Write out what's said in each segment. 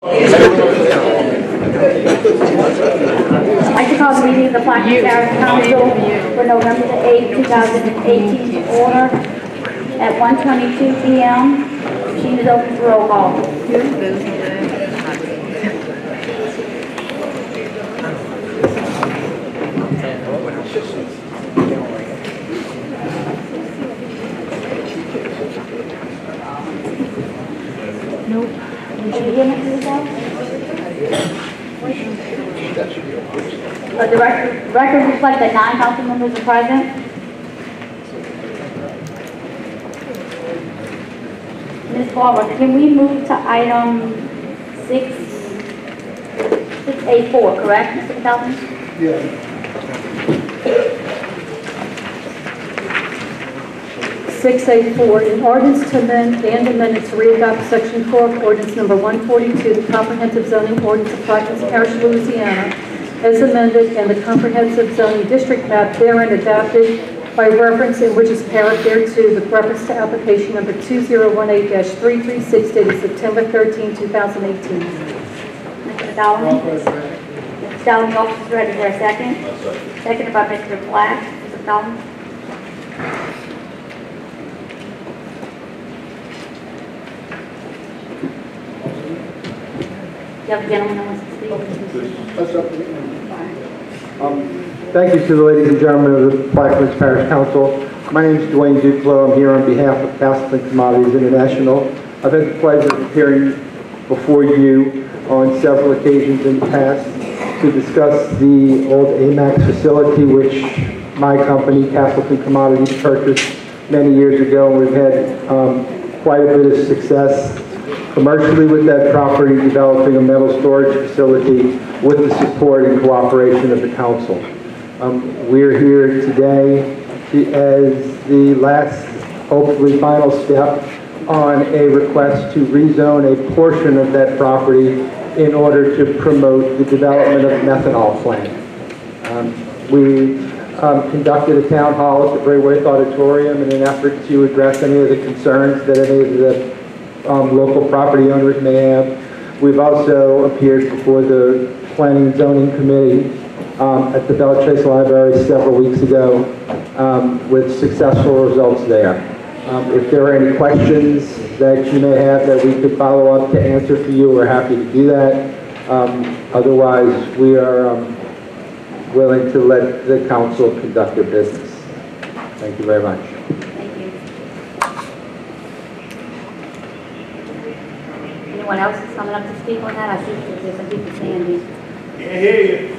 I'd like to call the meeting of the Plaquemine Parish Council for November the 8th, 2018 to order at 1:22 p.m. Machine is open for roll call. Nope. The record reflects that 9 council members are present. Ms. Barber, can we move to item 6A4, correct, Mr. Calvin? Yeah. 6A4, an ordinance to amend and amend to re-adopt section 4 of ordinance number 142, the comprehensive zoning ordinance of Plaquemine Parish, Louisiana, as amended, and the comprehensive zoning district map therein adopted by reference and which is parent thereto with reference to application number 2018-336 dated September 13, 2018. Mr. Dowling? Mr. Dowling, the office is ready. Is there a second? Seconded by Mr. Black. Mr. Dowling? You have a gentleman who wants to speak? That's up to me. Thank you to the ladies and gentlemen of the Plaquemine Parish Council. My name is Dwayne Duclos. I'm here on behalf of Castleton Commodities International. I've had the pleasure of appearing before you on several occasions in the past to discuss the old AMAX facility, which my company, Castleton Commodities, purchased many years ago. And we've had quite a bit of success commercially with that property, developing a metal storage facility with the support and cooperation of the council. We're here today as the last, hopefully final step on a request to rezone a portion of that property in order to promote the development of an ethanol plant. We conducted a town hall at the Braithwaite Auditorium in an effort to address any of the concerns that any of the local property owners may have. We've also appeared before the Planning and Zoning Committee at the Bella Chase Library several weeks ago with successful results there. If there are any questions that you may have that we could follow up to answer for you, we're happy to do that. Otherwise, we are willing to let the council conduct their business. Thank you very much. Anyone else is coming up to speak on that? I see there's some people saying this. Can't hear you.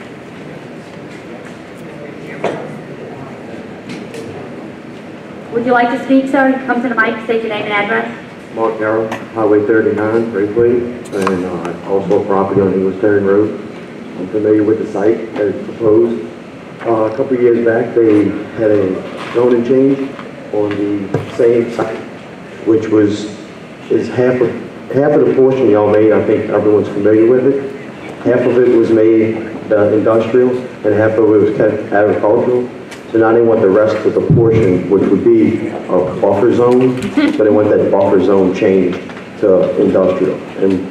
Would you like to speak, sir? Come to the mic, state your name and address. Mark Darrow, Highway 39, Braithwaite, and also a property on English Terran Road. I'm familiar with the site that is proposed. A couple of years back, they had a zoning change on the same site, which is half of the portion y'all made. I think everyone's familiar with it. Half of it was made industrial, and half of it was kept agricultural. So now they want the rest of the portion, which would be a buffer zone, but they want that buffer zone changed to industrial. And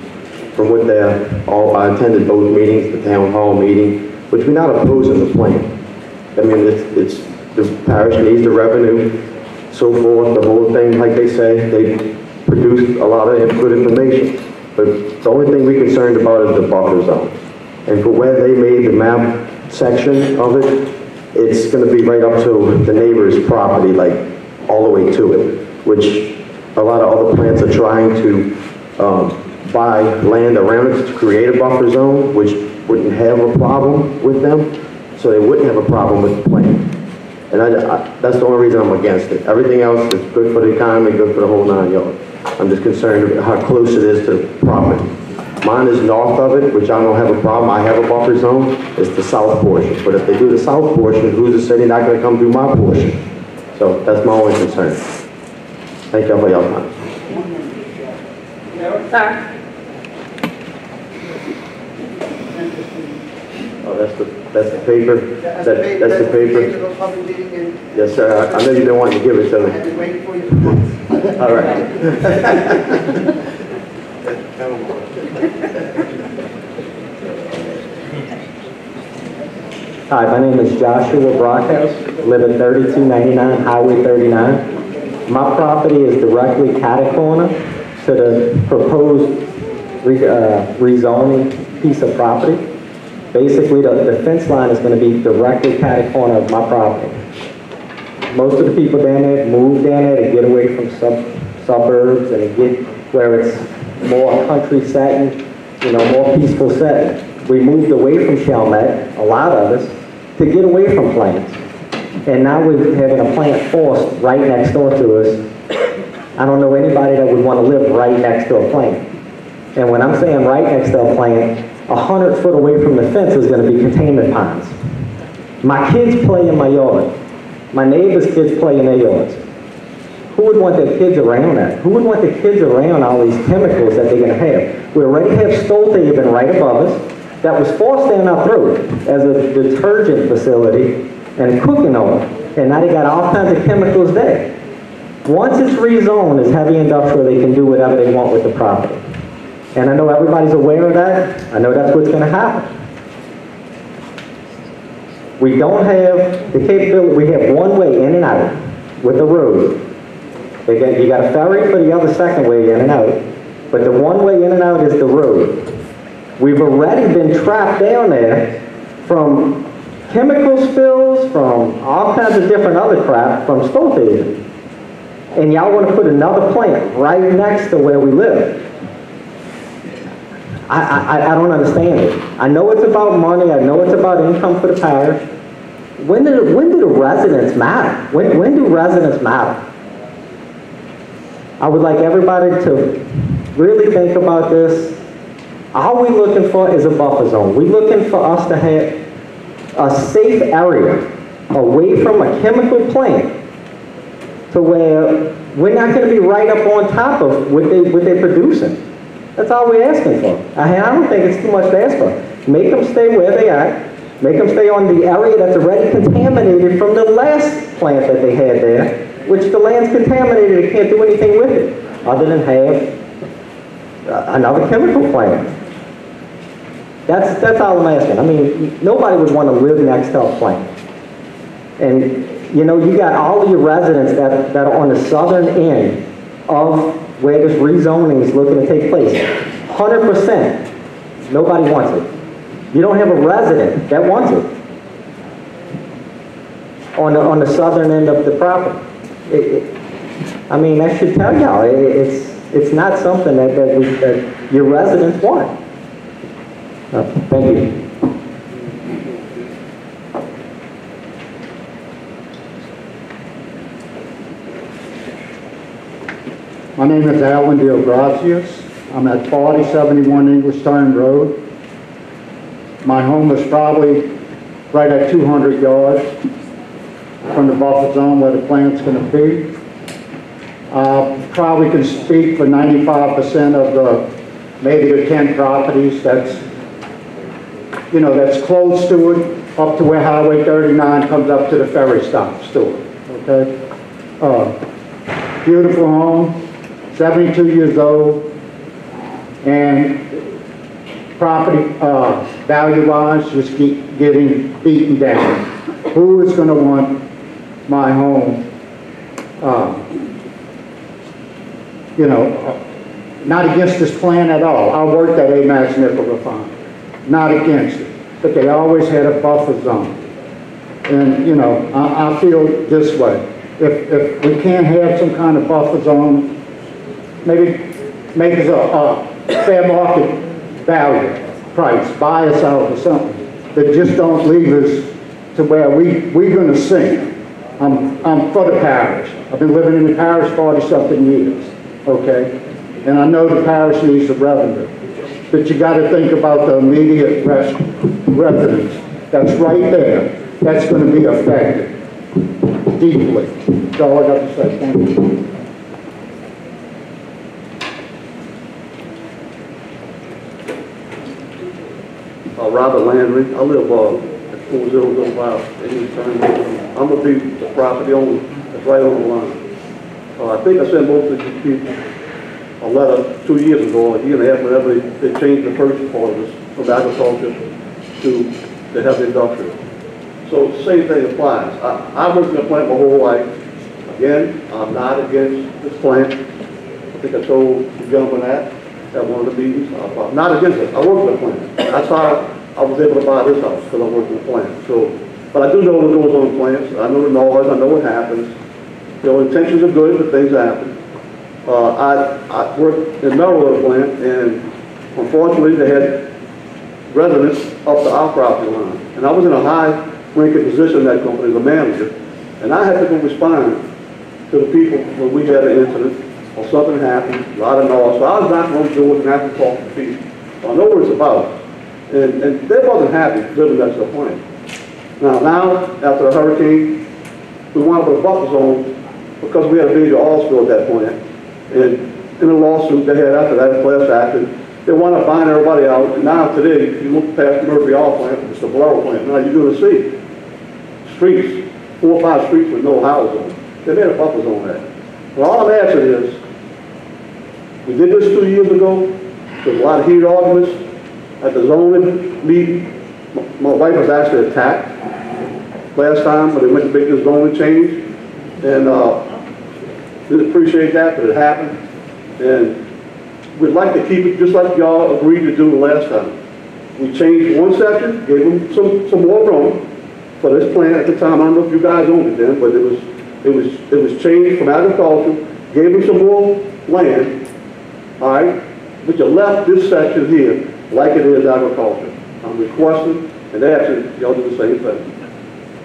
from what I attended both meetings, the town hall meeting, which we're not opposing the plan. I mean, it's the parish needs the revenue, so forth, the whole thing, like they say, they produced a lot of good information. But the only thing we're concerned about is the buffer zone. And for where they made the map section of it, it's going to be right up to the neighbor's property, like all the way to it, which a lot of other plants are trying to buy land around it to create a buffer zone, which wouldn't have a problem with them, so they wouldn't have a problem with the plan. And that's the only reason I'm against it. Everything else is good for the economy, good for the whole 9 yards. I'm just concerned about how close it is to the property. Mine is north of it, which I don't have a problem. I have a buffer zone. It's the south portion. But if they do the south portion, who's to say they're not going to come do my portion? So that's my only concern. Thank y'all for y'all time. Sir. Oh, that's the paper. That's the paper. Yes, sir. I know you didn't want to give it to me. All right. Hi, my name is Joshua Brockhouse, live at 3299 Highway 39. My property is directly catty-corner to the proposed rezoning piece of property. Basically, the fence line is going to be directly catty-corner of my property. Most of the people down there move down there to get away from suburbs and to get where it's more country setting, you know, more peaceful setting. We moved away from Chalmette, a lot of us, to get away from plants. And now we're having a plant forced right next door to us. I don't know anybody that would want to live right next to a plant. And when I'm saying right next to a plant, 100 foot away from the fence is going to be containment ponds. My kids play in my yard. My neighbor's kids play in their yards. Who would want their kids around that? Who would want their kids around all these chemicals that they're going to have? We already have Stolthaven right above us that was forced down our throat as a detergent facility and cooking oil. And now they got all kinds of chemicals there. Once it's rezoned as heavy industrial, they can do whatever they want with the property. And I know everybody's aware of that. I know that's what's going to happen. We don't have the capability, we have one way in and out with the road. You got a ferry for the other second way in and out, but the one way in and out is the road. We've already been trapped down there from chemical spills, from all kinds of different other crap from Stolthaven. And y'all want to put another plant right next to where we live. I don't understand it. I know it's about money. I know it's about income for the parish. When do the residents matter? When do residents matter? I would like everybody to really think about this. All we're looking for is a buffer zone. We're looking for us to have a safe area away from a chemical plant to where we're not going to be right up on top of what they're producing. That's all we're asking for. I don't think it's too much to ask for. Make them stay where they are. Make them stay on the area that's already contaminated from the last plant that they had there, which the land's contaminated. They can't do anything with it other than have another chemical plant. That's all I'm asking. I mean, nobody would want to live next to a plant. And, you know, you got all of your residents that are on the southern end of where this rezoning is looking to take place. 100%. Nobody wants it. You don't have a resident that wants it on the southern end of the property. I mean, that should tell y'all it's not something that your residents want. Thank you. My name is Alan DeoGracias. I'm at 4071 Englishtown Road. My home is probably right at 200 yards from the buffer zone where the plant's going to be. Probably can speak for 95% of the maybe the 10 properties that's close to it, up to where Highway 39 comes up to the ferry stops to it. Okay, beautiful home. 72 years old, and property value-wise just keep getting beaten down. Who is going to want my home, not against this plan at all. I worked at AMAX Nickel Refinery, not against it, but they always had a buffer zone. And, I feel this way. If we can't have some kind of buffer zone, maybe make us a fair market value price, buy us out or something, but just don't leave us to where we're going to sink. I'm for the parish. I've been living in the parish 40-something years, okay? And I know the parish needs the revenue, but you got to think about the immediate residents that's right there. That's going to be affected deeply. That's all I got to say. Thank you. Robert Landry. I live at 4005 Englishtown. I'm going to be the property owner that's right on the line. I think I sent most of you people a letter 2 years ago, a year and a half, whenever they changed the first part of this from agriculture to the heavy industrial. So the same thing applies. I've worked in a plant my whole life. Again, I'm not against this plant. I think I told the gentleman that at one of the meetings. I'm not against it. I work in a plant. That's how I was able to buy this house, because I worked in a plant. So, but I do know what goes on in plants. I know the noise. I know what happens. You know, intentions are good, but things happen. I worked in Melrose plant, and unfortunately, they had residents up to our property line. And I was in a high-ranking position in that company as a manager, and I had to go respond to the people when we had an incident or something happened, a lot of noise. So I was not going to do it and have to talk to people. So I know what it's about. And they wasn't happy living next to the plant. Now, after the hurricane, we wound up with a buffer zone because we had a major oil spill at that plant. And in a lawsuit they had after that, class action, they wound up buying everybody out. And now today, if you look past the Murphy Oil plant, it's the Valero plant, now you're going to see streets, 4 or 5 streets with no houses on them. They made a buffer zone there. Well, all I'm asking is, we did this 2 years ago. There was a lot of heated arguments at the zoning meeting. My wife was actually attacked last time when they went to make this zoning change. And didn't appreciate that, but it happened. And we'd like to keep it just like y'all agreed to do the last time. We changed one section, gave them some more room for this plant at the time. I don't know if you guys owned it then, but it was changed from agriculture, gave them some more land, all right? But you left this section here like it is agriculture. I'm requesting, and asking y'all do the same thing.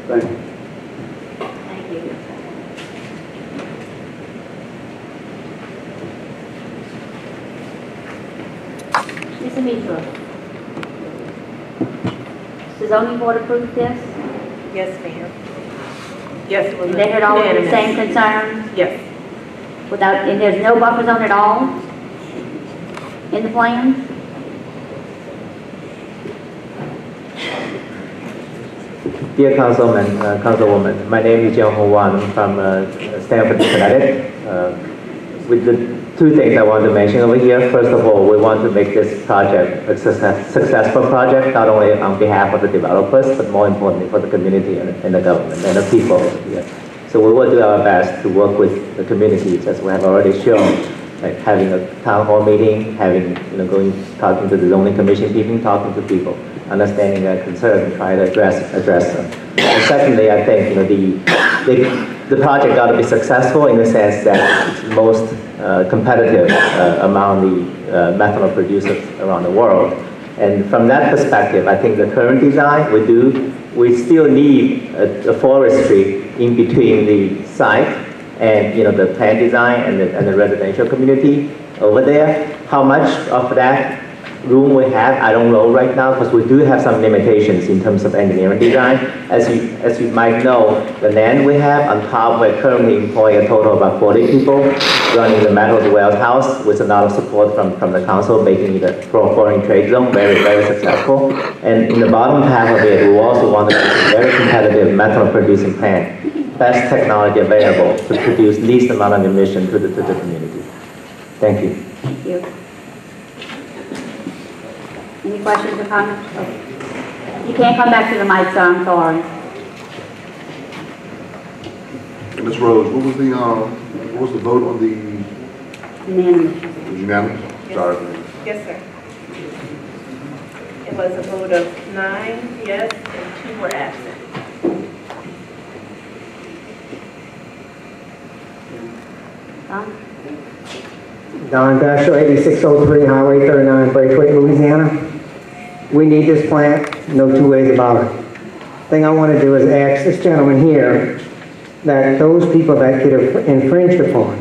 Thank you. Thank you. Mr. Mitra, the zoning board approved this? Yes, ma'am. Yes, it was And they had all the unanimous. same concerns? Yes. And there's no buffer zone at all in the plans? Dear Councilman, Councilwoman, my name is Jiang Hong Wan. I'm from Stamford, Connecticut. With the 2 things I want to mention over here. First of all, we want to make this project a successful project, not only on behalf of the developers, but more importantly for the community and the government and the people here. So we will do our best to work with the communities, as we have already shown, like having a town hall meeting, having, talking to the zoning commission people, talking to people, understanding their concerns and try to address them. And secondly, I think, the project got to be successful in the sense that it's most competitive among the methanol producers around the world. And from that perspective, I think the current design we still need a forestry in between the site and the plant design and the residential community over there. How much of that room we have, I don't know right now, because we do have some limitations in terms of engineering design. As you might know, the land we have on top, we currently employ a total of about 40 people running the Metals Wells House with a lot of support from the council, making it a foreign trade zone, very, very successful. And in the bottom half of it, we also want to make a very competitive methanol producing plant, best technology available to produce least amount of emission to the community. Thank you. Thank you. Any questions or comments? Oh. You can't come back to the mic, sir, I'm sorry. Ms. Rose, what was the vote on the Unanimous. unanimous? Sorry. Yes, sir. It was a vote of 9 yes and 2 were absent. Tom? Don Dashiell, 8603 Highway 39, Braithwaite, Louisiana. We need this plant, no 2 ways about it. Thing I want to do is ask this gentleman here that those people that get infringed upon,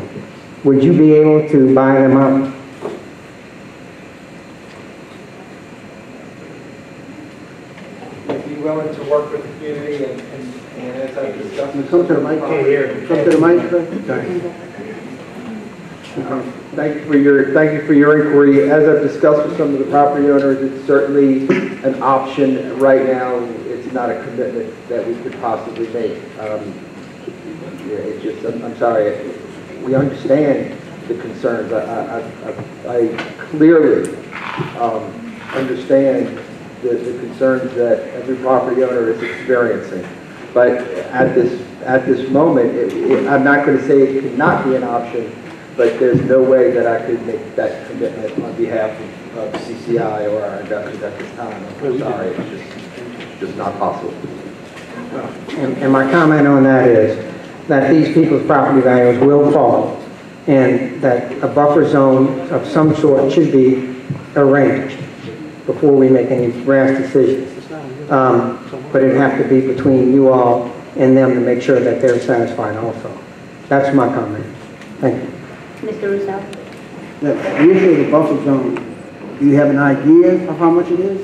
would you be able to buy them up? If you're willing to work with the community and as I discussed. Come to the mic. Can't hear. Come to the mic, sir. Thank you for your inquiry. As I've discussed with some of the property owners, it's certainly an option. Right now, it's not a commitment that we could possibly make. It's just, I'm sorry, we understand the concerns. I clearly understand the concerns that every property owner is experiencing. But at this moment, I'm not going to say it could not be an option, but there's no way that I could make that commitment on behalf of CCI or our investors at this time. I'm sorry, it's just not possible. And my comment on that is that these people's property values will fall, and that a buffer zone of some sort should be arranged before we make any rash decisions. But it'd have to be between you all and them to make sure that they're satisfied also. That's my comment. Thank you. Mr. Russo? The issue of the buffer zone, do you have an idea of how much it is?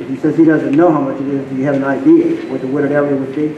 If he says he doesn't know how much it is, do you have an idea what the wooded area would be?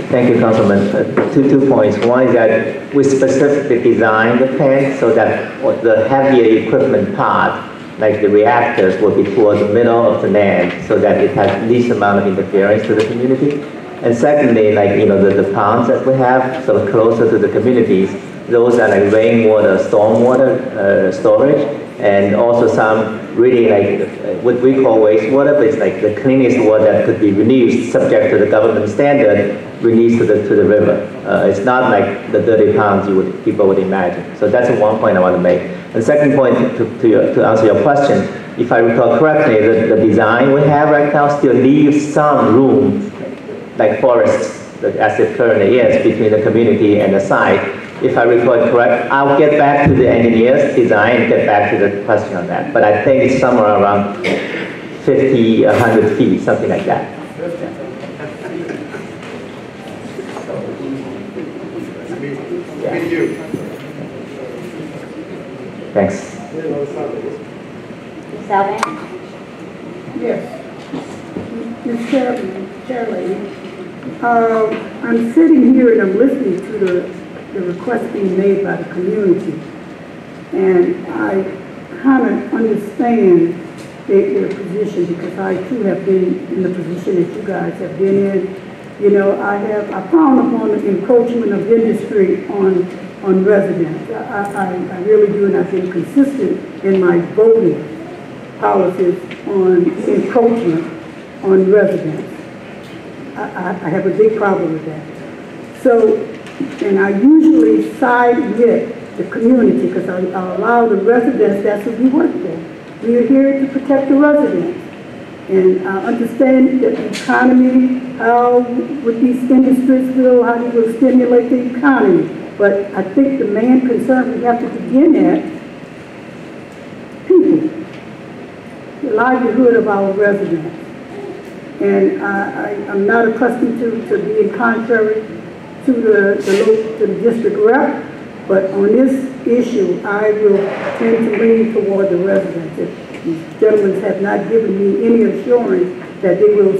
Thank you, Councilman. Two points. One is that we specifically designed the plant so that the heavier equipment part, like the reactors, will be towards the middle of the land so that it has least amount of interference to the community. And secondly, like, you know, the ponds that we have sort of closer to the communities, those are like rainwater, stormwater storage, and also some really like what we call wastewater, but it's like the cleanest water that could be released subject to the government standard, released to the river. It's not like the dirty ponds people would imagine. So that's one point I want to make. And second point, to answer your question, if I recall correctly, the design we have right now still leaves some room, like forests, as it currently is, between the community and the site. If I recall correct, I'll get back to the engineer's design and get back to the question on that. But I think it's somewhere around 50, 100 feet, something like that. Thanks. Ms. Alvan? Yes. Ms. Chairlady, I'm sitting here and I'm listening to the request being made by the community. And I kind of understand their position, because I too have been in the position that you guys have been in. You know, I frown upon the encroachment of industry on residents. I really do, and I've been consistent in my voting policies on encroachment on residents. I have a big problem with that. So, and I usually side with the community, because I allow the residents, that's what we work for. We are here to protect the residents. And I understand that the economy, how with these industries will, how they will stimulate the economy. But I think the main concern we have to begin at, people, the livelihood of our residents. And I'm not accustomed to being contrary to the district rep, but on this issue, I will tend to lean toward the residents. If these gentlemen have not given me any assurance that they will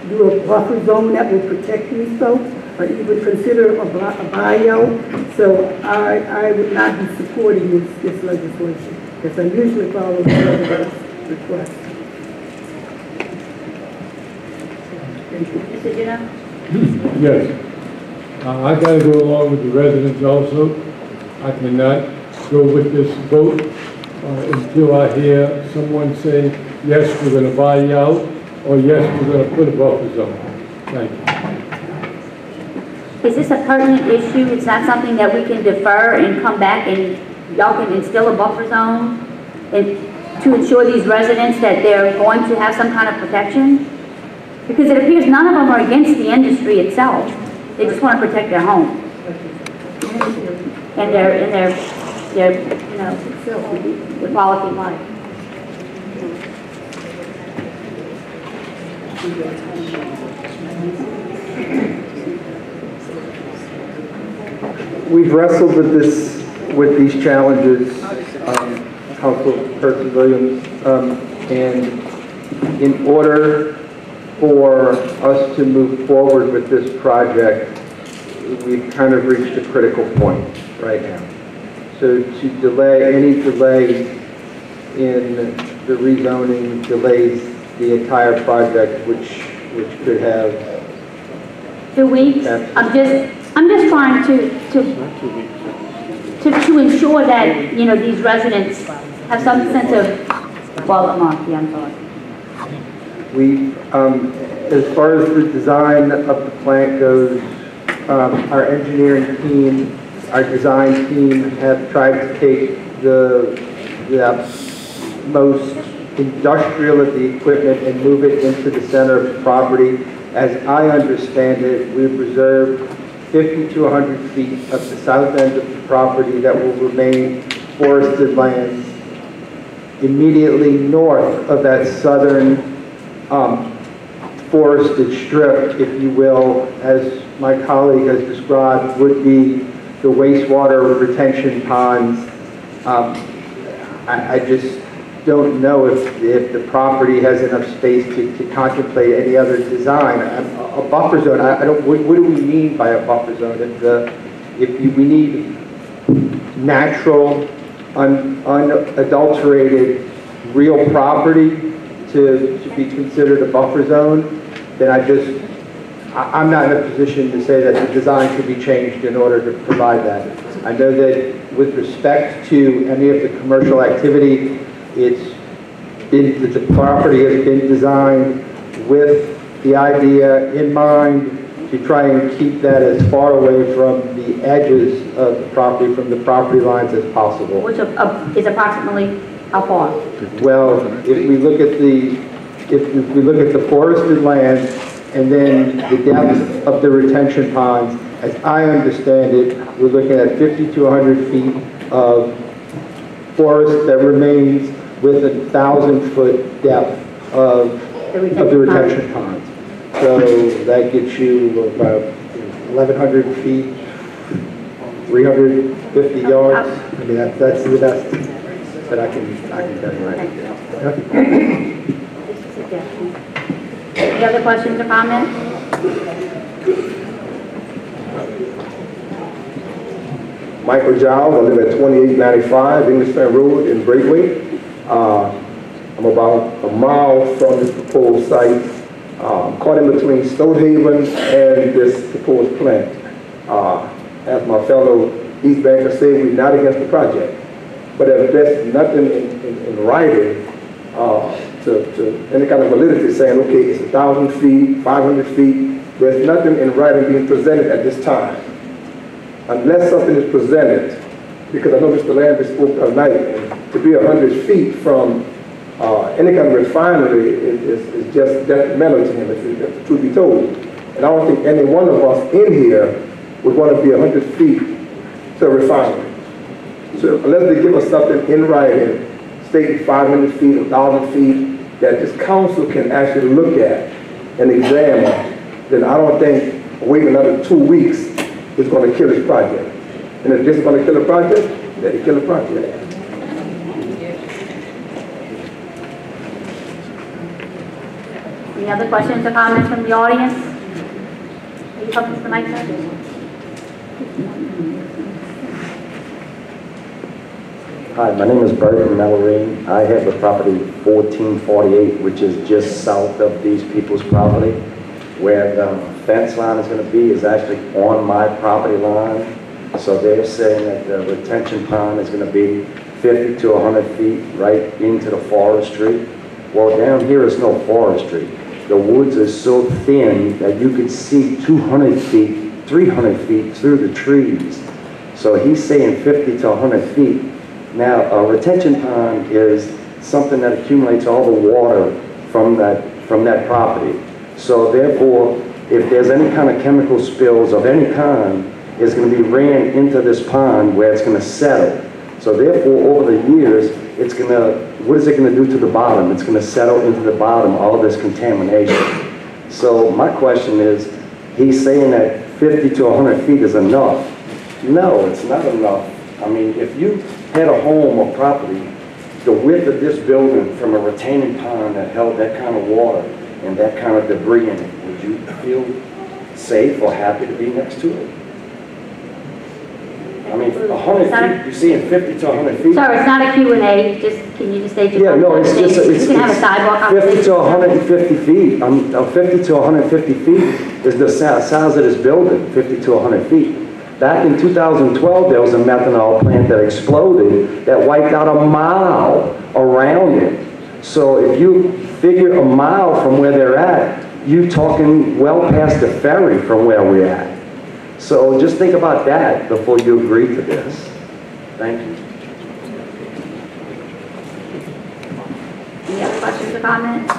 do a buffer zone that will protect these folks, or even consider a buyout. So I would not be supporting this legislation, because I usually follow the residents' request. Mr. Juneau? Yes. I got to go along with the residents also. I cannot go with this vote until I hear someone say, yes, we're going to buy you out, or yes, we're going to put a buffer zone. Thank you. Is this a pertinent issue? It's not something that we can defer and come back and y'all can instill a buffer zone and to ensure these residents that they're going to have some kind of protection? Because it appears none of them are against the industry itself. They just want to protect their home and their you know, their quality of life. We've wrestled with these challenges, Councilperson Williams, and in order for us to move forward with this project, we've kind of reached a critical point right now. So to delay, any delay in the rezoning delays the entire project, which could have 2 weeks. I'm just trying to ensure that, you know, these residents have some sense of, well, Marky, I'm sorry. We, as far as the design of the plant goes, our engineering team, our design team have tried to take the most industrial of the equipment and move it into the center of the property. As I understand it, we've reserved 50 to 100 feet of the south end of the property that will remain forested lands immediately north of that southern forested strip, if you will, as my colleague has described, would be the wastewater retention ponds. I just don't know if the property has enough space to contemplate any other design. A buffer zone, I don't, what do we mean by a buffer zone? We need natural, unadulterated, real property to be considered a buffer zone, then I'm not in a position to say that the design could be changed in order to provide that. I know that with respect to any of the commercial activity, the property has been designed with the idea in mind to try and keep that as far away from the edges of the property, from the property lines as possible. Which is approximately how far? Well, if we look at the forested land and then the depth of the retention ponds, as I understand it, we're looking at 50 to 100 feet of forest that remains with a 1,000-foot depth of the retention ponds. So that gets you about 1,100 feet, 350 yards. I mean, that's the best that I can tell you right now. Any other questions or comments? Michael Giles, I live at 2895 English Fan Road in Braithwaite. I'm about a mile from this proposed site, caught in between Stonehaven and this proposed plant. As my fellow East Bankers say, we're not against the project, but if there's nothing in writing to any kind of validity saying, okay, it's 1,000 feet, 500 feet, there's nothing in writing being presented at this time. Unless something is presented, because I know Mr. Landry spoke tonight, and to be 100 feet from any kind of refinery is just detrimental to him, if the truth be told. And I don't think any one of us in here would want to be 100 feet to a refinery. So unless they give us something in writing, stating 500 feet, 1,000 feet, that this council can actually look at and examine, then I don't think waiting another 2 weeks is going to kill this project. And if this is going to kill the project, let it kill the project. Any other questions or comments from the audience? Are you talking to the mic, sir? Hi, my name is Burton Mellarine. I have the property 1448, which is just south of these people's property. Where the fence line is going to be is actually on my property line. So they're saying that the retention pond is going to be 50 to 100 feet right into the forestry. Well, down here is no forestry. The woods are so thin that you could see 200 feet, 300 feet through the trees. So he's saying 50 to 100 feet. Now, a retention pond is something that accumulates all the water from that property. So therefore, if there's any kind of chemical spills of any kind, it's going to be ran into this pond where it's going to settle. So therefore, over the years, it's going to, what is it going to do to the bottom? It's going to settle into the bottom, all of this contamination. So my question is, he's saying that 50 to 100 feet is enough. No, it's not enough. I mean, if you had a home or property, the width of this building from a retaining pond that held that kind of water and that kind of debris in it, would you feel safe or happy to be next to it? I mean, 100 feet, you're seeing 50 to 100 feet. Sorry, it's not a Q&A. Can you just state your Yeah, no, it's just, you can have a sidewalk 50 to 150 feet. 50 to 150 feet is the size of this building, 50 to 100 feet. Back in 2012, there was a methanol plant that exploded that wiped out a mile around it. So if you figure a mile from where they're at, you're talking well past the ferry from where we're at. So just think about that before you agree to this. Thank you. Any other questions or comments?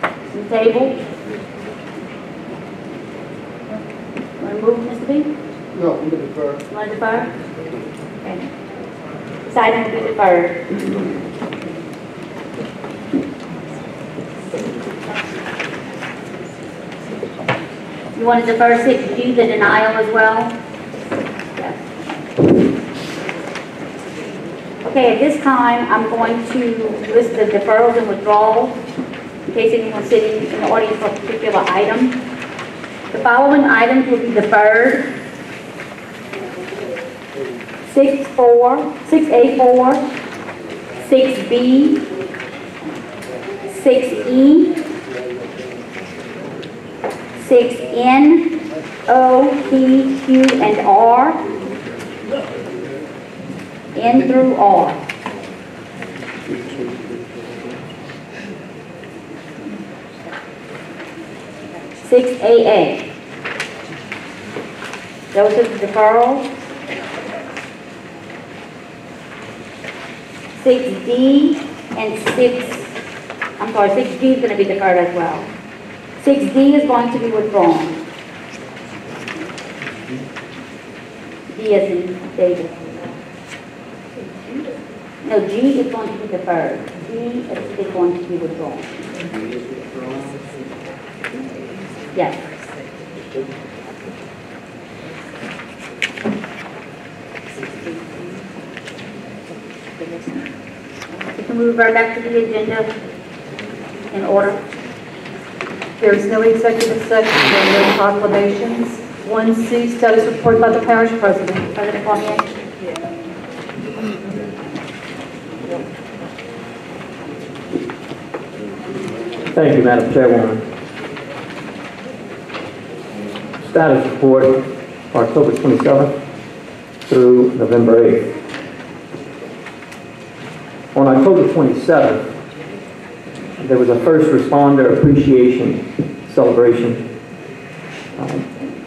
On the table? Want to move, Mr. B? No, I'm going to defer. You want to defer? Okay. This item will be deferred. You want to defer 6G, the denial as well? Yes. Okay, at this time, I'm going to list the deferrals and withdrawals in case anyone's sitting in the audience for a particular item. The following items will be deferred. 6A4, 6B, 6E, 6N, O, P, Q, and R, N through R. Six AA. Those are the deferrals. 6D and 6G is going to be deferred as well. 6D is going to be withdrawn. D as in David. No, G is going to be deferred. D is going to be withdrawn. Yes. We can move right back to the agenda in order. There is no executive session, there are no proclamations. 1C, status report by the parish president. President Cormier. Thank you, Madam Chairwoman. Status report, October 27th through November 8th. On October 27th, there was a first responder appreciation celebration.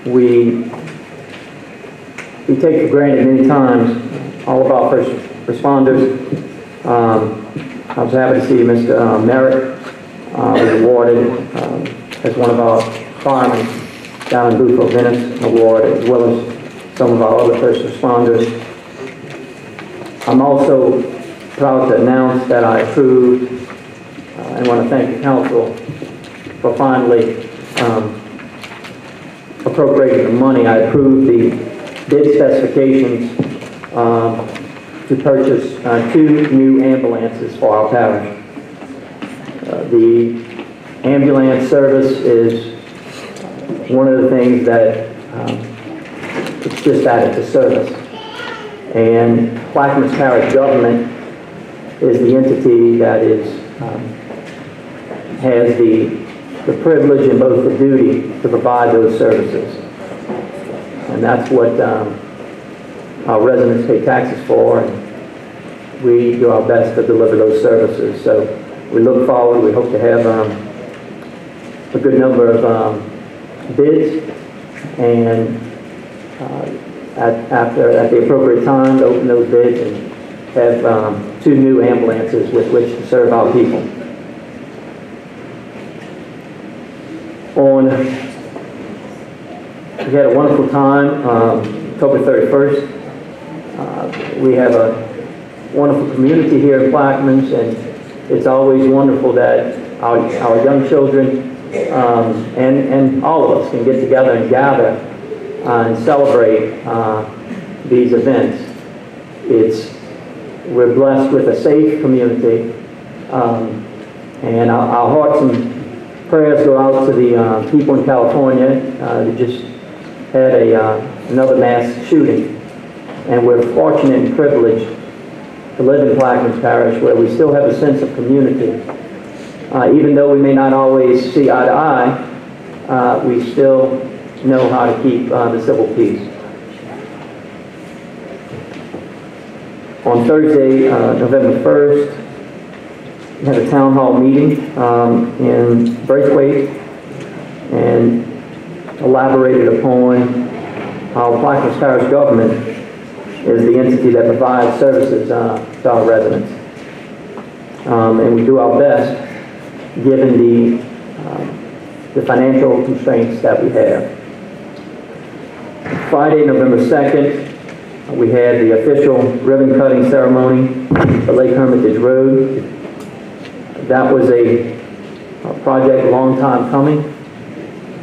We take for granted many times all of our first responders. I was happy to see Mr. Merritt was awarded as one of our firemen down in Buford Venice Award, as well as some of our other first responders. I'm also proud to announce that I approved and want to thank the council for finally appropriating the money. I approved the bid specifications to purchase 2 new ambulances for our parish. The ambulance service is one of the things that it's just added to service. And Plaquemines Parish government is the entity that has the privilege and both the duty to provide those services. And that's what our residents pay taxes for, and we do our best to deliver those services. So we look forward, we hope to have a good number of bids, and at the appropriate time to open those bids and have 2 new ambulances with which to serve our people. We had a wonderful time, October 31st. We have a wonderful community here in Plaquemines, and it's always wonderful that our young children and all of us can get together and gather and celebrate these events. We're blessed with a safe community, and our hearts and prayers go out to the people in California that just had another mass shooting. And we're fortunate and privileged to live in Plaquemines Parish, where we still have a sense of community. Even though we may not always see eye to eye, we still know how to keep the civil peace. On Thursday, November 1st, we had a town hall meeting in Braithwaite and elaborated upon how Plaquemines Parish government is the entity that provides services to our residents. And we do our best given the financial constraints that we have. Friday, November 2nd, we had the official ribbon cutting ceremony for Lake Hermitage Road. That was a project a long time coming,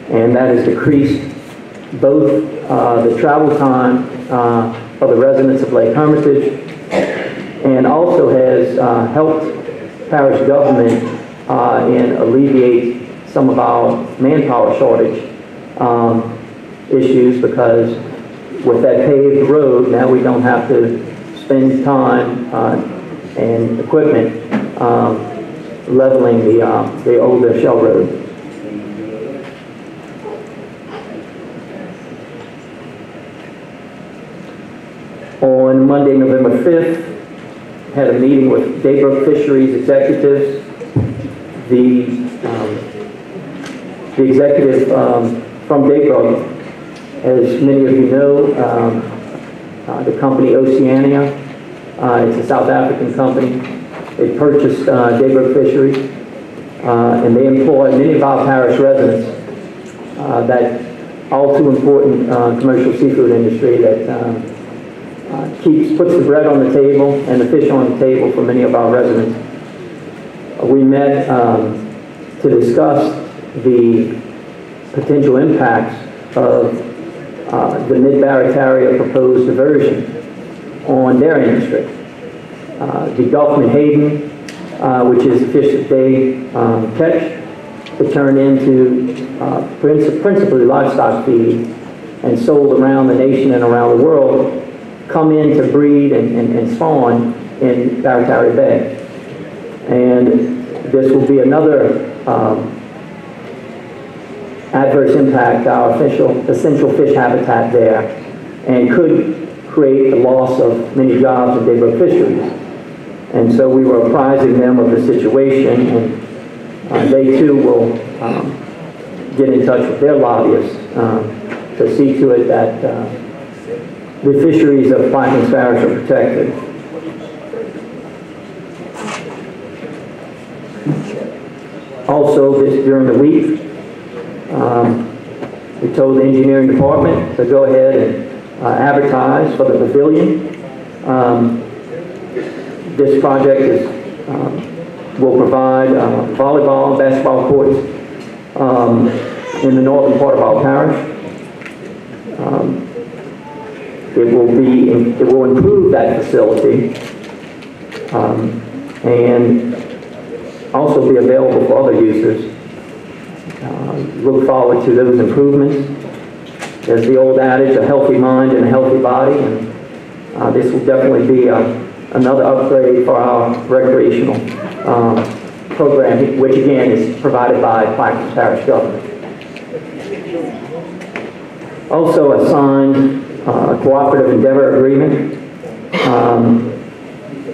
and that has decreased both the travel time for the residents of Lake Hermitage and also has helped parish government in alleviate some of our manpower shortage issues, because with that paved road, now we don't have to spend time and equipment leveling the older Shell Road. On Monday, November 5th, had a meeting with Daybrook Fisheries executives. The executive from Daybrook, as many of you know, the company Oceania, it's a South African company. They purchased Daybrook Fisheries, and they employ many of our parish residents. That all too important commercial seafood industry that puts the bread on the table and the fish on the table for many of our residents. We met to discuss the potential impacts of the Mid-Barataria proposed diversion on their industry. The Gulf Menhaden, which is the fish that they catch to turn into principally livestock feed and sold around the nation and around the world, come in to breed and spawn in Barataria Bay. And this will be another adverse impact to our essential fish habitat there, and could create the loss of many jobs in Daybrook Fisheries. And so we were apprising them of the situation, and they too will get in touch with their lobbyists to see to it that the fisheries of Plaquemines Parish are protected. Also, during the week, we told the engineering department to go ahead and advertise for the pavilion. This project will provide volleyball and basketball courts in the northern part of our parish. It will improve that facility and also be available for other users. Look forward to those improvements. There's the old adage, a healthy mind and a healthy body, and this will definitely be another upgrade for our recreational program, which again is provided by Plaquemines Parish government. Also signed a cooperative endeavor agreement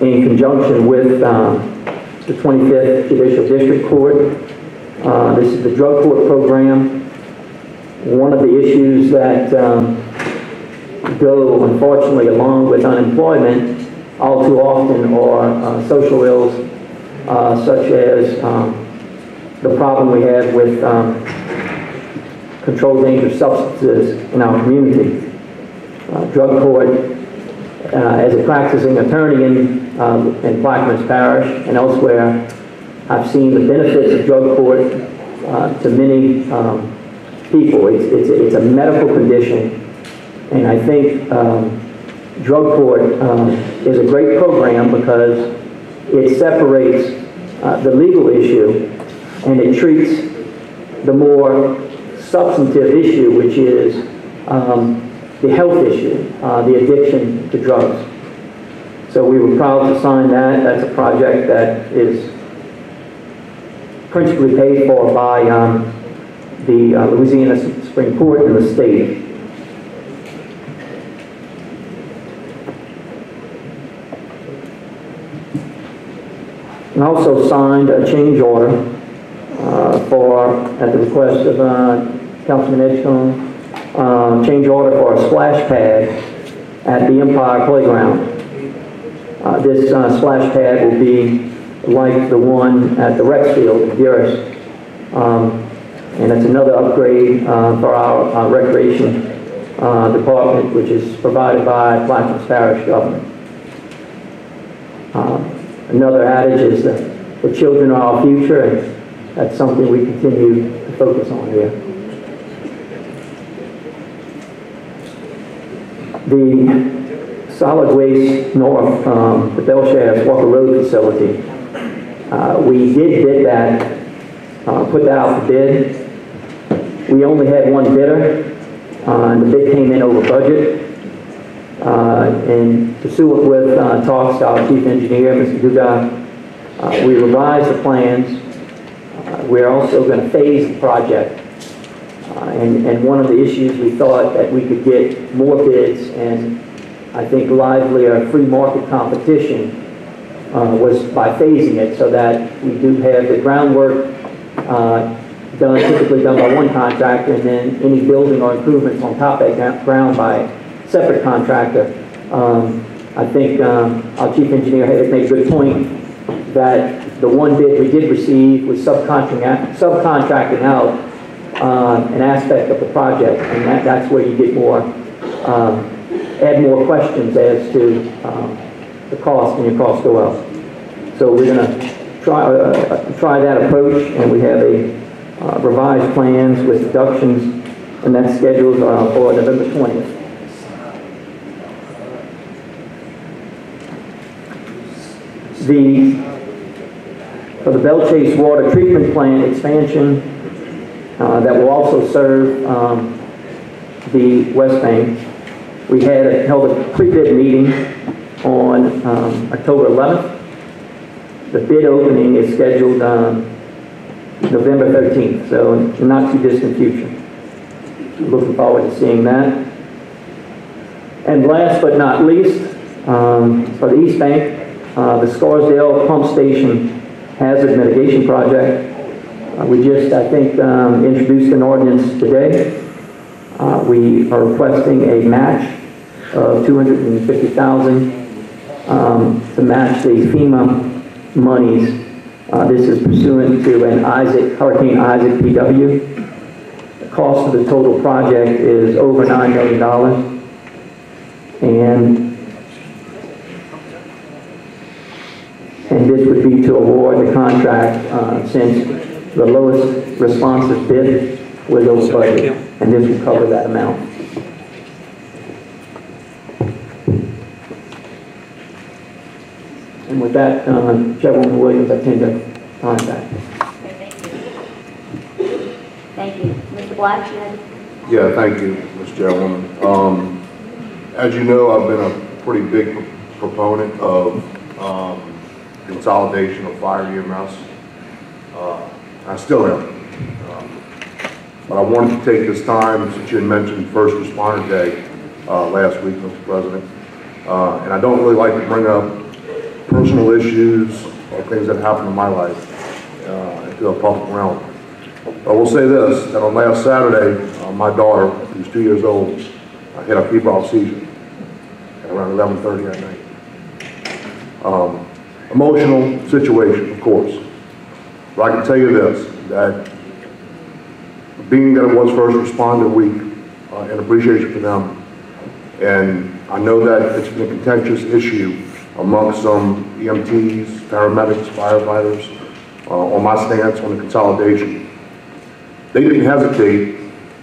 in conjunction with the 25th Judicial District Court. This is the drug court program. One of the issues that go, unfortunately, along with unemployment all too often are social ills, such as the problem we have with controlled dangerous substances in our community. Drug court, as a practicing attorney in Plaquemines Parish and elsewhere, I've seen the benefits of drug court to many people. It's a medical condition, and I think drug court is a great program because it separates the legal issue and it treats the more substantive issue, which is the health issue, the addiction to drugs. So we were proud to sign that. That's a project that is principally paid for by the Louisiana Supreme Court and the state. And also signed a change order at the request of Councilman Edgecombe, change order for a splash pad at the Empire Playground. This splash pad will be like the one at the rec field in Dearest. And it's another upgrade for our recreation department, which is provided by Plaquemines Parish government. Another adage is that the children are our future, and that's something we continue to focus on here. The solid waste north, the Belshafts Walker Road facility, we did bid that, put that out for bid. We only had one bidder, and the bid came in over budget. And pursuant with talks to our chief engineer, Mr. Dugas, we revised the plans. We're also going to phase the project. And one of the issues we thought that we could get more bids and I think livelier free market competition was by phasing it so that we do have the groundwork typically done by one contractor, and then any building or improvements on top of that ground by a separate contractor. I think our chief engineer had made a good point that the one bid we did receive was subcontracting out an aspect of the project, and that's where you get more, add more questions as to the cost when your costs go up. So we're going to try that approach, and we have a revised plans with deductions, and that's scheduled for November 20th. For the Belle Chase Water Treatment Plant expansion that will also serve the West Bank, we held a pre-bid meeting on October 11th. The bid opening is scheduled November 13th, so in the not too distant future. Looking forward to seeing that. And last but not least, for the East Bank, the Scarsdale Pump Station Hazard Mitigation Project. We just, I think, introduced an ordinance today. We are requesting a match of $250,000 to match the FEMA monies. This is pursuant to an Hurricane Isaac PW. The cost of the total project is over $9 million. And this would be to award the contract since the lowest responsive bid was over budget, and this will cover that amount. And with that, Chairwoman Williams, I tend to contact. Thank you. Mr. Black, you had... Yeah, thank you, Ms. Chairwoman. As you know, I've been a pretty big proponent of consolidation of fire EMS. I still am. But I wanted to take this time, since you had mentioned First Responder Day last week, Mr. President, and I don't really like to bring up personal issues or things that happened in my life into a public realm. I will say this, that on last Saturday, my daughter, who's 2 years old, had a febrile seizure at around 11:30 at night. Emotional situation, of course. But I can tell you this, that being that it was First Responder Week, and appreciation for them, and I know that it's been a contentious issue amongst some EMTs, paramedics, firefighters, on my stance on the consolidation. They didn't hesitate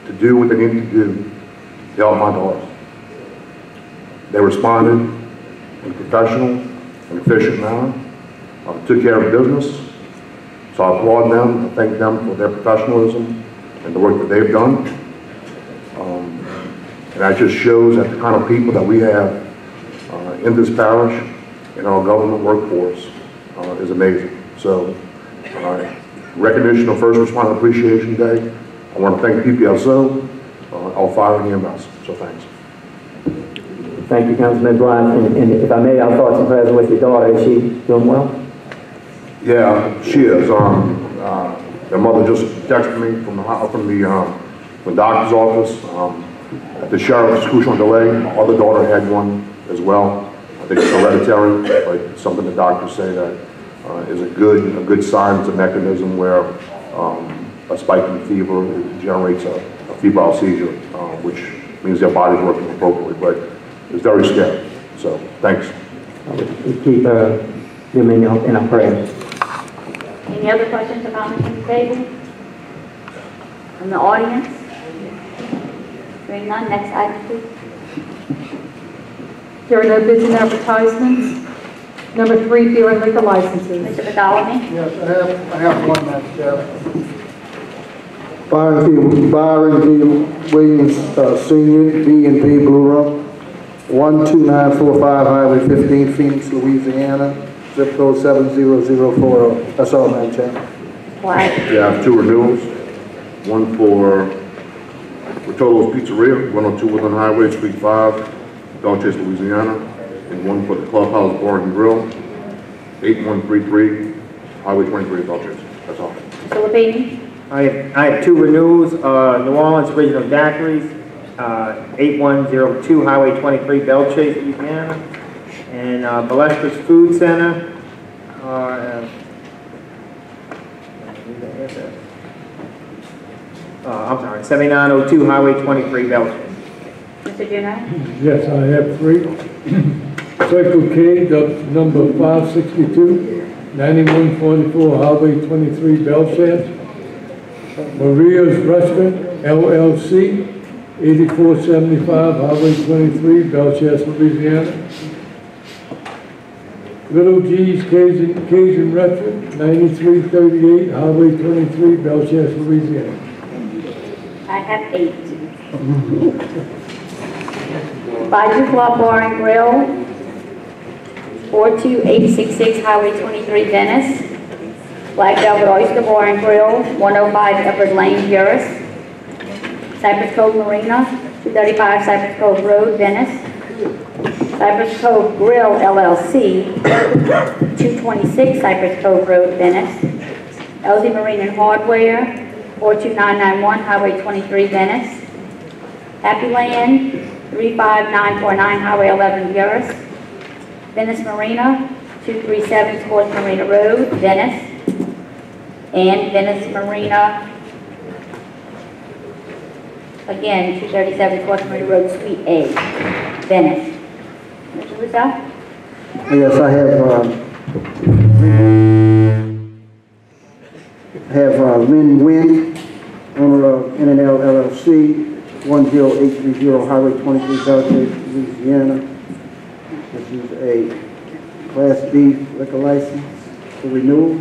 to do what they needed to do to help my daughters. They responded in a professional and efficient manner, took care of business. So I applaud them, I thank them for their professionalism and the work that they've done. And that just shows that the kind of people that we have in this parish, in our government workforce, is amazing. So, recognition of First Responder Appreciation Day. I want to thank PPSO, all fire and EMS. So thanks. Thank you, Councilman Black. And if I may, our thoughts and prayers with your daughter. Is she doing well? Yeah, she is. Their mother just texted me from the doctor's office. At the sheriff's crucial delay, my other daughter had one as well. I think it's hereditary, but it's something the doctors say that is a good sign. It's a mechanism where a spike in fever generates a febrile seizure, which means their body's working appropriately. But it's very scary. So thanks. We keep them in our prayers. Any other questions or comments from the table? From the audience? Hearing none, next item please. There are no bids and advertisements. Number 3, beer and liquor licenses. Mr. Badalamy? Yes, I have one, Madam Chair. Byron D. Williams, Senior, B&B Blue Room, 12945 Highway 15, Phoenix, Louisiana, zip code 70040. That's all, Madam Chair. Why? Yeah, I have 2 renewals. One for Rotolo's Pizzeria, 102 Woodland Highway, Suite 5, Belchase, Louisiana, and one for the Clubhouse Bar and Grill, 8133 Highway 23, Belchase. That's all. Mr. Lapini? I have 2 renewals, New Orleans Original Daiquiris, 8102 Highway 23, Belchase, Louisiana, and Balestres Food Center, I'm sorry, 7902 Highway 23, Belchase. Mr. Juneau? Yes, I have 3. Circle K, number 562, 9144 Highway 23, Belchase. Maria's Restaurant, LLC, 8475 Highway 23, Belchase, Louisiana. Little G's Cajun Restaurant, 9338 Highway 23, Belchase, Louisiana. I have 8. Baju Club Bar and Grill, 42866 Highway 23, Venice. Black Velvet Oyster Bar and Grill, 105 Edward Lane, Paris. Cypress Cove Marina, 235 Cypress Cove Road, Venice. Cypress Cove Grill, LLC, 226 Cypress Cove Road, Venice. LZ Marine and Hardware, 42991 Highway 23, Venice. Happy Land, 35949 Highway 11, Paris. Venice Marina, 237 Sports Marina Road, Venice. And Venice Marina, again, 237 Sports Marina Road, Suite A, Venice. Mr. Russo? Yes, I have Lynn Nguyen, owner of N&L LLC, 10830 Highway 23, Belchase, Louisiana. This is a Class B liquor license for renewal.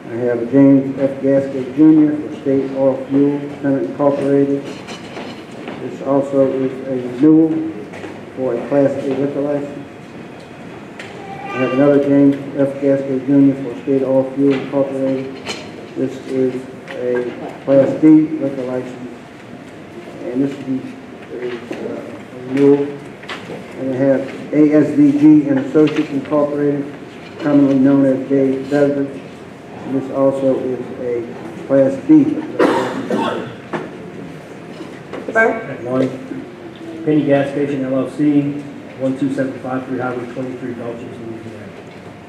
I have James F. Gasket Jr. for State Oil Fuel, Tenant Incorporated. This also is a renewal for a Class A liquor license. I have another James F. Gasket Jr. for State Oil Fuel Incorporated. This is a Class D liquor license. And this is a renewal. And I have ASVG and Associates Incorporated, commonly known as Dave's Beverage. And this also is a Class B. Mr. Burke? One, Penny Gas Station LLC, 12753 Highway 23, Belchase, Louisiana.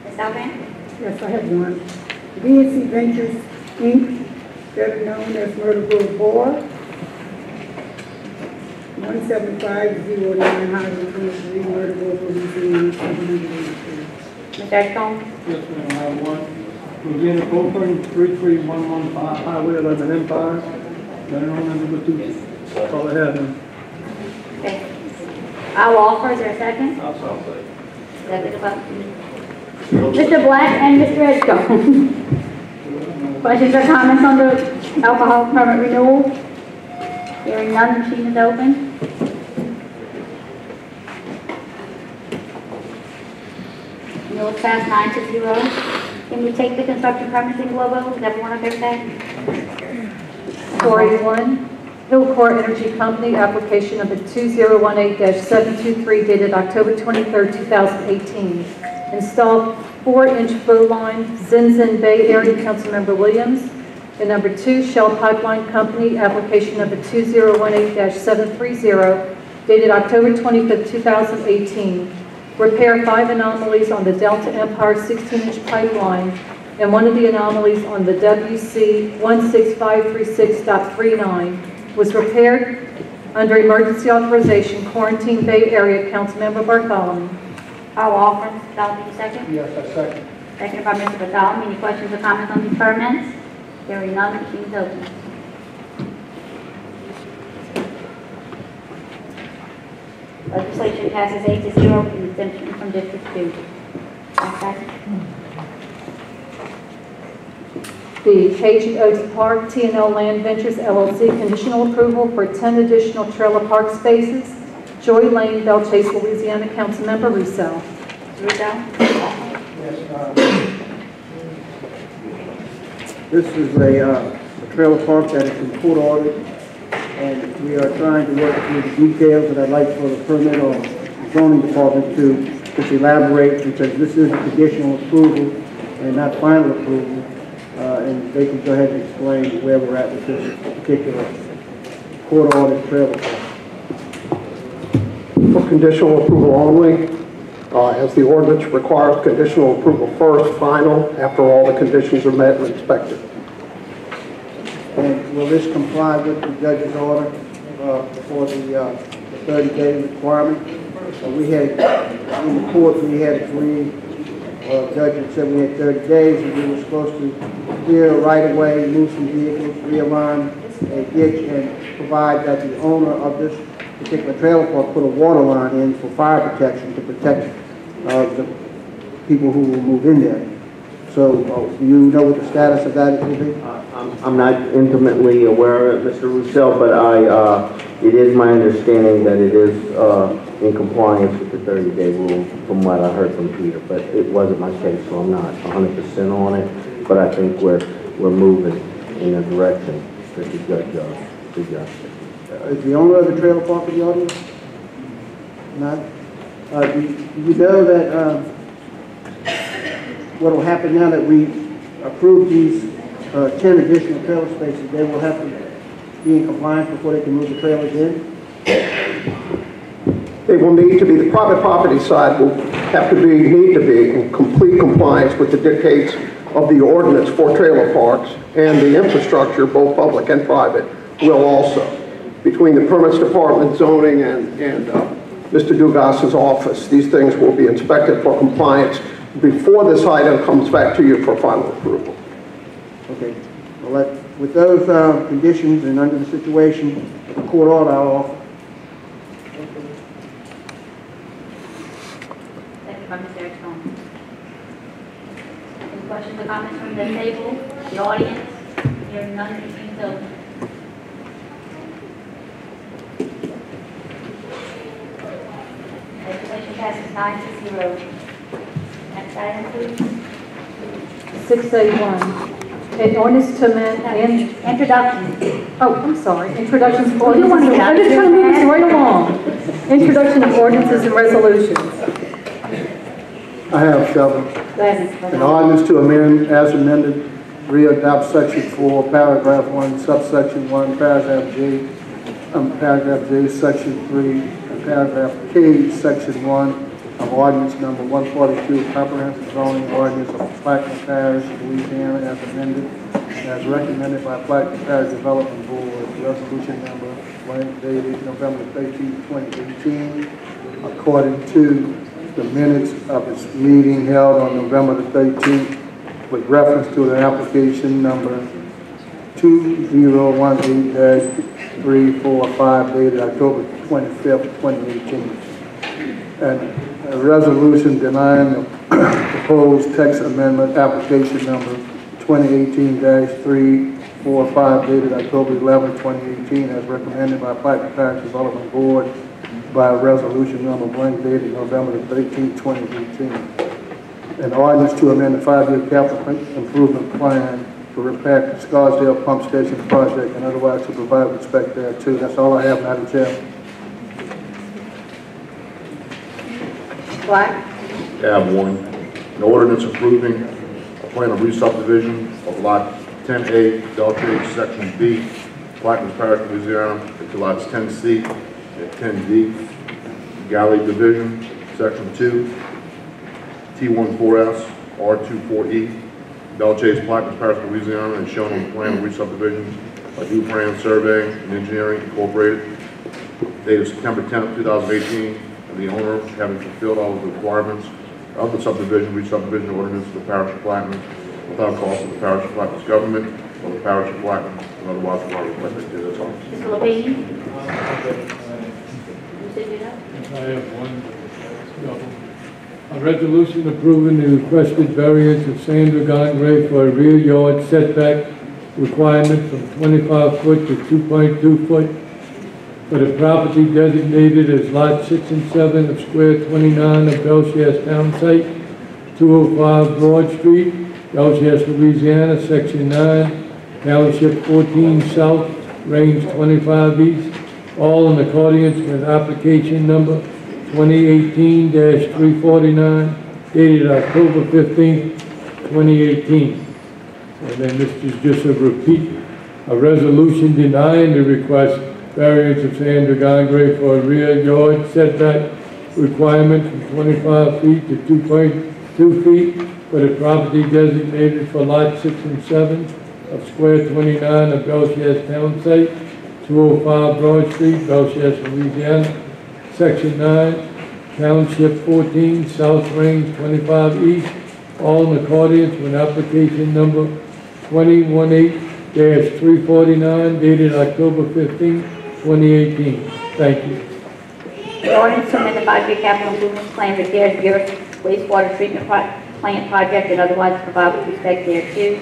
Ms. Alvan? Yes, I have one. BNC Ventures, Inc., better known as Myrtle Grove Bar, 17509 Highway 23, Myrtle Grove, Louisiana, 783. Mr. Edgecombe? Yes, ma'am, I have 1. Regina Copeland, 33115 Highway 11 Empire, better known as number 2. That's all I have, ma'am. Okay. I'll offer, is there a second? I'll say. Second about Mr. Black and Mr. Edgecombe. Questions or comments on the alcohol permit renewal? Hearing none, the machine is open. Renewal passed 9-0. Can we take the construction permits in Globo? Is everyone okay with that? 481, Hillcore Energy Company, application number 2018-723 dated October 23, 2018. Install 4-inch flow line, Zinzin Bay Area, Councilmember Williams. And number 2, Shell Pipeline Company, application number 2018-730, dated October 25, 2018. Repair 5 anomalies on the Delta Empire 16-inch pipeline and one of the anomalies on the WC 16536.39 was repaired under emergency authorization, Quarantine Bay Area, Councilmember Bartholomew. I'll offer. Mr. Bartholomew, second. Yes, I second. Seconded by Mr. Bartholomew. Any questions or comments on these permits? Hearing none, the machine is open. Legislation passes 8-0 with an exemption from District 2. Next item. The Cajun Oaks Park T&L Land Ventures LLC conditional approval for 10 additional trailer park spaces. Joy Lane, Belle Chase, Louisiana, Councilmember Russo. Russo? This is a trailer park that is in court order, and we are trying to work through the details, and I'd like for the permit or zoning department to just elaborate, because this is a conditional approval and not final approval, and they can go ahead and explain where we're at with this particular court ordered trailer park. For conditional approval only, as the ordinance requires conditional approval first, final, after all the conditions are met and inspected. And will this comply with the judge's order for the 30-day requirement? We had, in the court, we had agreed, judge had said we had 30 days, and we were supposed to clear right away, move some vehicles, realign a ditch, and provide that the owner of this particular trailer park put a water line in for fire protection to protect the people who will move in there. So, do you know what the status of that will be? I'm not intimately aware of it, Mr. Roussel, but it is my understanding that it is in compliance with the 30-day rule from what I heard from Peter, but it wasn't my case, so I'm not 100% on it, but I think we're moving in a direction that the judge suggested. Is the owner of the trailer park in the audience? Not? Do you know that what will happen now that we approve these 10 additional trailer spaces, they will have to be in compliance before they can move the trailers in? They will need to be, the private property side will need to be in complete compliance with the dictates of the ordinance for trailer parks, and the infrastructure, both public and private, will also. Between the permits department, zoning, and Mr. Dugas's office, these things will be inspected for compliance before this item comes back to you for final approval. Okay. Well, with those conditions and under the situation, the court order, I'll offer. Second by Mr. Erickson. Any questions or comments from the table, the audience? Hearing none, the machine is open. Legislation passes 9-0. Next item, please. 6A1, an ordinance to amend and... Introduction. Oh, I'm sorry. Introductions of You want ordinances. to I'm just trying to move this right along. Introduction of ordinances and resolutions. I have several. Go ahead, Mr. An President. ordinance to amend, as amended, re-adopt section 4, paragraph 1, subsection 1, paragraph J, section 3, and paragraph K, section 1, of ordinance number 142, comprehensive zoning ordinance of Plaquemine Parish, Louisiana, as amended, as recommended by Plaquemine Parish Development Board, resolution number dated November 13, 2018, according to the minutes of its meeting held on November the 13th, with reference to the application number 2018-345 dated October 25th, 2018. And a resolution denying the proposed text amendment application number 2018-345 dated October 11, 2018, as recommended by Plaquemine Parish Development Board by resolution number blank dated November 13, 2018. An ordinance to amend the 5-year capital improvement plan to repair Scarsdale Pump Station project and otherwise to provide respect thereto. That's all I have, Madam Chair. Black? I have one. An ordinance approving a plan of re-subdivision of lot 10A, Belchage, Section B, Plaquemines Parish, Louisiana, into lots 10C and 10D, Galley Division, Section 2, T14S, R24E, Belchage, Plaquemines Parish, Louisiana, and shown on the plan of re-subdivision by Dupran Surveying and Engineering Incorporated, dated September 10th, 2018, and the owner having fulfilled all of the requirements of the subdivision, re-subdivision ordinance of the Parish of Plaquemines without cost of the Parish of Plaquemines government or the Parish of Plaquemines, and otherwise without request to this office. Mr. Levine? You said you know? I have one double. A resolution approving the requested variance of Sandra Gongray for a rear yard setback requirement from 25 foot to 2.2 foot for the property designated as Lot 6 and 7 of Square 29 of Belchester Town Site, 205 Broad Street, Belchester, Louisiana, Section 9, Township 14 South, Range 25 East, all in accordance with application number 2018-349, dated October 15, 2018. And then this is just a repeat, a resolution denying the request variance of Sandra Gongray for a rear yard setback requirement from 25 feet to 2.2 feet for the property designated for Lot 6 and 7 of Square 29 of Belchester Town Site, 205 Broad Street, Belchester, Louisiana, Section 9, Township 14, South Range 25 East, all in accordance with application number 2018-349, dated October 15, 2018. Thank you. The ordinance to amend the 5-year capital improvement plan repairs Bureau wastewater treatment plant project and otherwise provide with respect thereto.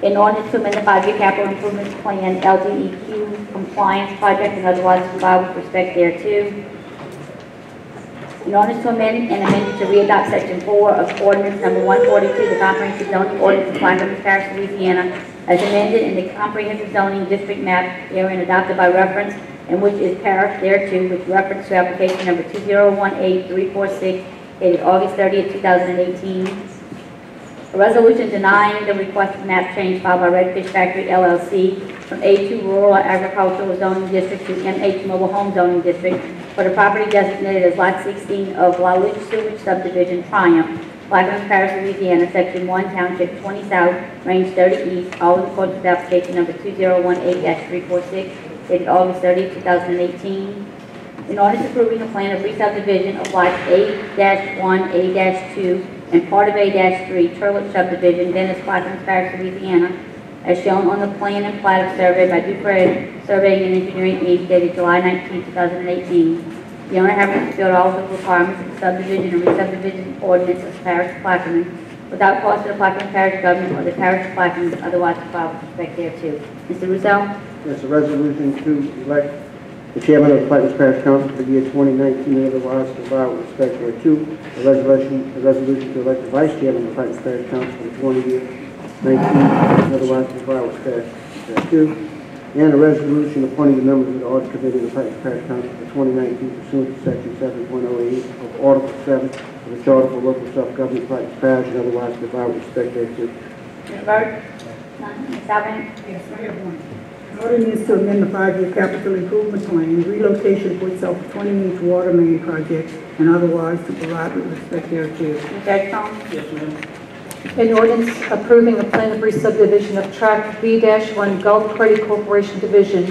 An ordinance to amend the 5-year capital improvement plan LDEQ compliance project and otherwise provide with respect thereto. An ordinance to amend and amend to readopt Section 4 of Ordinance Number 142, the Comprehensive Zoning Ordinance of Plaquemines Parish, Louisiana, as amended in the Comprehensive Zoning District Map herein adopted by reference, and which is parish thereto, with reference to application number 2018346, dated August 30th, 2018. A resolution denying the requested map change filed by Redfish Factory LLC from A2 Rural Agricultural Zoning District to MH Mobile Home Zoning District for the property designated as Lot 16 of La Luche Sewage Subdivision, Triumph, Plaquemines Parish, Louisiana, Section 1, Township 20 South, Range 30 East, all in accordance with application number 2018-346, dated August 30, 2018. In ordinance approving a plan of re-subdivision of lots A-1, A-2, and part of A-3, Turlet Subdivision, Venice, Plaquemines Parish, Louisiana, as shown on the plan and plat of survey by Dupre Surveying and Engineering Inc., dated July 19, 2018. The owner having fulfilled all of the requirements of the subdivision and re-subdivision ordinance of the Parish of Plaquemines without cost to the Plaquemines Parish government or the Parish of Plaquemines, otherwise filed with respect thereto. Mr. Russo? Yes, a resolution to elect the chairman of the Plaquemines Parish Council for the year 2019, otherwise provide with respect thereto. A resolution to elect the vice chairman of the Plaquemines Parish Council for the 2019, otherwise provide with respect thereto. And a resolution appointing the members of the Audit Committee of the Plaquemines Parish Council for 2019 pursuant to Section 7.08 of Article 7 of the Charter for Local Self-Government Plaquemines Parish, and otherwise provide with respect thereto. Ms. Byrd? None. Ms. Alvin? Yes, I have one. Ordinance to amend the 5-year capital improvement plan, relocation for itself 20-inch water main project, and otherwise to provide with respect thereto. Ms. Edgecombe? Yes, ma'am. An ordinance approving a plan of re-subdivision of Tract B-1 Gulf Credit Corporation Division,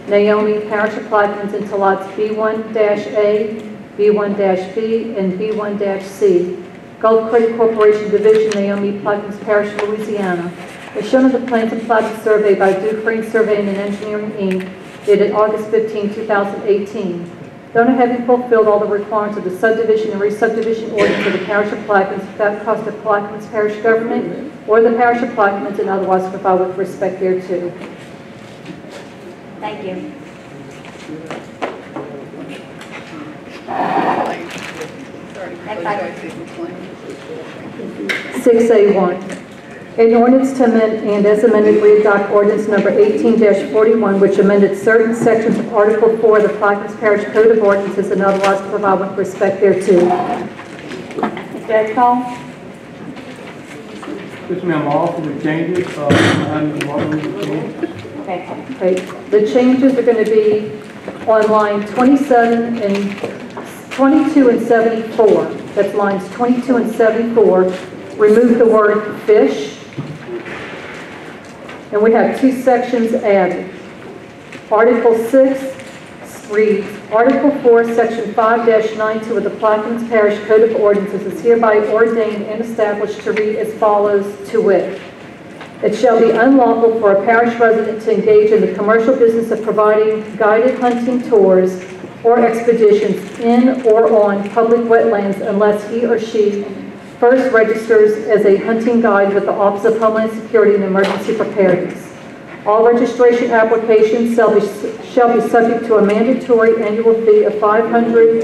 Naomi, Parish of Plaquemines, into lots B1-A, B1-B, and B1-C. Gulf Credit Corporation Division, Naomi, Plaquemines Parish, Louisiana. As shown on the plans and plat of survey by Dufresne Surveying and Engineering, Inc., dated August 15, 2018. The owner having fulfilled all the requirements of the subdivision and re-subdivision ordinance of the Parish of Plaquemines without cost of Plaquemines Parish government or the Parish of Plaquemines, and otherwise provide with respect thereto. Thank you. Next item. 6A1. An ordinance to amend and as amended readopt ordinance number 18-41, which amended certain sections of Article 4 of the Plaquemines Parish Code of Ordinances and otherwise provide with respect thereto. Ms. Mr. Cole? Yes, ma'am, all for the changes, I'm involved in the changes. Okay. The changes are going to be on line 27 and 22 and 74. That's lines 22 and 74. Remove the word fish. And we have two sections added. Article 6 reads, Article 4, Section 5-92 of the Plaquemines Parish Code of Ordinances is hereby ordained and established to read as follows, to wit. It shall be unlawful for a parish resident to engage in the commercial business of providing guided hunting tours or expeditions in or on public wetlands unless he or she first registers as a hunting guide with the Office of Homeland Security and Emergency Preparedness. All registration applications shall be subject to a mandatory annual fee of $500.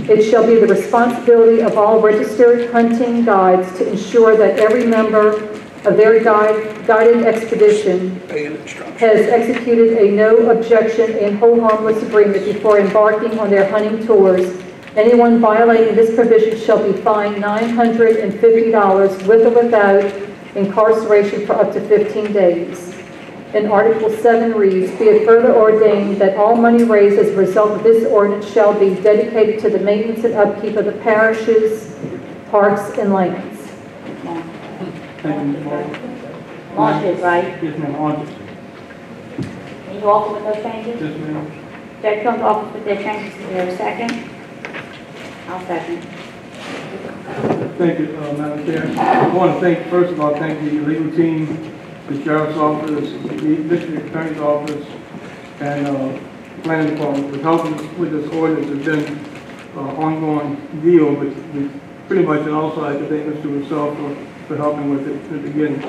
It shall be the responsibility of all registered hunting guides to ensure that every member of their guided expedition has executed a no objection and hold harmless agreement before embarking on their hunting tours. Anyone violating this provision shall be fined $950 with or without incarceration for up to 15 days. And Article 7 reads, be it further ordained that all money raised as a result of this ordinance shall be dedicated to the maintenance and upkeep of the parishes, parks, and lands. Thank you, Launches, right? Yes, ma'am, launches. Are you offer with those changes? Yes, ma'am. Judge Combs offers with their changes. Is there a second? I'll second. Thank you, Madam Chair. I want to thank, first of all, thank the legal team, the Sheriff's Office, the District Attorney's Office, and Planning Department for helping us with this ordinance. It's been an ongoing deal, but we pretty much, and also I have to thank Mr. Rousseau for helping with it in the beginning.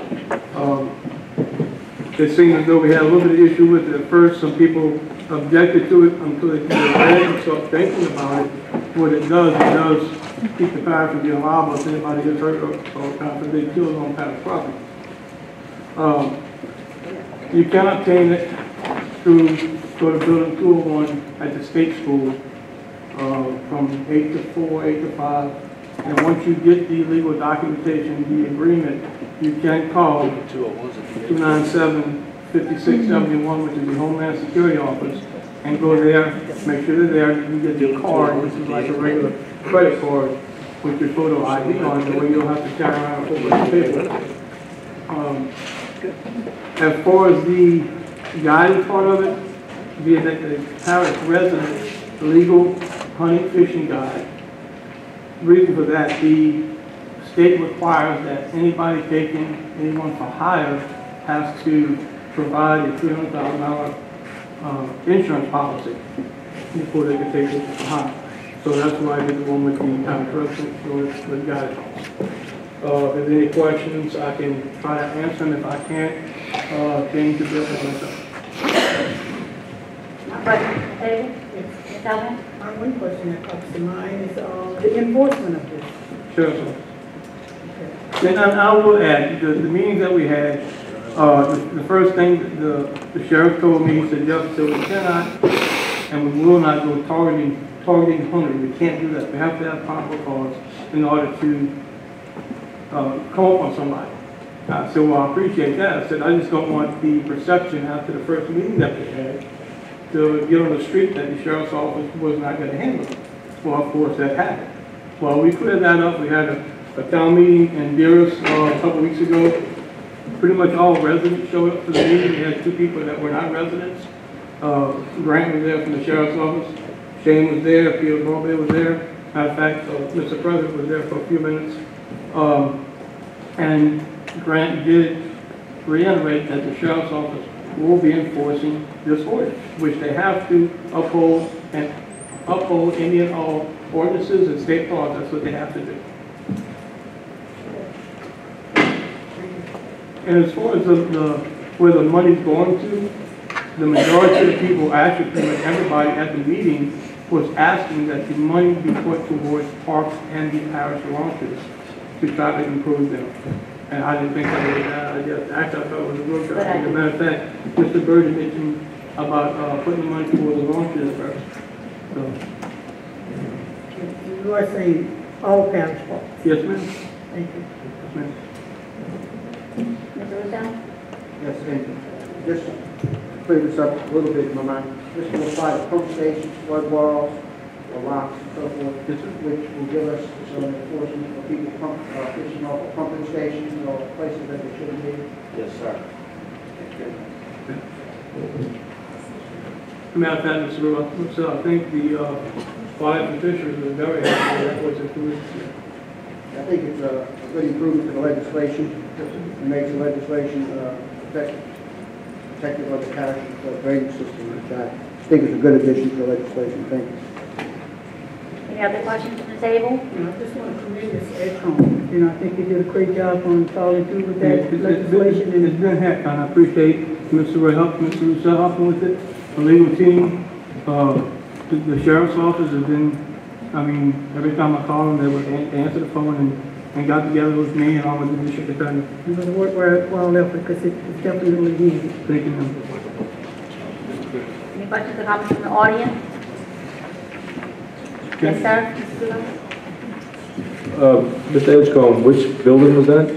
It seemed as though we had a little bit of issue with it at first. Some people objected to it until they read and start thinking about it. What it does keep the parish from being liable if anybody gets hurt or kind of big kills on parish property. You can obtain it through go to Building 201 at the state school from 8 to 4, 8 to 5. And once you get the legal documentation, the agreement, you can call 297-5671, which is the Homeland Security Office, and go there, make sure they're there, you get your card, which is like a regular credit card with your photo ID on it, where you don't have to carry around a whole bunch of paper. As far as the guided part of it, be it that the parish resident legal hunting fishing guide. The reason for that, the state requires that anybody taking anyone for hire has to provide a $300,000 insurance policy before they can take it for hire. So that's why I did the one with the town person, so it's got it. If there's any questions, I can try to answer them. If I can't, change the bill myself. One question that comes to mind is the enforcement of this. Sure, sir. Okay. And I will add, the meetings that we had, the first thing the sheriff told me, he said, Justice, we cannot and we will not go targeting hunters. We can't do that. We have to have probable cause in order to come up on somebody. I said, well, I appreciate that. I said, I just don't want the perception after the first meeting that we had to get on the street that the sheriff's office was not going to handle it. Well, of course, that happened. Well, we cleared that up. We had a town meeting in Dearest a couple weeks ago. Pretty much all residents showed up for the meeting. We had 2 people that were not residents. Grant was there from the sheriff's office. Shane was there. Peter Broadway was there. Matter of fact, Mr. President was there for a few minutes. And Grant did reiterate that the sheriff's office will be enforcing this ordinance, which they have to uphold any and all ordinances and state laws. That's what they have to do. And as far as where the money's going to, the majority of the people, actually pretty much everybody at the meeting, was asking that the money be put towards parks and the parish launches to try to improve them. And I didn't think that was a bad idea. Actually, I thought it was a real good idea. As a matter of fact, Mr. Bird mentioned about putting the money towards the launches first. So. You are saying all parish parks? Yes, ma'am. Thank you. Yes, ma'am. Mr. Russo? Yes, thank you. Just to clear this up a little bit in my mind, this will apply to pump stations, flood walls, or locks and so forth, which will give us some enforcement for people fishing off of pumping stations or places that they shouldn't be. Yes, sir. Matter of fact, Mr. Russo, I think the Wildlife and Fisheries was very happy that was included. I think it's a good improvement to the legislation. It makes the legislation protective of the parish's drainage system, which I think is a good addition to the legislation. Thank you. Any other questions from the table? I just want to commend Ms. Edcombe. I think you did a great job on following through with that legislation. It's been hacked, and I appreciate Mr. Russo helping with it, the legal team, the sheriff's office has been, I mean, every time I call them, they would answer the phone and got together with me and all of the district attorney. You're going to work well effort because it's definitely needed. Thank you, ma'am. Any questions or comments from the audience? Yes, sir. Mr. Russo? Mr. Edgecombe, which building was that?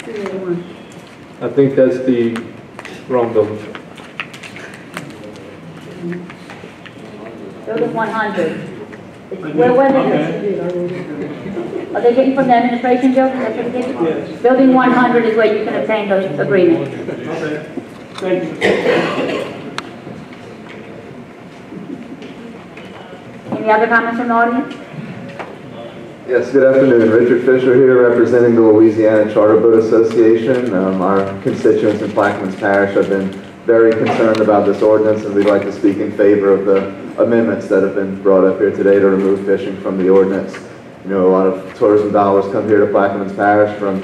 381. I think that's the wrong building. Building 100. Where are they getting from the administration building? That's what they're getting? Yes. Building 100 is where you can obtain those agreements. Okay. Thank you. Any other comments from the audience? Yes, good afternoon. Richard Fisher here representing the Louisiana Charter Boat Association. Our constituents in Plaquemines Parish have been very concerned about this ordinance, and we'd like to speak in favor of the amendments that have been brought up here today to remove fishing from the ordinance. You know, a lot of tourism dollars come here to Plaquemines Parish from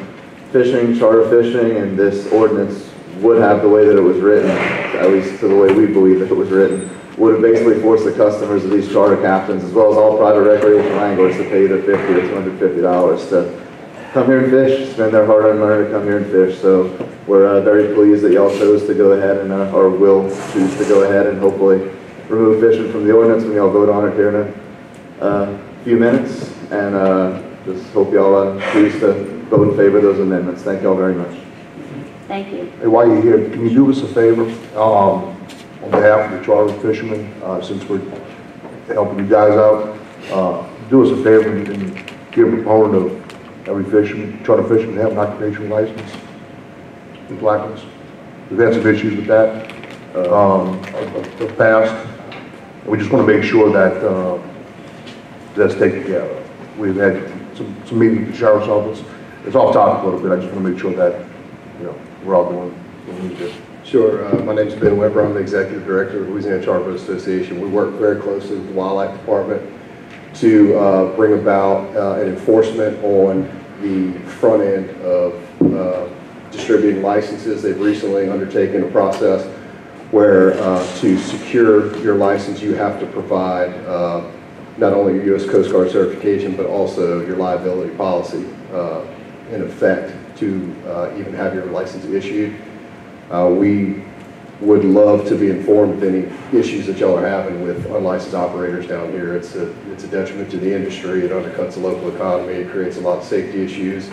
fishing, charter fishing, and this ordinance would have, the way that it was written, at least to the way we believe that it was written, would have basically forced the customers of these charter captains, as well as all private recreational anglers, to pay either $50 or $250 to come here and fish, spend their hard-earned money to come here and fish. So we're very pleased that y'all chose to go ahead and, or will choose to go ahead and hopefully remove fishing from the ordinance when y'all vote on it here in a few minutes. And just hope y'all choose to vote in favor of those amendments. Thank y'all very much. Thank you. Hey, while you're here, can you do us a favor? On behalf of the charter fishermen, since we're helping you guys out, do us a favor and give a proponent of every fisherman, charter fisherman, have an occupational license in Plaquemines. We've had some issues with that of the past. We just want to make sure that that's taken care of. We've had some meetings with the sheriff's office. It's off topic a little bit. I just want to make sure that we're all doing what we need to do. Sure. My name is Ben Weber. I'm the Executive Director of the Louisiana Charter Boat Association. We work very closely with the Wildlife Department to bring about an enforcement on the front end of distributing licenses. They've recently undertaken a process where to secure your license, you have to provide not only your U.S. Coast Guard certification, but also your liability policy in effect to even have your license issued. We would love to be informed of any issues that y'all are having with unlicensed operators down here. It's a detriment to the industry. It undercuts the local economy. It creates a lot of safety issues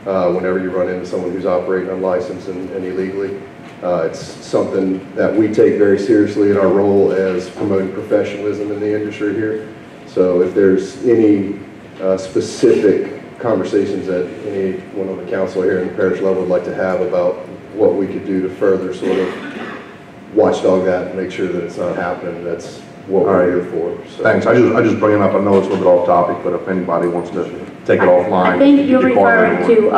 whenever you run into someone who's operating unlicensed and illegally. It's something that we take very seriously in our role as promoting professionalism in the industry here. So if there's any specific conversations that anyone on the council here in the parish level would like to have about what we could do to further sort of watchdog that and make sure that it's not happening, that's what we're here for. So. Thanks. I just bring it up. I know it's a little bit off topic, but if anybody wants to take it offline. I think you're referring to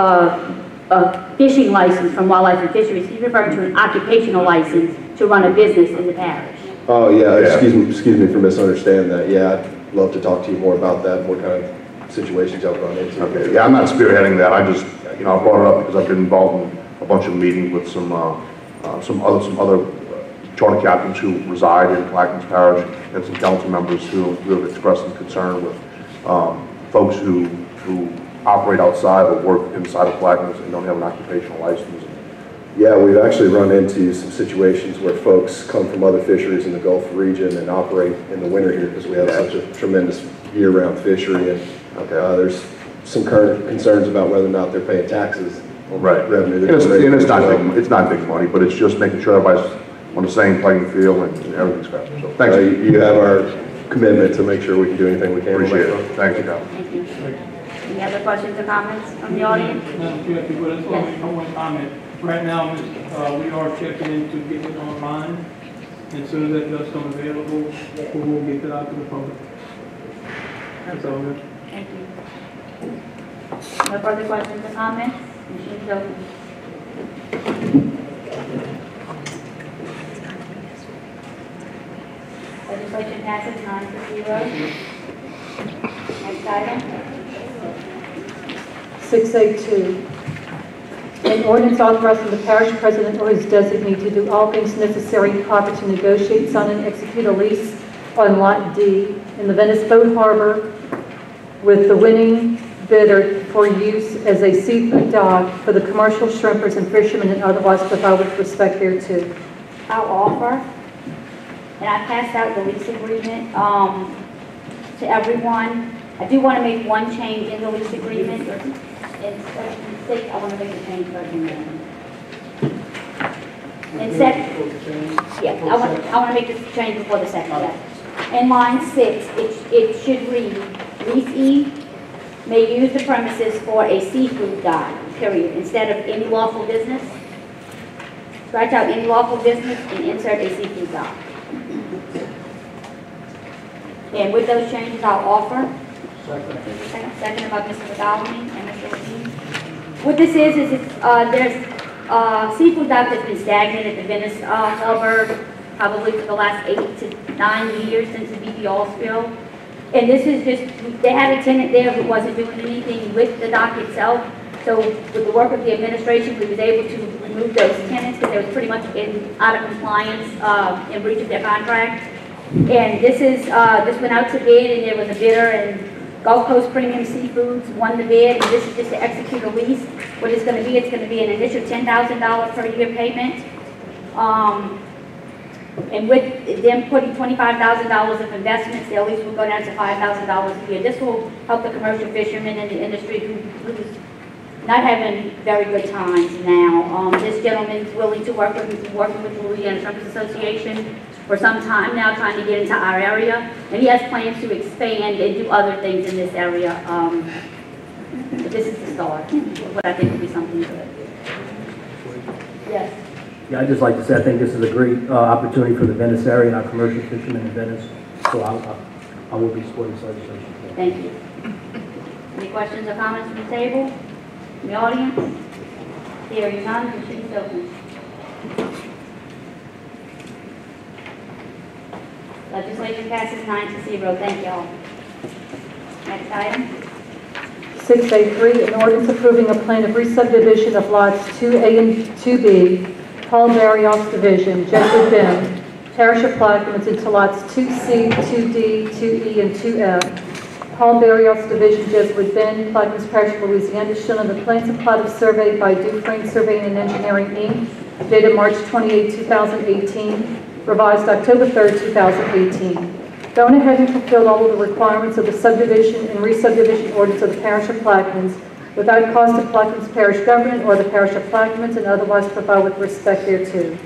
a fishing license from Wildlife and Fisheries. You're referring to an occupational license to run a business in the parish. Oh, yeah. Excuse me for misunderstanding that. Yeah, I'd love to talk to you more about that, what kind of situations y'all run into. Okay. Yeah, I'm not spearheading that. I just, I brought it up because I've been involved in a bunch of meetings with some other charter captains who reside in Plaquemines Parish and some council members who have expressed some concern with folks who operate outside or work inside of Plaquemines and don't have an occupational license. Yeah, we've actually run into some situations where folks come from other fisheries in the Gulf region and operate in the winter here because we have such a tremendous year-round fishery, and there's some current concerns about whether or not they're paying taxes on Right. revenue. And it's not big money, but it's just making sure everybody's on the same playing field and everything's fair. So thanks. You have our commitment to make sure we can do anything we can. Appreciate it. Thank you, Cal. Thank you. Any other questions or comments from the audience? Madam Chair, if you would, I just want to make one comment. Right now, we are checking into getting it online, and as soon as that does come available, we will get that out to the public. That's all good. Thank you. No further questions or comments? Machine is open. Legislation passes 9-0. Next item. 682, an ordinance authorizing the parish president or his designee to do all things necessary and proper to negotiate, sign, and execute a lease on Lot D in the Venice Boat Harbor with the winning bidder for use as a seafood dock for the commercial shrimpers and fishermen and otherwise provide with respect thereto. I'll offer, and I passed out the lease agreement to everyone. I do want to make one change in the lease agreement. In section 6, I want to make a change for everyone. I want to make this change before the second step. In line 6, it should read, leasee may use the premises for a seafood dock, period, instead of any lawful business. Scratch out any lawful business and insert a seafood dock. And with those changes, I'll offer. Second by Mr. McDowell and Mr. Levine. What this is there's seafood dock that's been stagnant at the Venice Harbor probably for the last 8 to 9 years since the BP oil spill. And this is just, they had a tenant there who wasn't doing anything with the dock itself. So with the work of the administration, we was able to remove those tenants because they was pretty much out of compliance, in breach of their contract. And this went out to bid, and there was a bidder, and Gulf Coast Premium Seafoods won the bid, and this is just to execute a lease. What it's going to be an initial $10,000 per year payment. And with them putting $25,000 of investments, the lease will go down to $5,000 a year. This will help the commercial fishermen in the industry who's not having very good times now. This gentleman's willing to working with the Louisiana Shrimpers Association for some time now, trying to get into our area, and he has plans to expand and do other things in this area. But this is the start, what I think will be something good. Yes. Yeah, I'd just like to say I think this is a great opportunity for the Venice area and our commercial fishermen in Venice. So I will be supporting this legislation. Thank you. Any questions or comments from the table? From the audience? Hearing none, the machine is open. Legislation passes 9-0. Thank you all. Next item. 683, an ordinance approving a plan of re-subdivision of lots 2A and 2B, Paul Barrios Division, Jesuit Bend, Parish of Plaquemines into lots 2C, 2D, 2E, and 2F. Paul Barrios Division, Jesuit Bend, Plaquemines Parish, Louisiana, shown on the plans and plot of survey by Dufresne Surveying and Engineering, Inc., dated March 28, 2018, revised October 3, 2018. Dona having fulfilled all of the requirements of the subdivision and re-subdivision ordinance of the Parish of Plaquemines, without cost to Plaquemines Parish government or the Parish of Plaquemines, and otherwise provide with respect thereto.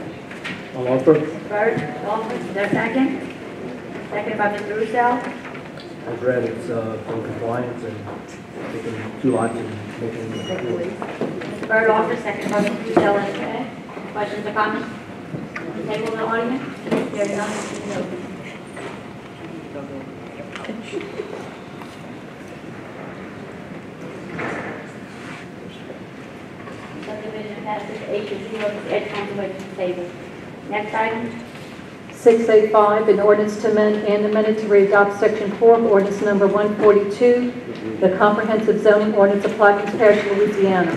I'll offer. Bird, offer. Is there a second? Seconded by Mr. Russo. As read, it's in compliance and taking 2 lots and making it. Mr. Bird offers, seconded by Mr. Russo. Okay. Questions or comments? Table in the audience? There is none. Subdivision passes 8-0. Ed comes away from the table. Next item. 685, an ordinance to amend and amended to readopt Section 4 of Ordinance Number 142, the Comprehensive Zoning Ordinance of Plaquemines Parish, Louisiana,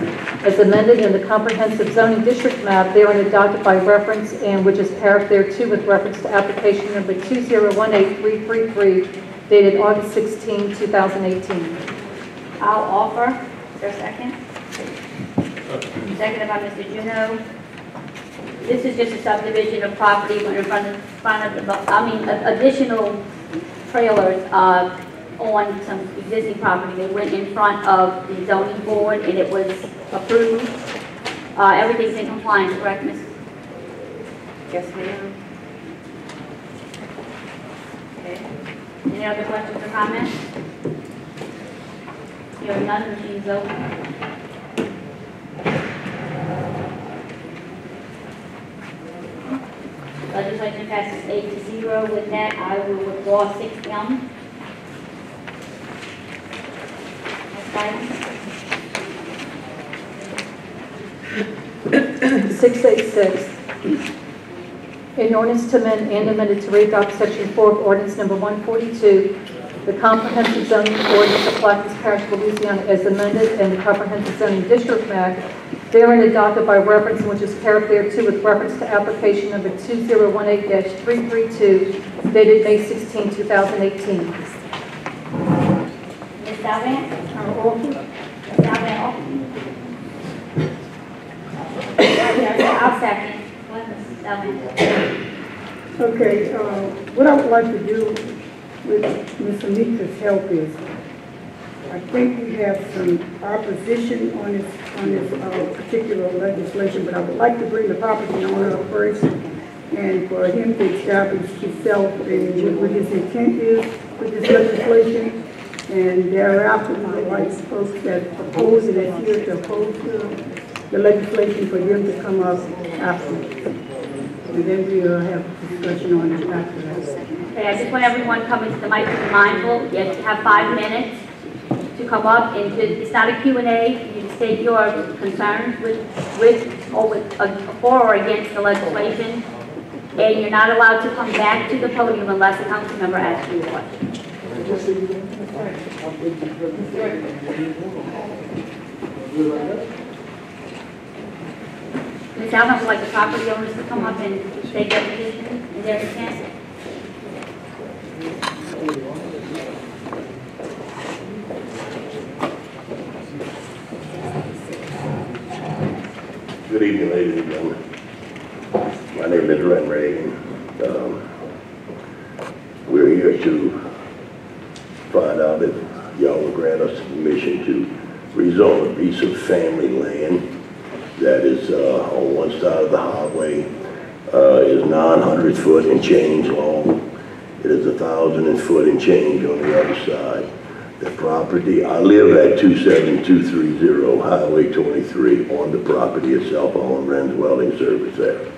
as amended in the Comprehensive Zoning District Map therein adopted by reference and which is paragraph thereto with reference to application number 2018333, dated August 16, 2018. I'll offer. Is there a second? Seconded by Mr. Juneau. This is just a subdivision of property in front of additional trailers. on some existing property. They went in front of the zoning board and it was approved. Everything's in compliance, correct, Ms.? Yes, ma'am. Okay. Any other questions or comments? Hearing none, machine's open. Legislation passes 8-0. With that, I will withdraw 6M. Next item. 686, an ordinance to amend and amended to re-adopt Section 4 of Ordinance Number 142, the Comprehensive Zoning Ordinance of Plaquemines Parish, Louisiana, as amended, and the Comprehensive Zoning District Map, therein adopted by reference and which is carried thereto with reference to application number 2018-332, dated May 16, 2018. Ms. Salvan? Ms. Salvan, I'll second. Ms. Salvan. Okay, what I would like to do with Ms. Anita's help is, I think we have some opposition on this particular legislation, but I would like to bring the property owner up first, and for him to establish himself and what his intent is with this legislation, and thereafter we would like folks that oppose and adhere to oppose the legislation for them to come up afterwards. And then we'll have a discussion on it after that. Okay, I just want everyone coming to the mic to be mindful. You have 5 minutes to come up and it's not a Q&A. You state your concerns with for or against the legislation. And you're not allowed to come back to the podium unless a council member asks you a question. Ms. Allen would like the property owners to come up and state their position and their intent. Good evening, ladies and gentlemen. My name is Ren Reagan. We're here to find out if y'all will grant us permission to rezone a piece of family land that is on one side of the highway, is 900 foot and change long. It is 1,000 foot and change on the other side. The property, I live at 27230 Highway 23 on the property itself. I own Ren's Welding Service there.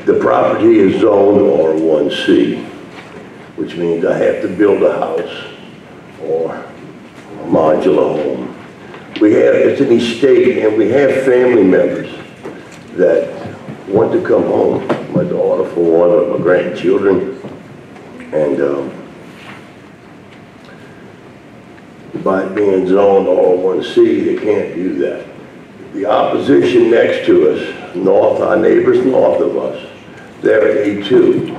The property is zoned R1C, which means I have to build a house or a modular home. It's an estate, and we have family members that want to come home. My daughter, for one, or my grandchildren, and by being zoned R1C, they can't do that. The opposition next to us, our neighbors north of us, they're at A2.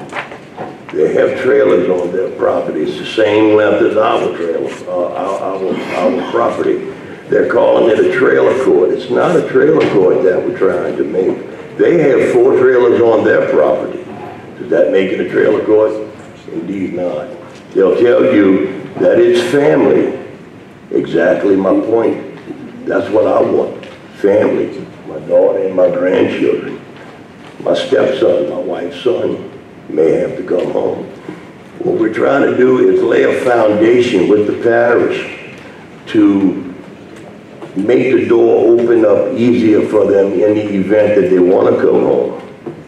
They have trailers on their property. It's the same length as our trailer, our property. They're calling it a trailer court. It's not a trailer court that we're trying to make. They have 4 trailers on their property. Does that make it a trailer court? Indeed not. They'll tell you that it's family. Exactly my point. That's what I want. Family. My daughter and my grandchildren. My stepson, my wife's son, may have to come home. What we're trying to do is lay a foundation with the parish to make the door open up easier for them in the event that they want to come home.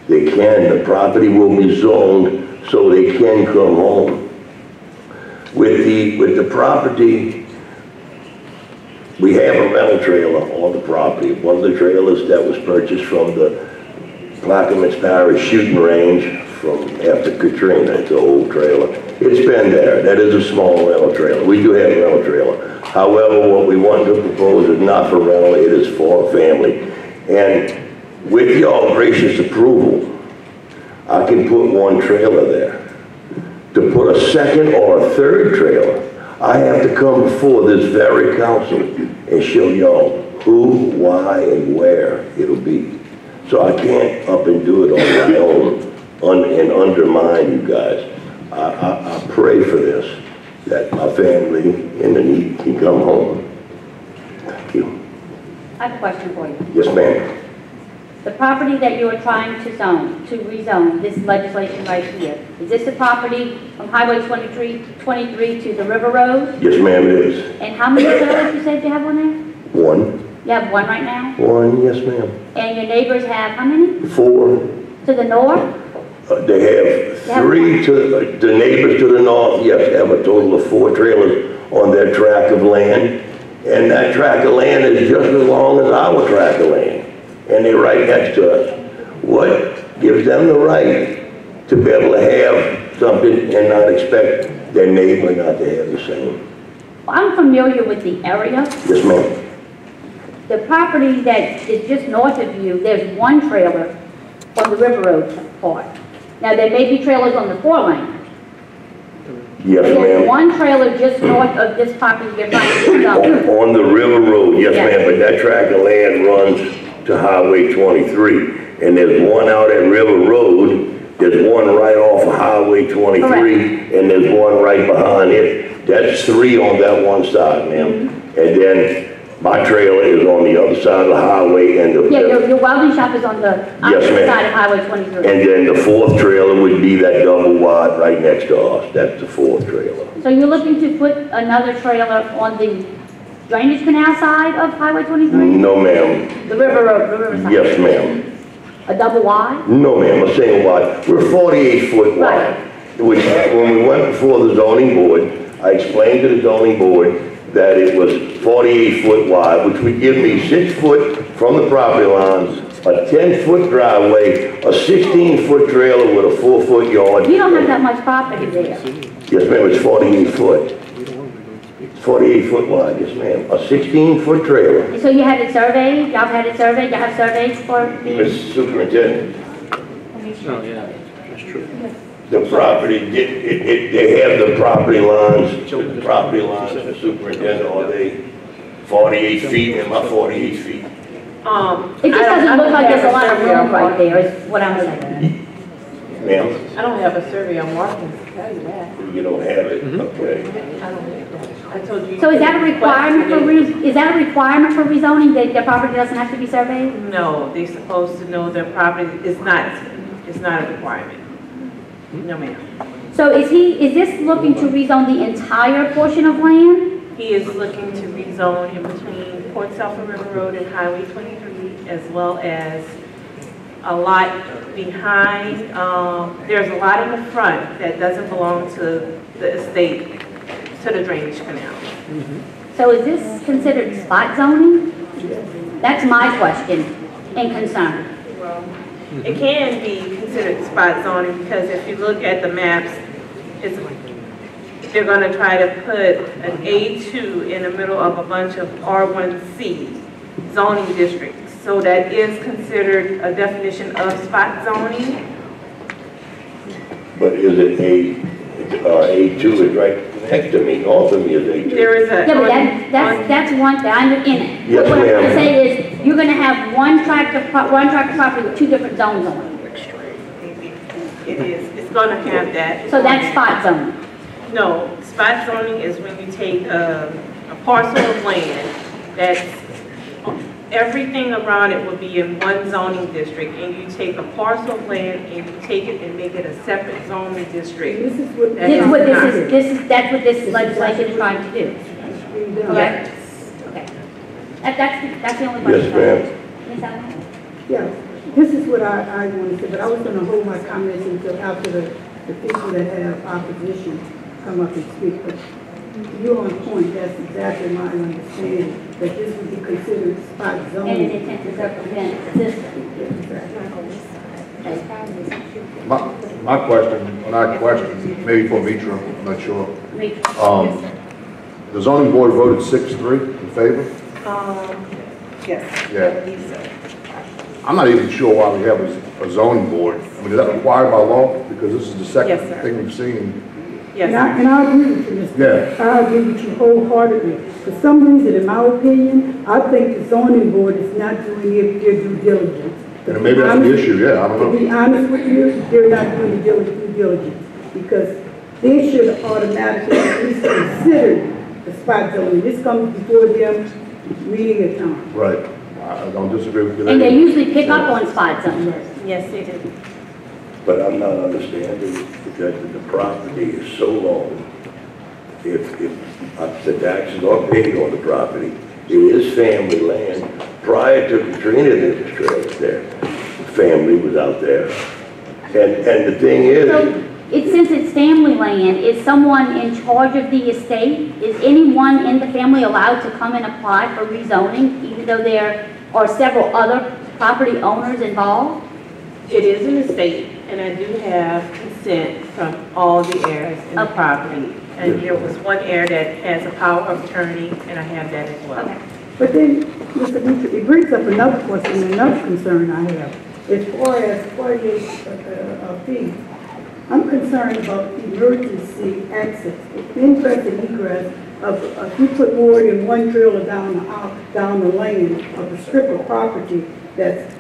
They can. The property will be zoned so they can come home. With the property, we have a rental trailer on the property. One of the trailers that was purchased from the Plaquemines Parish shooting range from after Katrina. It's an old trailer. It's been there. That is a small rental trailer. We do have a rental trailer. However, what we want to propose is not for rental, it is for family. And with your gracious approval, I can put one trailer there. To put a second or a third trailer, I have to come before this very council and show y'all who, why, and where it'll be. So I can't up and do it on my own and undermine you guys. I pray for this, that my family in the need can come home. Thank you. I have a question for you. Yes, ma'am. The property that you are trying to rezone, this legislation right here, is this the property from Highway 23 to the River Road? Yes, ma'am, it is. And how many trailers you said you have on there? One. You have one right now? One, yes, ma'am. And your neighbors have how many? 4. To the north? They have 3 to the neighbors to the north, yes, have a total of 4 trailers on their tract of land. And that tract of land is just as long as our tract of land. And they're right next to us. What gives them the right to be able to have something and not expect their neighbor not to have the same? Well, I'm familiar with the area. Yes, ma'am. The property that is just north of you, there's one trailer on the River Road part. Now, there may be trailers on the 4-lane. Yes, There's ma'am. one trailer just north of this property you're trying to rezone. On the River Road, yes, Yes. ma'am, but that tract of land runs to Highway 23. And there's one out at River Road, there's one right off of Highway 23, Correct. and there's one right behind it. That's 3 on that one side, ma'am. And then my trailer is on the other side of the highway, and the... Yeah, your welding shop is on the Yes, opposite ma'am. side of Highway 23. And then the 4th trailer would be that double wide right next to us. That's the 4th trailer. So you're looking to put another trailer on the drainage canal side of Highway 23? No, ma'am. The River Road, the river side? Yes, ma'am. A double wide? No, ma'am, a single wide. We're 48 foot wide. When we went before the zoning board, I explained to the zoning board that it was 48 foot wide, which would give me 6 foot from the property lines, a 10-foot driveway, a 16-foot trailer with a 4-foot yard. You don't have that much property there. Yes, ma'am, it's 48 foot. It's 48 foot wide, yes, ma'am. A 16-foot trailer. So you had it surveyed? Y'all had it surveyed? Y'all have surveys for the... Mr. Superintendent, Oh, yeah, that's true. the property, they have the property lines, the superintendent, are they 48 feet, am I 48 feet? It just doesn't look like there's a lot of room right there, is what I'm saying. Ma'am, I don't have a survey on Watkins, to tell you that. you don't have it, okay. I don't have that. I told you. So is that a requirement for rezoning, that their property doesn't have to be surveyed? No, they're supposed to know their property, it's not a requirement. No, ma'am. So is this looking to rezone the entire portion of land? He is looking to rezone in between Port Sulphur River Road and Highway 23, as well as a lot behind. There's a lot in the front that doesn't belong to the estate, to the drainage canal. So is this considered spot zoning? That's my question and concern. It can be considered spot zoning because if you look at the maps, they're going to try to put an A2 in the middle of a bunch of R1C zoning districts. So that is considered a definition of spot zoning. But is it A2 is right next to me, north of me is A2. There is a... Yeah, but that's one thing, I'm in it. Yes, What I'm trying to ma'am. say is, you're gonna have one tract of property with 2 different zones on it. It is. It's going to have that. So that's spot zoning. No, spot zoning is when you take a parcel of land that's, everything around it will be in one zoning district, and you take a parcel of land and you take it and make it a separate zoning district. That's what this legislation is trying to do. Correct? Okay. That's the only question. Yes, Ms. Allen? Yeah, this is what I want to say, but I was going to hold my comments until after the people that have opposition come up and speak. But you're on point, that's exactly my understanding, that this would be considered spot zoning. And an intent to circumvent the system. My question, not question, maybe for Mitra, I'm not sure. The zoning board voted 6-3 in favor? Yes. Yeah. I believe so. I'm not even sure why we have a zoning board. I mean, is that required by law? Because this is the second Yes, sir. thing we've seen. Yes. And I agree with you, Mr. Yeah. I agree with you wholeheartedly. For some reason, in my opinion, I think the zoning board is not doing their due diligence. And maybe that's the issue, yeah, I don't know. To be honest with you, they're not doing due diligence, because they should automatically at least consider the spot zoning. This comes before them meeting at time. Right. I don't disagree with you. And they usually pick up on spot zones. Yes, they do. But I'm not understanding that the property is so long. If the taxes are paid on the property, it is family land. Prior to Katrina, there was trails there. The family was out there. And the thing is, Since it's family land, is someone in charge of the estate? Is anyone in the family allowed to come and apply for rezoning, even though there are several other property owners involved? It is an estate, and I do have consent from all the heirs in the property. And there was one heir that has a power of attorney, and I have that as well. But then, Mr. Mitchell, it brings up another question, another concern I have. As far as 48 feet, I'm concerned about emergency access, ingress and egress of, if you put more than one trailer down the lane of a strip of property that's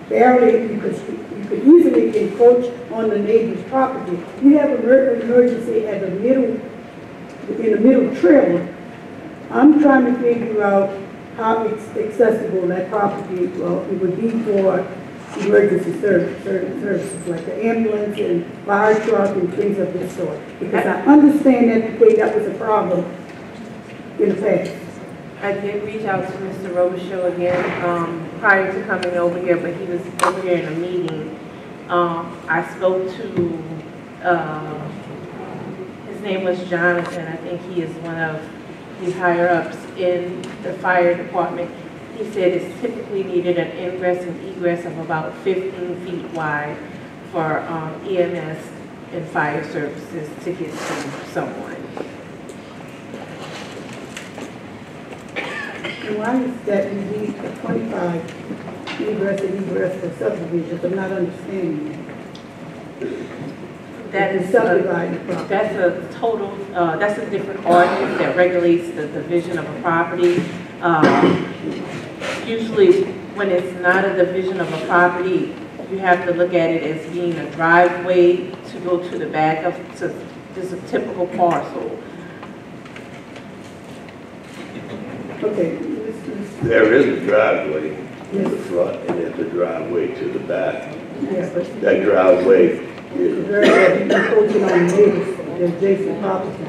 barely, you could easily encroach on the neighbor's property. You have an emergency at the middle, in the middle trailer. I'm trying to figure out how accessible that property it would be for emergency services like the ambulance and fire truck and things of this sort. Because I understand that was a problem in the past. I did reach out to Mr. Robichaud again prior to coming over here, but he was over here in a meeting. I spoke to, his name was Jonathan. I think he is one of the higher ups in the fire department. He said it's typically needed an ingress and egress of about 15 feet wide for EMS and fire services to get to someone. And why is that you need a 25 egress and egress for subdivisions? I'm not understanding that. That's a total, that's a different ordinance that regulates the division of a property. Usually when it's not a division of a property, you have to look at it as being a driveway to go to the back of, just a typical parcel. Okay. there is a driveway in the front and there's a driveway to the back. Yeah, but That driveway is, very encroaching on neighbors, the adjacent properties.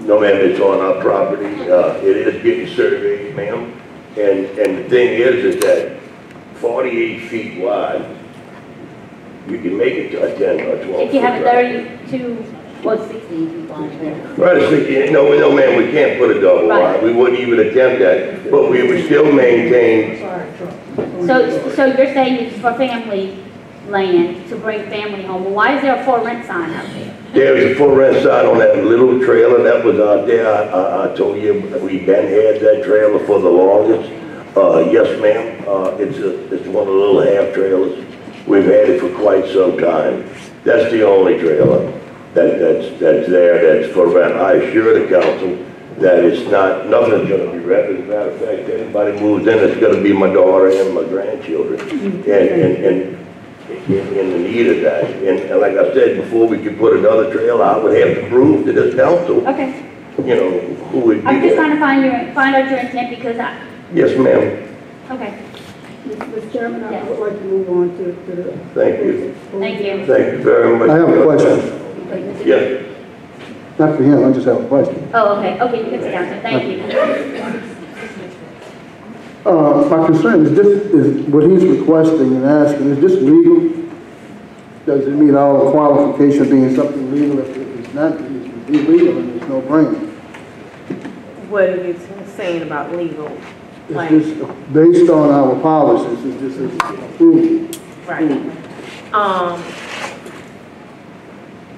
no ma'am, it's on our property. It is getting surveyed, ma'am. And the thing is that 48 feet wide, you can make it to a 10 or 12. If you have a 32 or 16 feet wide. Right, 16, no ma'am, we can't put a double wide. We wouldn't even attempt that, but we would still maintain. So you're saying it's for family land, to bring family home. Well, why is there a for rent sign out there? There's a for rent sign on that little trailer that was out there. I told you, we've been had that trailer for the longest. Yes, ma'am, it's one of the little half trailers. We've had it for quite some time. That's the only trailer that's there, that's for rent. I assure the council that it's not, nothing's gonna be rented. As a matter of fact, anybody moves in, it's gonna be my daughter and my grandchildren. And in the need of that. And like I said before, we could put another trailer, I would have to prove to this council, Okay. you know, who would be I'm just there. trying to find out your intent because Yes, ma'am. okay. Mr. Chairman, I would like to move on to the... Thank you. Thank you. Thank you very much. I have a question. Yes. Not for him, I just have a question. Oh, okay. Okay, you can sit down, sir. Thank you. My concern is what he's requesting and asking, is this legal? Does it meet all the qualifications being something legal? If it's not, it's illegal and it's no brainer. What are you saying about legal? It's just based on our policies, it's just approved. Right.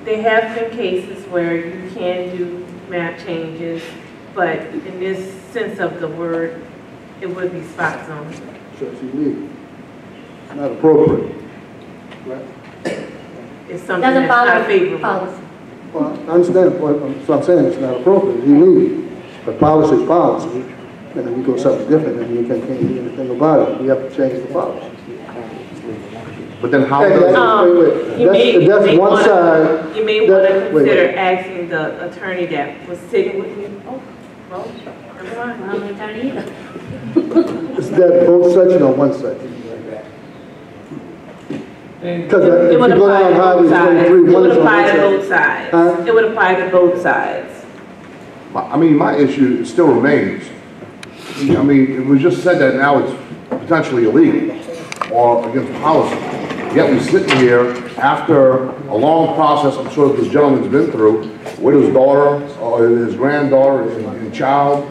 There have been cases where you can do map changes, but in this sense of the word, it would be spot zoning. So it's illegal. Not appropriate. Right? It's something Doesn't that's follow not favorable. policy. Well, I understand what I'm saying, it's not appropriate, it's illegal. But policy is policy. And if you go something different, then you can't do anything about it. You have to change the policy. But then how Hey, does? You may That's one wanna- side. You may want to That- wait, consider wait. asking the attorney that was sitting with me. Oh, well, never mind. I'm an attorney either. Is that both section or one section? Because if It you would go apply down to Highway both sides. 23, It one would is on apply one to side. both sides. Huh? It would apply to both sides. I mean, my issue still remains. I mean, it was just said that now it's potentially illegal or against policy. Yet we're sitting here after a long process, I'm sure this gentleman's been through, with his daughter, or his granddaughter and child,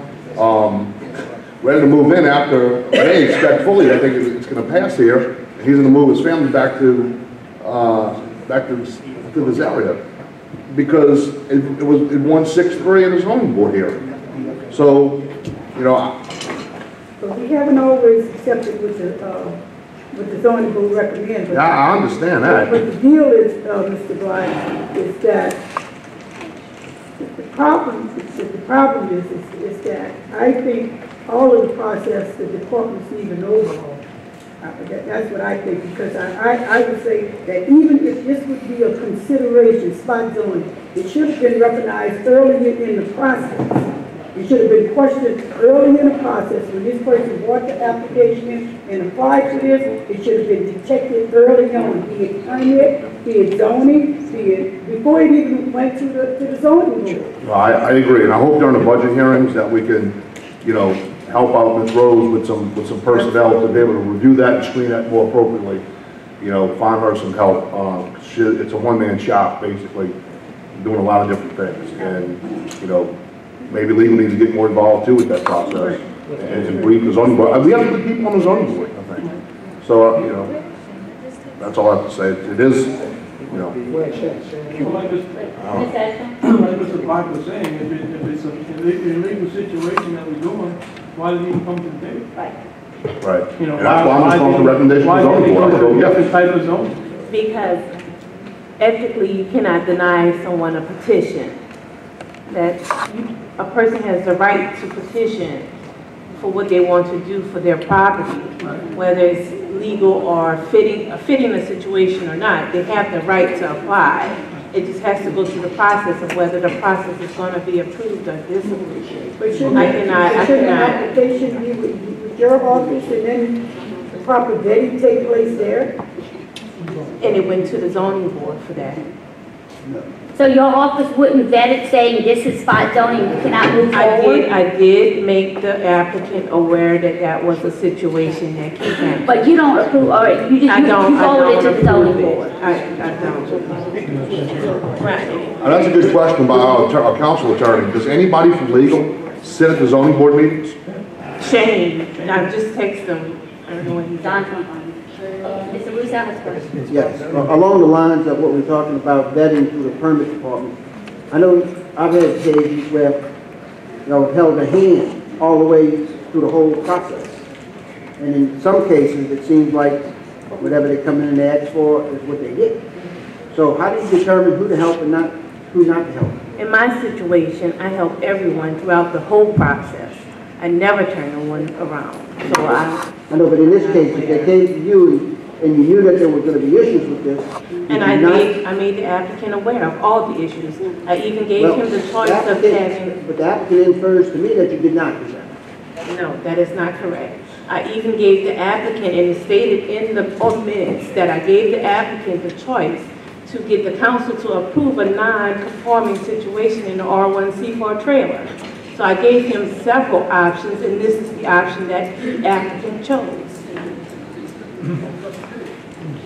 ready to move in after they expect fully, I think it's gonna pass here. And he's gonna move his family back to this area. Because it won 6-3 in the zoning board here. So, you know, But we haven't always accepted what the zoning board recommends. yeah, I understand that. But the deal is, Mr. Blythe, is that the problem is that I think all of the process, the departments need an overhaul. That's what I think, because I would say that even if this would be a consideration, spot zoning, it should have been recognized earlier in the process. It should have been questioned early in the process. When this person brought the application in and applied for this, it should have been detected early on, be it permit, be it zoning, be it, before it even went to the zoning board. Well, I agree, and I hope during the budget hearings that we can, you know, help out Ms. Rose with some personnel to be able to review that and screen that more appropriately. You know, find her some help. It's a one-man shop, basically, doing a lot of different things. And, you know, maybe legal needs to get more involved too with that process. And brief the zoning board. We have good people on the zoning board, I think. So, you know, that's all I have to say. It is, you know. Like Mr. Black was saying, if it's an illegal situation that we're doing, why did he even come to the table? Right. Right. You know, And that's why I'm just going to recommendation why of the did zoning they board. come I go, to a yes. different type of zone? Because ethically, you cannot deny someone a petition. That a person has the right to petition for what they want to do for their property, whether it's legal or fitting a situation or not. They have the right to apply. It just has to go through the process of whether the process is going to be approved or disapproved. But shouldn't the application be with your office and then the proper vetting take place there? And it went to the zoning board for that. So your office wouldn't vet it saying this is spot zoning, you cannot move forward? I did make the applicant aware that that was a situation that could happen. But you don't approve, or you forward it to the zoning board? I don't. Right. That's a good question by our council attorney. Does anybody from legal sit at the zoning board meetings? Shane, I just text him. I don't know what he's Don, Mr. Russo first. Yes, along the lines of what we're talking about vetting through the permit department. I know I've had occasions where, you know, held a hand all the way through the whole process. And in some cases, it seems like whatever they come in and ask for is what they get. So how do you determine who to help and who not to help? In my situation, I help everyone throughout the whole process. I never turn no one around. So I know, but in this case, if they came to you and you knew that there was going to be issues with this, and I made the applicant aware of all the issues. I even gave him the choice of having. But the applicant infers to me that you did not do that. No, that is not correct. I even gave the applicant, and it stated in the minutes that I gave the applicant the choice to get the council to approve a non-conforming situation in the R1C for a trailer. So I gave him several options, and this is the option that the applicant chose.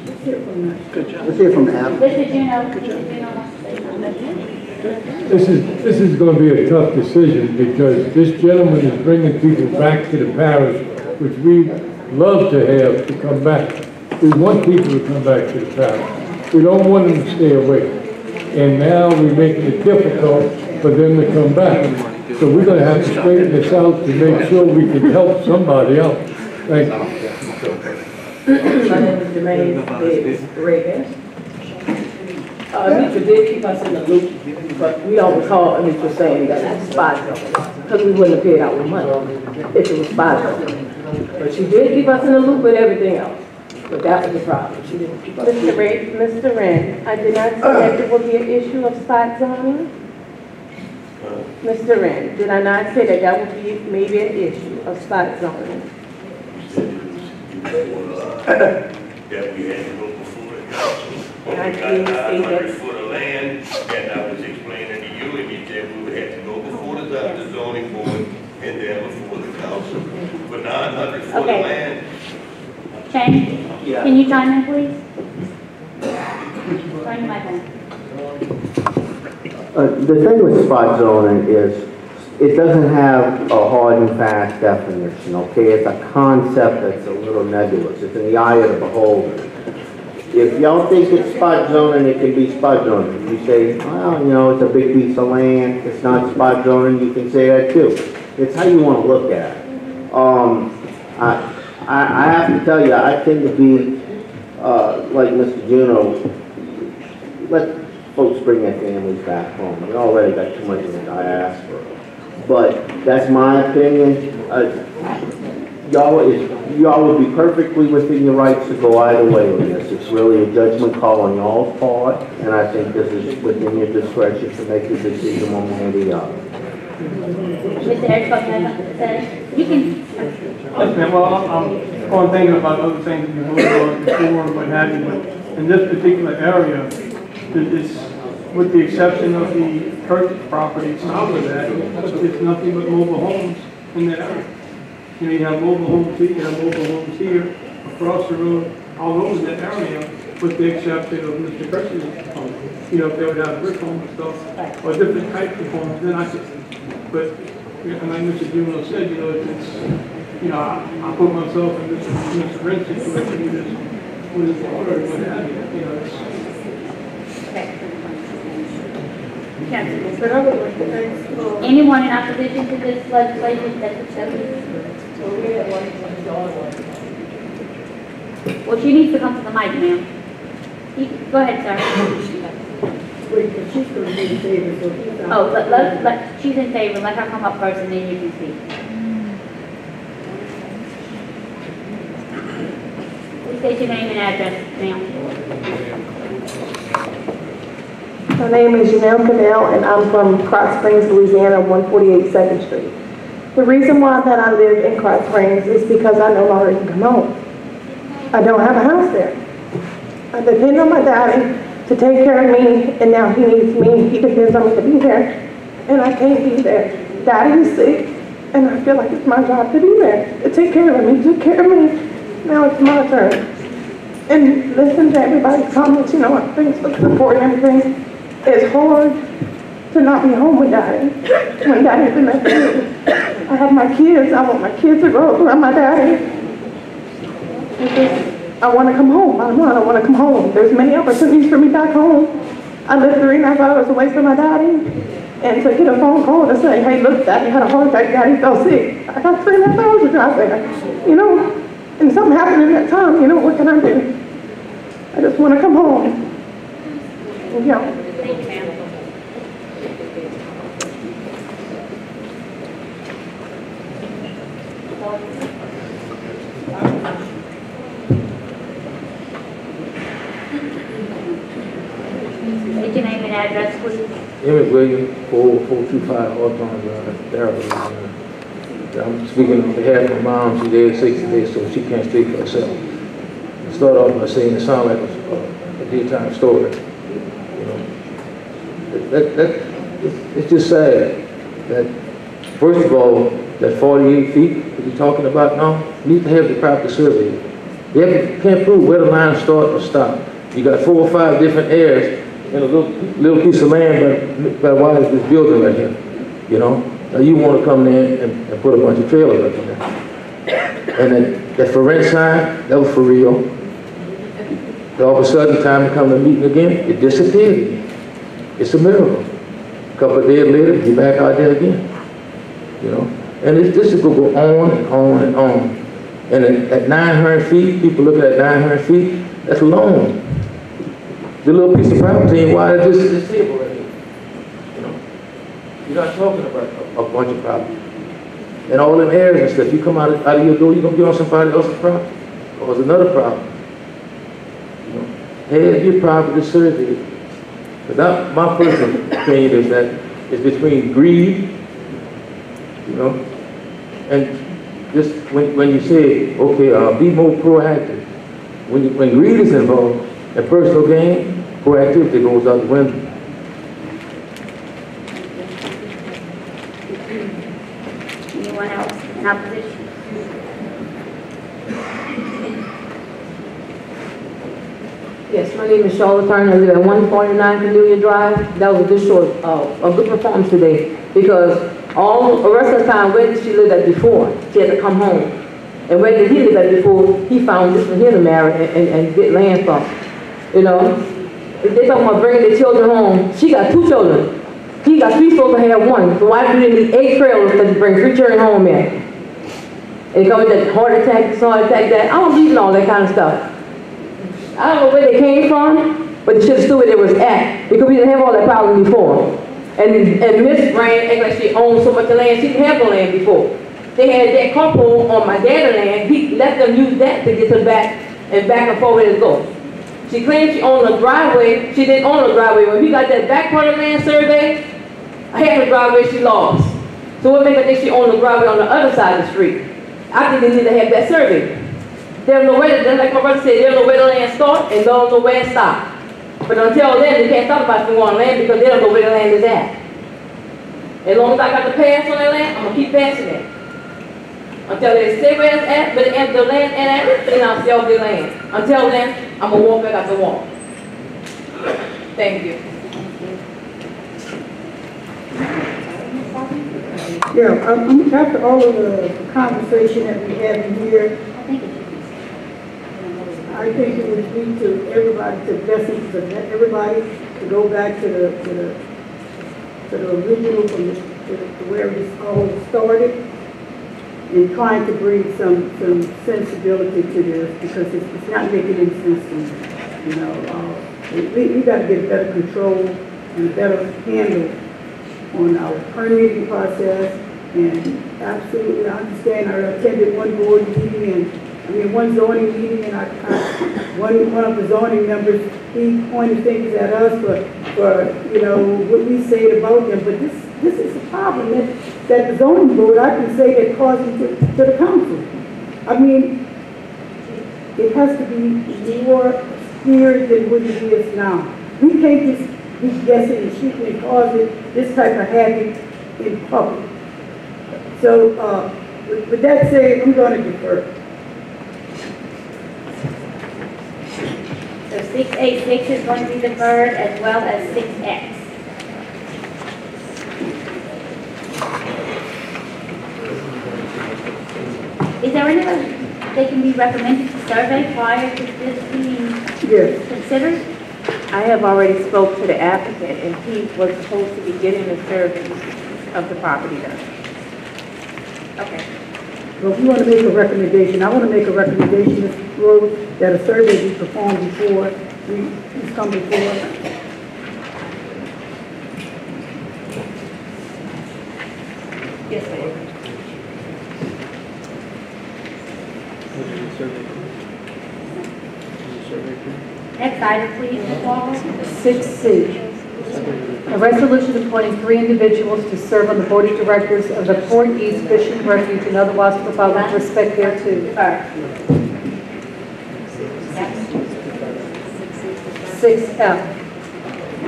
Let's hear from the applicant. This is going to be a tough decision because this gentleman is bringing people back to the parish, which we love to have to come back. We want people to come back to the parish. We don't want them to stay away. And now we're making it difficult for them to come back. So we're going to have to straighten this out to make sure we can help somebody out. Thank you. My name is Jermaine Reagan. Anitra did keep us in the loop, but we don't recall Anitra saying that it was spot zoning, because we wouldn't have paid out the money if it was spot zoning. But she did keep us in the loop with everything else. But that was the problem. She didn't keep up. Mr. Wren, I did not say that there will be an issue of spot zoning. Mr. Wren, did I not say that that would be maybe an issue of spot zoning? That we had to go before the council. And I We didn't got say 900 that. foot of land, and I was explaining to you, and you said we would have to go before the zoning board and then before the council. For 900 foot of Okay. land. Shane, Yeah. can you chime in, please? Turn your mic on. The thing with spot zoning is, it doesn't have a hard and fast definition, okay? It's a concept that's a little nebulous. It's in the eye of the beholder. If y'all think it's spot zoning, it can be spot zoning. If you say, well, you know, it's a big piece of land, it's not spot zoning, you can say that too. It's how you want to look at it. I have to tell you, I tend to be, like Mr. Juno, let folks bring their families back home. We already got too much of a diaspora. But that's my opinion. Y'all would be perfectly within your rights to go either way on this. It's really a judgment call on y'all's part, and I think this is within your discretion to make the decision one way or the other. Mr. Eric, you have something to say? You can. Yes, ma'am. Well, I'm on thinking about other things that we voted on before and what have you, but in this particular area, it's, with the exception of the church property south of that, it's nothing but mobile homes in that area. You know, you have mobile homes here, you have mobile homes here, across the road, all over that area, with the exception of Mr. Kirsty's home. You know, if they would have brick homes and stuff, or different types of homes, then I could, but, and like Mr. Juno said, you know, it's, you know, I put myself in this Mr. Wren's situation with his daughter and what have you, you know, it's. But I would like to ask, anyone in opposition to this legislation that's accepted? Well, she needs to come to the mic, ma'am. Go ahead, sir. Wait, but she's going to be in favor, so he's out. Oh, she's in favor. Let her come up first, and then you can speak. Please state your name and address, ma'am. My name is Janelle Cannell, and I'm from Krotz Springs, Louisiana, 148 2nd Street. The reason why that I live in Krotz Springs is because I no longer can come home. I don't have a house there. I depend on my daddy to take care of me, and now he needs me. He depends on me to be there, and I can't be there. Daddy is sick, and I feel like it's my job to be there, to take care of him. He took care of me. Now it's my turn. And listen to everybody's comments, you know, thanks for the support and everything. It's hard to not be home with daddy when daddy's in that field. I have my kids. I want my kids to grow up around my daddy. I want to come home. Bottom line, I want to come home. There's many opportunities for me back home. I live 3.5 hours away from my daddy. And to get a phone call to say, hey, look, daddy had a heart attack, daddy fell sick. I got 3.5 hours to drive there. You know, and something happened in that time. You know, what can I do? I just want to come home. Yeah. Thank you, ma'am. State your name and address, please. Emmett Williams, 425 Hawthorne Drive, Darrell. I'm speaking on behalf of my mom. She's dead 60 days, so she can't speak for herself. I start off by saying it sounds like a daytime story. You know, it's just sad that, first of all, that 48 feet that you're talking about now, you need to have the proper survey. They can't prove where the line start or stop. You got 4 or 5 different areas in a little piece of land by why is this building right here, you know? Now you want to come there and put a bunch of trailers up in there. And that for rent sign, that was for real. All of a sudden, time to come to meeting again, it disappeared again. It's a miracle. A couple of days later, you're back out there again. You know? And this is going to go on and on and on. And at 900 feet, people looking at 900 feet, that's long. The little piece of property ain't wide as this table right here. You know? You're not talking about a bunch of property. And all them areas and stuff, you come out of your door, you're going to be on somebody else's property. Or it's another problem. have your property surveyed. But that, my personal opinion is that it's between greed, you know, and just when you say, okay, be more proactive. When greed is involved, and personal gain, proactivity goes out the window. Anyone else in opposition? Yes, my name is Charlotte Turner. I live at 149 Cornelia Drive. That was just short a good performance today because all the rest of the time, where did she live at before? She had to come home. And where did he live at before? He found this one here to marry and get land from. You know? If they talking about bringing their children home, she got 2 children. He got 3, supposed to have 1. So why do they need 8 trailers to bring 3 children home in? And come with that heart attack, this heart attack, that. I don't believe in all that kind of stuff. I don't know where they came from, but they should have stood where they was at because we didn't have all that problem before. And Miss Brand acted like she owned so much land, she didn't have no land before. They had that couple on my dad's land, he let them use that to get them back and forth where to go. She claimed she owned a driveway, she didn't own a driveway. When we got that back part of the land survey, half the driveway she lost. So what makes her think she owned a driveway on the other side of the street? I think they need to have that survey. There's no way, like my brother said, there's no way the land start and there's no way it stop. But until then, they can't talk about them on land because they don't know where the land is at. As long as I got the pass on that land, I'm going to keep passing it. Until they stay where it's at, but the land at, then I'll sell the land. Until then, I'm going to walk back out the wall. Thank you. Yeah, after all of the conversation that we had in here, I think it would be to everybody, to the best interest of everybody, to go back to the original, to where this all started, and trying to bring some sensibility to this because it's not making any sense to me. You know, we got to get better control and better handle on our permitting process. And absolutely, I understand. I attended one board meeting and one zoning meeting, and one of the zoning members, he pointed things at us for you know what we said about them. But this is a problem that the zoning board, I can say, that caused it to the council. I mean, it has to be more serious than what it is now. We can't just be guessing and shooting and causing this type of havoc in public. So, with that said, I'm going to defer. So 6A6 is going to be deferred as well as 6X. Is there any way they can be recommended to survey prior to this being considered? I have already spoke to the applicant and he was supposed to be getting the survey of the property done. Okay. Well, if you want to make a recommendation, I want to make a recommendation, Mr. Rose, that a survey be performed before we come before. Yes, ma'am. Next item, please, Ms. Walker. 6C, a resolution appointing 3 individuals to serve on the board of directors of the Port East Fishing Refuge and otherwise provide with respect thereto. 6F,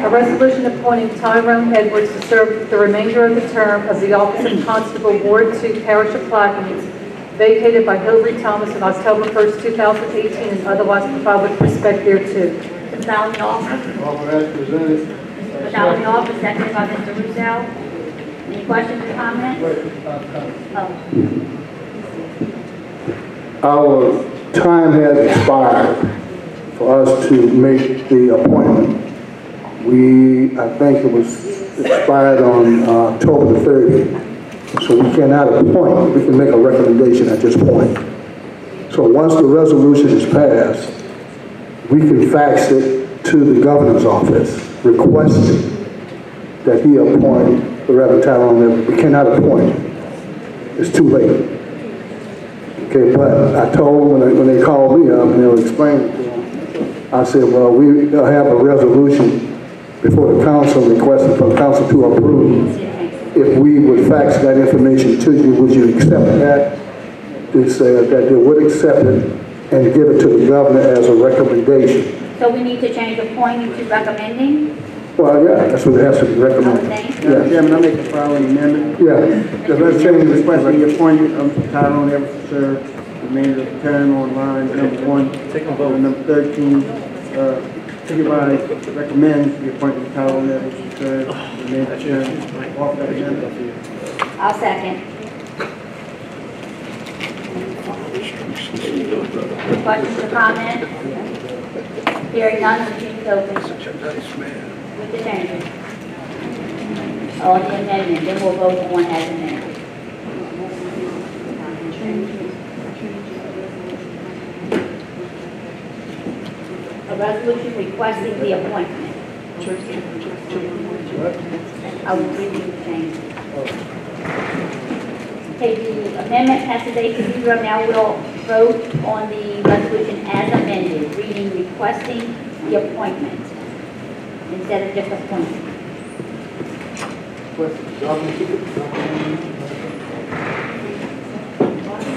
a resolution appointing Tyrone Edwards to serve the remainder of the term of the office of Constable, Ward 2, Parish of Plaquemines, vacated by Hillary Thomas on October 1st, 2018, and otherwise provide with respect thereto. Without the offer? Offer as presented. Without the offer, seconded by Mr. Russo. Any questions or comments? Our time has expired for us to make the appointment. I think it was expired on October the 30th. So we cannot appoint, we can make a recommendation at this point. So once the resolution is passed, we can fax it to the governor's office requesting that he appoint the Reverend Tyrone Edwards. We cannot appoint. It's too late. Okay, but I told them when they called me up and they were explaining to them, I said, well, we have a resolution before the council requesting for the council to approve. If we would fax that information to you, would you accept that? They said that they would accept it and give it to the governor as a recommendation. So we need to change appointing to recommending? Well, yeah, that's what it has to be recommended. Mr. Chairman, I make the following amendment. Yeah. Mr. Chairman, requesting the appointment of Tyrone Everett to serve the remainder of the term on line number 1. Take a vote. Number 13, hereby recommends the appointment of Tyrone Everett to serve the remainder of the term. Offer that amendment. I'll second. Questions or comments? Hearing none, the meeting is open. With the changes. On the amendment, then we'll vote on as amended. A resolution requesting the appointment. I will read the change. Okay, the amendment passes 8-0. Now we'll vote on the resolution as amended, reading requesting the appointment instead of just appointing.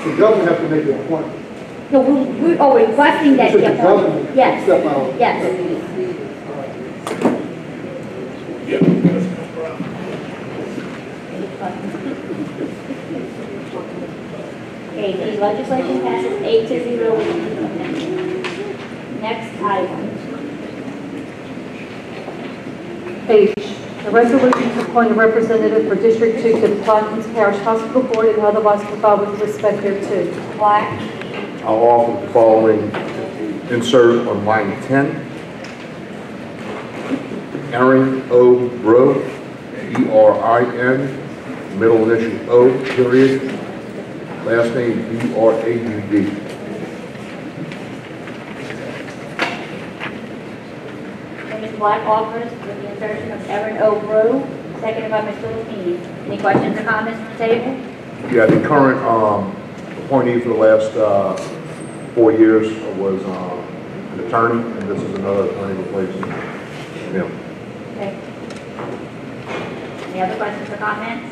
The governor has to make the appointment. So we are requesting that the appointment. Yes. Yes. Okay, the legislation passes 8-0 with the amendment. Next item. H, a resolution to appoint a representative for District 2 to the Plaquemines Parish Hospital Board and otherwise provide with respect thereto. Black. I'll offer the following insert on line 10. Erin O. Rowe, E-R-I-N, middle initial O, period, last name B-R-A-U-D. Ms. Black offers with the insertion of Erin O. Rowe, seconded by Mr. Lapini. Any questions or comments from the table? Yeah, the current appointee for the last 4 years was an attorney, and this is another attorney replacing him. Okay. Any other questions or comments?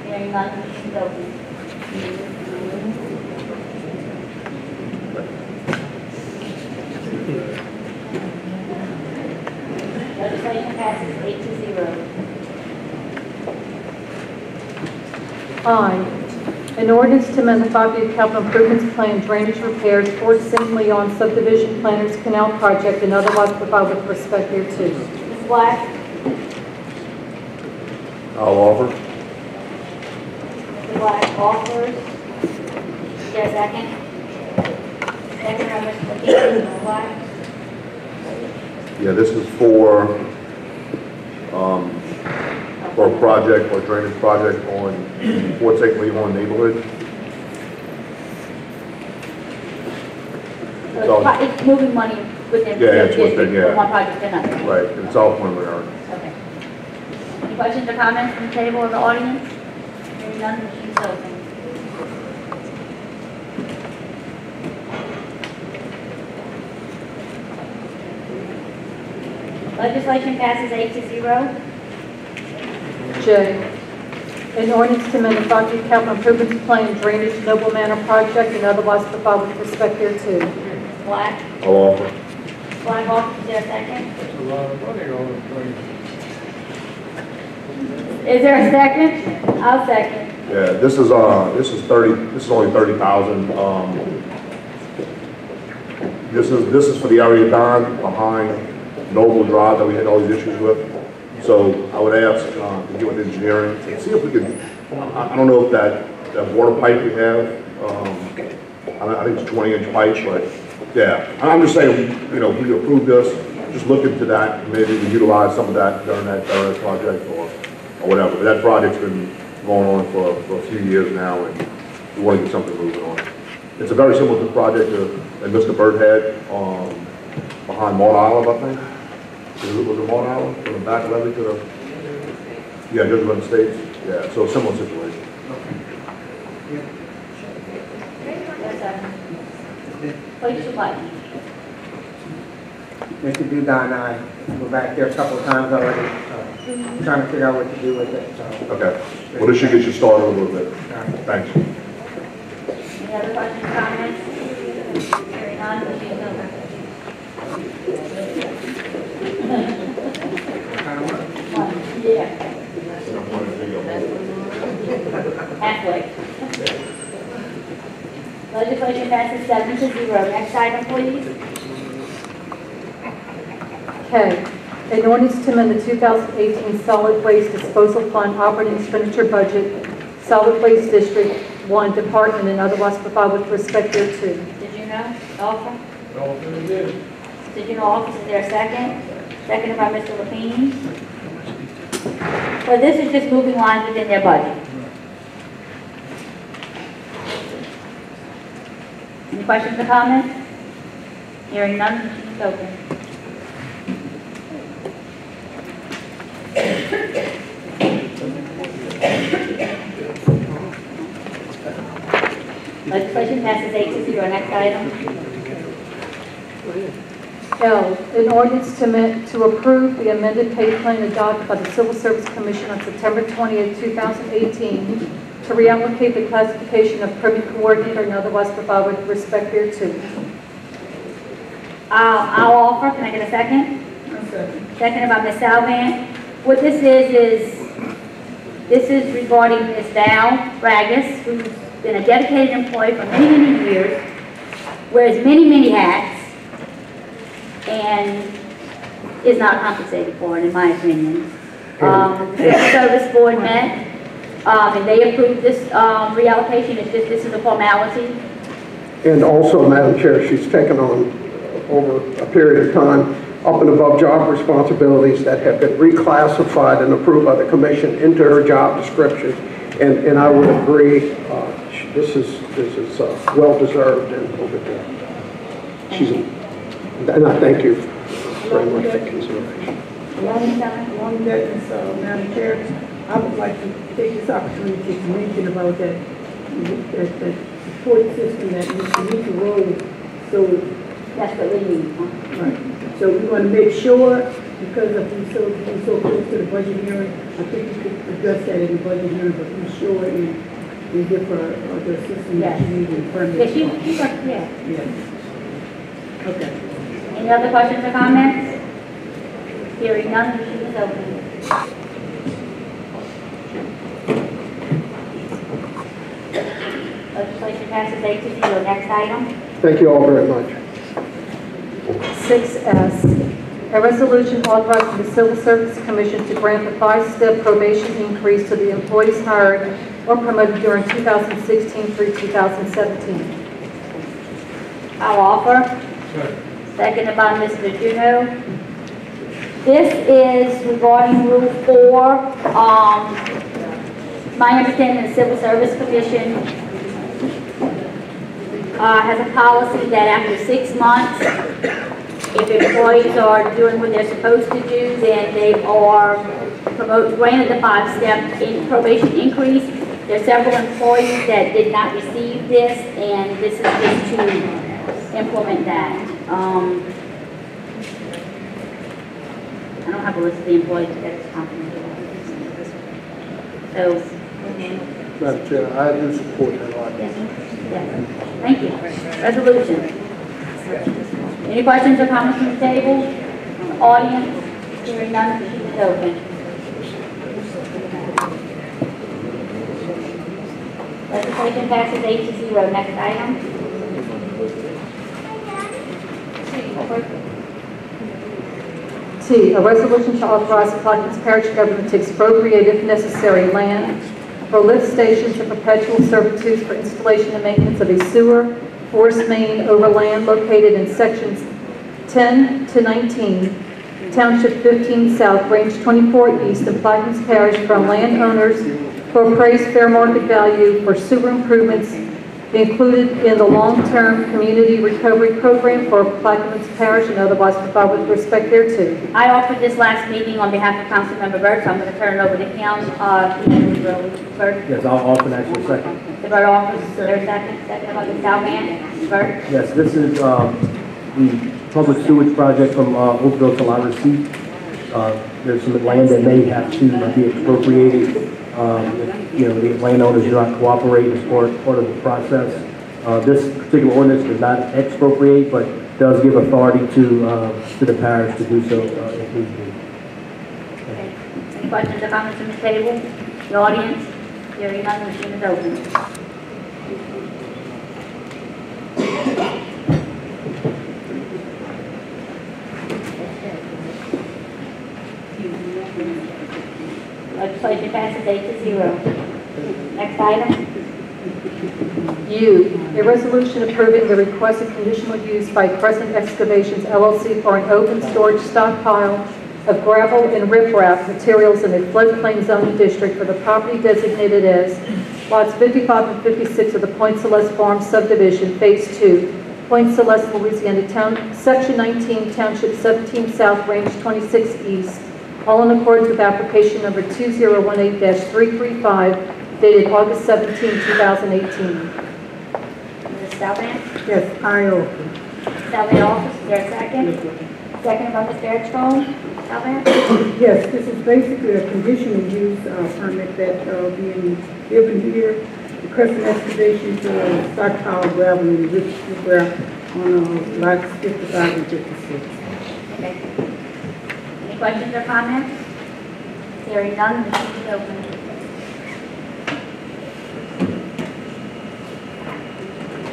Hearing none, the meeting is open. Legislation passes 8-0. I, an ordinance to amend the 5-year capital improvements plan, drainage repairs, Fort St. Leon subdivision planners canal project, and otherwise provide with respect thereto. Ms. Black. I'll offer. Mr. Black offers. Is there a second? Second by Mr. Lapini. Ms. Black. Yeah, this is for a project, or drainage project on Fort St. Leon neighborhood. So it's moving money within Yeah, the it's within, district yeah. from one project to another. Right, and it's all preliminary. Okay. Any questions or comments from the table or the audience? Hearing none, the meeting is open. Legislation passes 8-0. J, an ordinance to amend the 5-year capital improvements plan, drainage Noble Manor project, and otherwise provide with respect thereto. Black. I'll offer. Black offers. Is there a second? That's a lot of money on the plane. Is there a second? I'll second. Yeah, this is only 30,000. This is for the area down behind Noble Drive that we had all these issues with. So I would ask to get with engineering and see if we can, I don't know if that water pipe we have, I think it's 20-inch pipe, but yeah. I'm just saying, you know, we approve this, just look into that, and maybe we utilize some of that during that project or whatever. But that project's been going on for a few years now, and we want to get something moving on. It's a very similar to the project that Mr. Burt had behind Malt Olive, I think. Was it Malt Olive? From the back levee to the, yeah, just 11 states. Yeah, so similar situation. Place your button. Mr. Dugan and I were back there a couple of times already, trying to figure out what to do with it, so. Okay. Well, this should get you started a little bit. Thanks. Any other questions, comments? Hearing none, Mr. Silver. Yeah. Halfway. Legislation passes 7-0. Next item, please. K, an ordinance to amend the 2018 Solid Waste Disposal Fund operating expenditure budget, Solid Waste District 1 Department, and otherwise provide with respect thereto. Did you know? Offer? Did you know office? Is there a second? Seconded by Mr. Lapine. Well, this is just moving lines within their budget. Any questions or comments? Hearing none, the meeting is open. Legislation passes 8-0. Next item. L, an ordinance to approve the amended pay plan adopted by the Civil Service Commission on September 20th, 2018 to reallocate the classification of permit coordinator and otherwise provide with respect thereto. I'll offer. Can I get a second? Seconded by Ms. Salvan. What this is regarding Ms. Val Ragus, who's been a dedicated employee for many, many years, wears many, many hats, and is not compensated for it, in my opinion. The Civil Service Board met, and they approved this reallocation. It's just, this is a formality. And also, Madam Chair, she's taken on, over a period of time, up and above job responsibilities that have been reclassified and approved by the Commission into her job description. And I would agree, this is well-deserved, and and I thank you very much for consideration. One that, Madam Chair, I would like to take this opportunity to mention about that support system that Mr. Mika Road, so that's what we need. Right. So we want to make sure, because of being so close to the budget hearing, I think we could address that in the budget hearing, but be sure and give her the assistance that she needs in permit. Yeah, she's like, yeah. Yeah. Okay. Any other questions or comments? Hearing none, the meeting is open. Legislation passes 8-0. Next item. Thank you all very much. 6S, a resolution authorizing the Civil Service Commission to grant a 5-step probation increase to the employees hired or promoted during 2016 through 2017. I'll offer. Seconded by Mr. Juneau. This is regarding Rule 4. My understanding, the Civil Service Commission has a policy that after 6 months, if employees are doing what they're supposed to do, then they are granted the 5-step probation increase. There are several employees that did not receive this, and this is just to implement that. I don't have a list of the employees that's confidential. So, Madam Chair, I do support that argument. yes. Thank you. Resolution. Any questions or comments from the table? From the audience? Hearing none, the meeting is open. Legislation passes 8-0. Next item. T, a resolution to authorize the Plaquemines Parish government to expropriate, if necessary, land for lift stations and perpetual servitudes for installation and maintenance of a sewer, force main over land located in sections 10 to 19, Township 15 South, Range 24 East of Plaquemines Parish from landowners for appraised fair market value for sewer improvements included in the long-term community recovery program for Plaquemines Parish and otherwise provide with respect thereto. I offered this last meeting on behalf of Councilmember Burt, so I'm going to turn it over to him. Burt? Yes, I'll offer that for a second. The Burt offers, is there a second? Second by the Salvan. Burt? Yes, this is the public sewage project from Oakville to La Receipt. There's some land that may have to be expropriated. You know, the landowners do not cooperate as part of the process. This particular ordinance does not expropriate, but does give authority to the parish to do so if need be. Any questions or comments from the table? The audience? Hearing none, the machine is open. Legislation passes 8-0. Next item. U, a resolution approving the requested conditional use by Crescent Excavations LLC for an open storage stockpile of gravel and riprap materials in a floodplain zoning district for the property designated as lots 55 and 56 of the Point Celeste Farm subdivision, Phase 2, Point Celeste, Louisiana, Section 19, Township 17 South, Range 26 East, all in accordance with application number 2018-335, dated August 17, 2018. Ms. Stalvin? Yes, I offer. Stalvin offers, is there a second? Second by Mr. Edgecombe. Stalvin? Yes, this is basically a conditional use permit that being given here. The Crescent Excavations stockpile gravel and riprap on lots 55 and 56. Okay. Any questions or comments? Hearing none, the machine is open.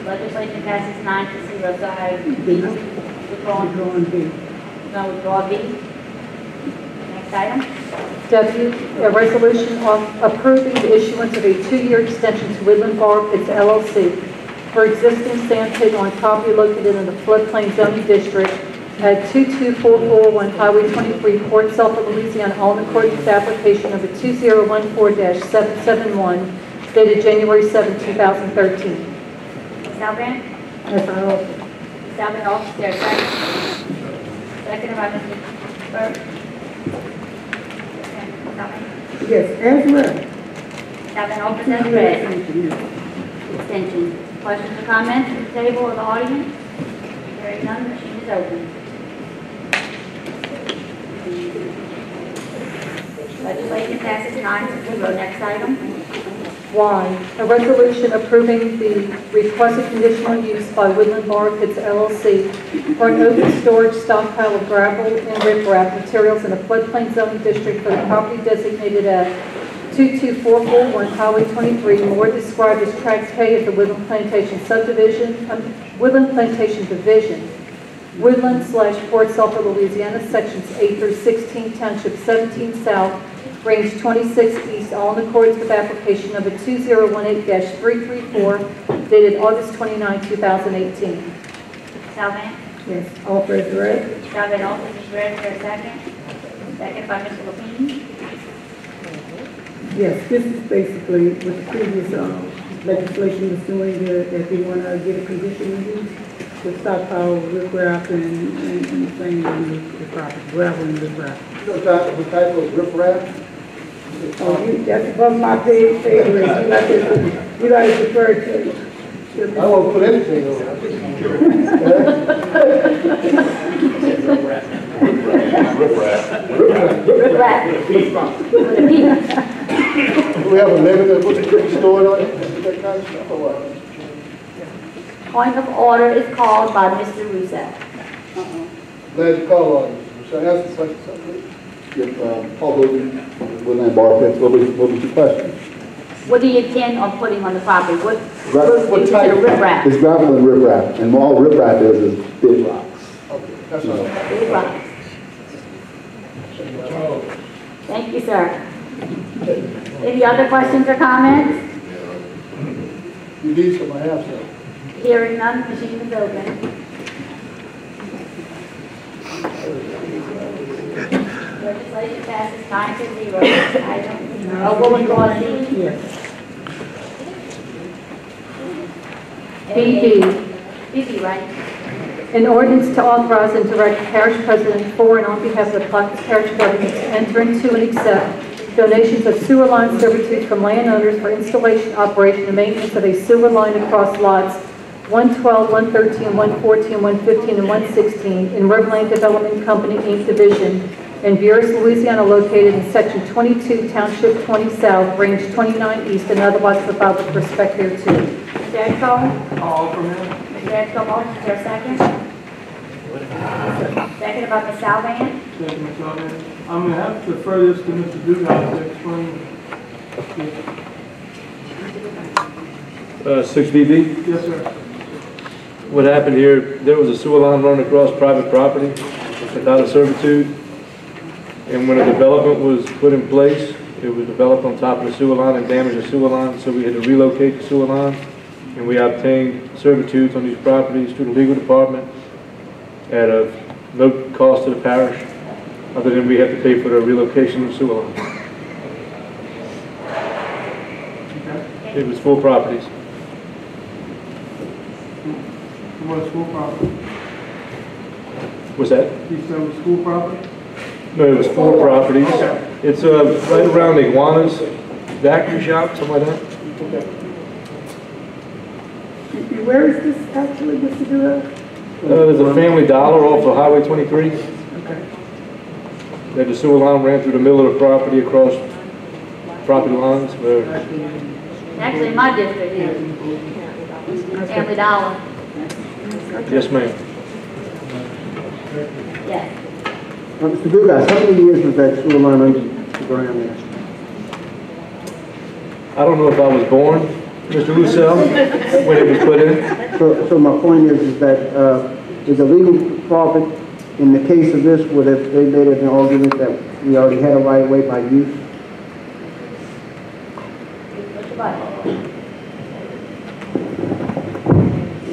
Legislation passes 9-0, so I withdrawn B. No, withdraw B. Next item. W, a resolution approving the issuance of a 2-year extension to Woodland Bar Pits LLC for existing sand pit on property located in the floodplain zoning district at 22441 Highway 23, Port Sulphur, Louisiana, all in accordance with application number 2014-771, dated January 7, 2013. Stalvin? Yes, I offer. Stalvin offers, there a second? Second by Mr. Burke. Yes, as well. Stalvin offers as read. Extension. Questions or comments from the table or the audience? Hearing none, the machine is open. Legislation passes 9-0. Next item. Y, a resolution approving the requested conditional use by Woodland Bar Pits LLC for an open storage stockpile of gravel and riprap materials in a floodplain zoning district for the property designated at 22441 Highway 23, more described as Tract K of the Woodland Plantation Subdivision, Woodland Plantation Division, Woodland/Port Sulphur, Louisiana, sections 8 through 16, Township 17 South, Range 26 East, all in accordance with application number 2018-334, dated August 29, 2018. Stalvin? Yes, offer as read. Stalvin offers is read, is there a second? Second by Mr. Lapine. Yes, this is basically what the previous legislation was doing, that they want to get a conditional use to stockpile riprap and the same on the property, gravel and riprap. What type of riprap? Oh, that's above my pay grade. You got to defer to. I won't put anything on it. Do we have a limit of what's stored on it? That kind of stuff or what? Point of order is called by Mr. Russo. Glad you called on us. Should I ask the question something? If Paul Woodland Bar Pits, what was your question? What do you intend on putting on the property? What type? riprap? It's gravel and riprap, and all riprap is big rocks. Okay, that's all. Big rocks. Thank you, sir. Any other questions or comments? You need some, I have some. Hearing none, the machine is open. Legislation passes 9-0. We'll withdraw C. Yes. BB, BB, right? an ordinance to authorize and direct the parish president for and on behalf of the Plaquemines Parish government to enter into and accept donations of sewer line servitudes from landowners for installation, operation, and maintenance of a sewer line across lots 112, 113, 114, 115, and 116 in Riverland Development Company, Inc. Division in Buras, Louisiana, located in Section 22, Township 20 South, Range 29 East, and otherwise provide with respect thereto. Mr. Extoll? All from him. Mr. Extoll, motion, is there a second? Second by Ms. Salvan. Second, Ms. Allen. I'm gonna have to defer this to Mr. Dugas to explain. 6BB. Yes, sir. What happened here, there was a sewer line running across private property without a servitude. And when a development was put in place, it was developed on top of the sewer line and damaged the sewer line, so we had to relocate the sewer line. And we obtained servitudes on these properties through the legal department at no cost to the parish, other than we have to pay for the relocation of the sewer line. It was 4 properties. What school property? Was that? You said it was school property? No, it was 4 properties. Okay. It's right around Iguana's Daiquiri shop, something like that. Okay. And where is this actually, Mr. Dugas? There's a Family Dollar off of Highway 23. Okay. That the sewer line ran through the middle of the property across property lines where Actually, in my district here. Family Dollar. yes, ma'am. Yes. Mr. Dugas, how many years was that sewer line under the ground there? I don't know if I was born, Mr. Lucelle, when it was put in. So my point is that is the legal department, in the case of this, would have they made an argument that we already had a right of way by use?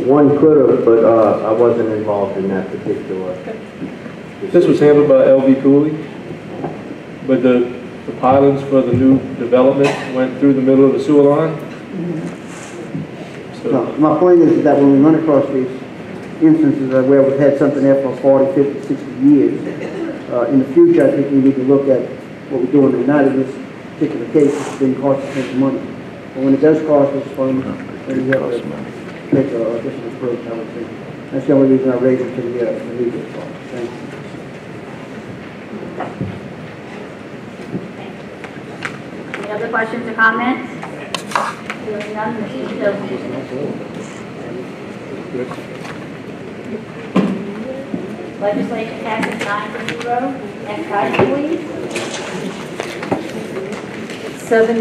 One could have, but I wasn't involved in that particular. This was handled by LV Cooley, but the pilings for the new development went through the middle of the sewer line. So, No, my point is that when we run across these instances of where we've had something there for 40, 50, 60 years, in the future, I think we need to look at what we're doing tonight in this particular case. It's been costing us money. But when it does cost us funds, then we have to take a different approach, I would think. That's the only reason I raised it to the legal department. Thank you. Any other questions or comments? Hearing none, Mr. Tillman. Legislation passes 9-0. Next item, please. 7,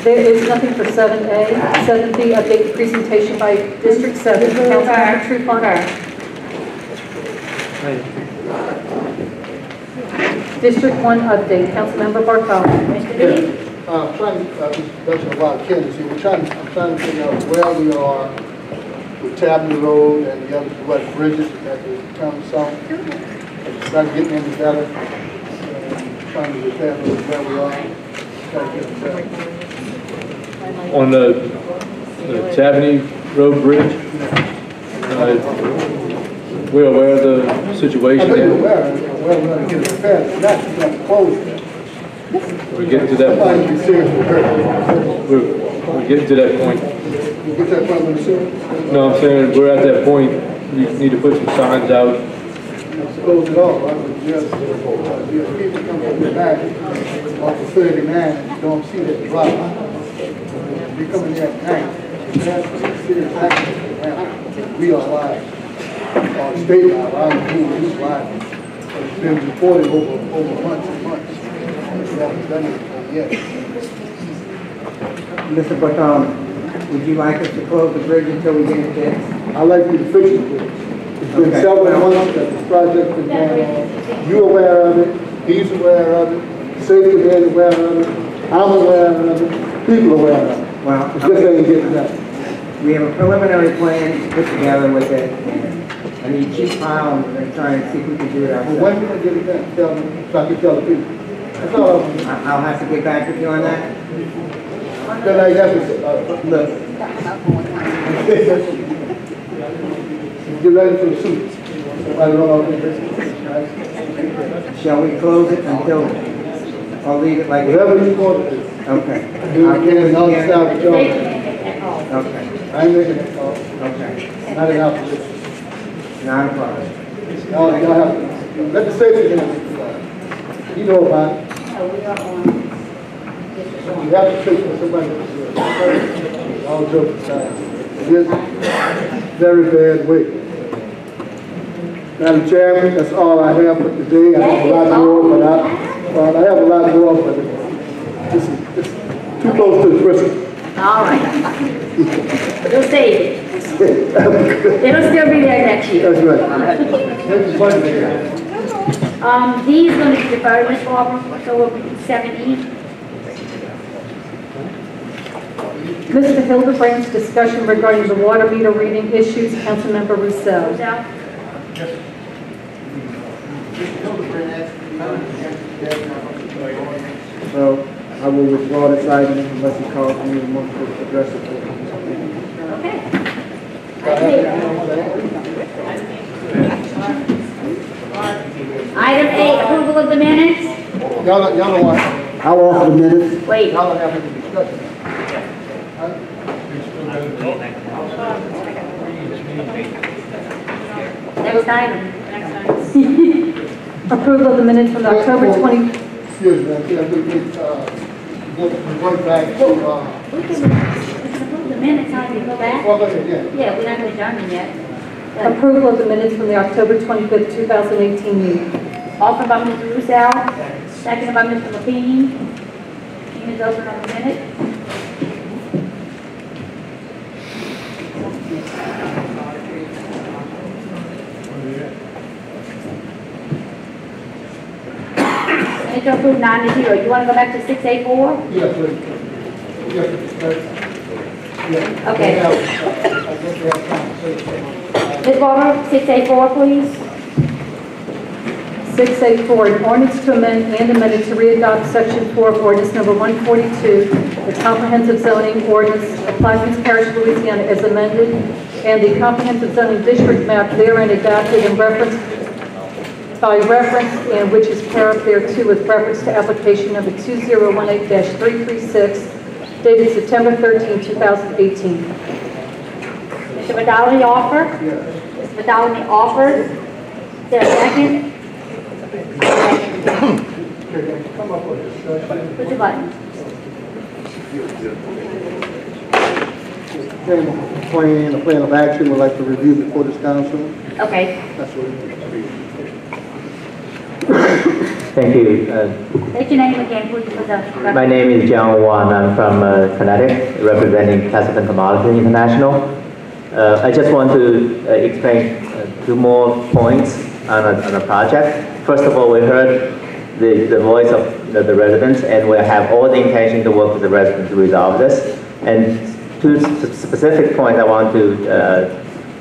there is nothing for 7A. 7B, update presentation by District 7. Councilmember Trufant. District 1 update, Councilmember Bartholomew. Mr. B. I'm trying to, mention about Kennedy, I'm trying to figure out where we are with Tabney Road and the other west bridges at the town south. Trying to get them together, trying to determine where we are, trying to get them together. on the Tabney Road Bridge, we're aware of the situation. I know you're aware, we're going to get it repaired, not closed. We're getting to that point. We're getting to that point. You get that point with the sewer? No, I'm saying we're at that point. We need to put some signs out. Close it off, right? Just, people come from the back off of 39, don't see that drop. They come in there at night, that's a serious accident. We are live, or state live, I don't know who's live. But it's been reported over months and months. We haven't done anything yet. Mr. Bartholomew, would you like us to close the bridge until we get it fixed? I'd like you to fix it. It's been several months that this project has been going on. You're aware of it, he's aware of it, safety man is aware of it, I'm aware of it, people are aware of it. Well, It's just ain't getting done. we have a preliminary plan put together with it, and I need cheap file, and we're going to try and see if we can do it Well, ourselves. when can I get it done? Tell me, so I can tell the people. That's all. I'll have to get back with you on that. Then I have to, look. Get ready for the suit. I don't know. Shall we close it until, or leave it like? Whatever you want to do. Okay. You I'll can, give it I'll again. stop the job. Okay. I'm making a call. Okay. Not in opposition. Not a problem. Y'all have, let the safety in. You know about it. You have to speak for somebody. All jokes aside. It is a very bad way. Madam Chairman, that's all I have for today. I have a lot more, but I have a lot more, but it's too close to the prison. All right. We'll save it. It'll still be there next year. That's right. D is going to be deferred, Ms. Barber, so we'll be 7E. Mr. Hildebrandt's discussion regarding the water meter reading issues, Councilmember Rousseau. So I will withdraw this item unless you call me and want to address it. Item 8, approval of the minutes. Y'all know what? I'll offer the minutes. Wait. Y'all don't have any discussion. Next item. Approval of the minutes from the October 20. Excuse me, going back to, We can approve the minutes, how do you go back? well, go ahead, yeah. Yeah, we're not going to adjourn them yet. Approval of the minutes from the October 25th, 2018 meeting. Offered by Mr. Russell, seconded by Mr. Lapine. Meeting is open on the minute. Minutes to approve 9-0. You want to go back to 6A4? Yes, please. Yes, Okay. I guess we have time to say Ms. Barber, 6A4, please. 6A4, an ordinance to amend and amend to readopt Section 4 of Ordinance Number 142, the Comprehensive Zoning Ordinance of Plaquemines Parish, Louisiana, as amended, and the Comprehensive Zoning District map therein adopted in reference and which is paired thereto with reference to application number 2018-336, dated September 13, 2018. Mr. Vidality offer? Yes. Mr. Vidality offers. Is there a second? Push your button. a plan of action we'd like to review before this council. Okay. That's what it is. Thank you. State your name again, please, for the record. My name is John Wan. I'm from Connecticut, representing Chesapeake Commodity International. I just want to explain 2 more points on a project. First of all, we heard the voice of the residents, and we have all the intention to work with the residents to resolve this. And 2 specific points I want to,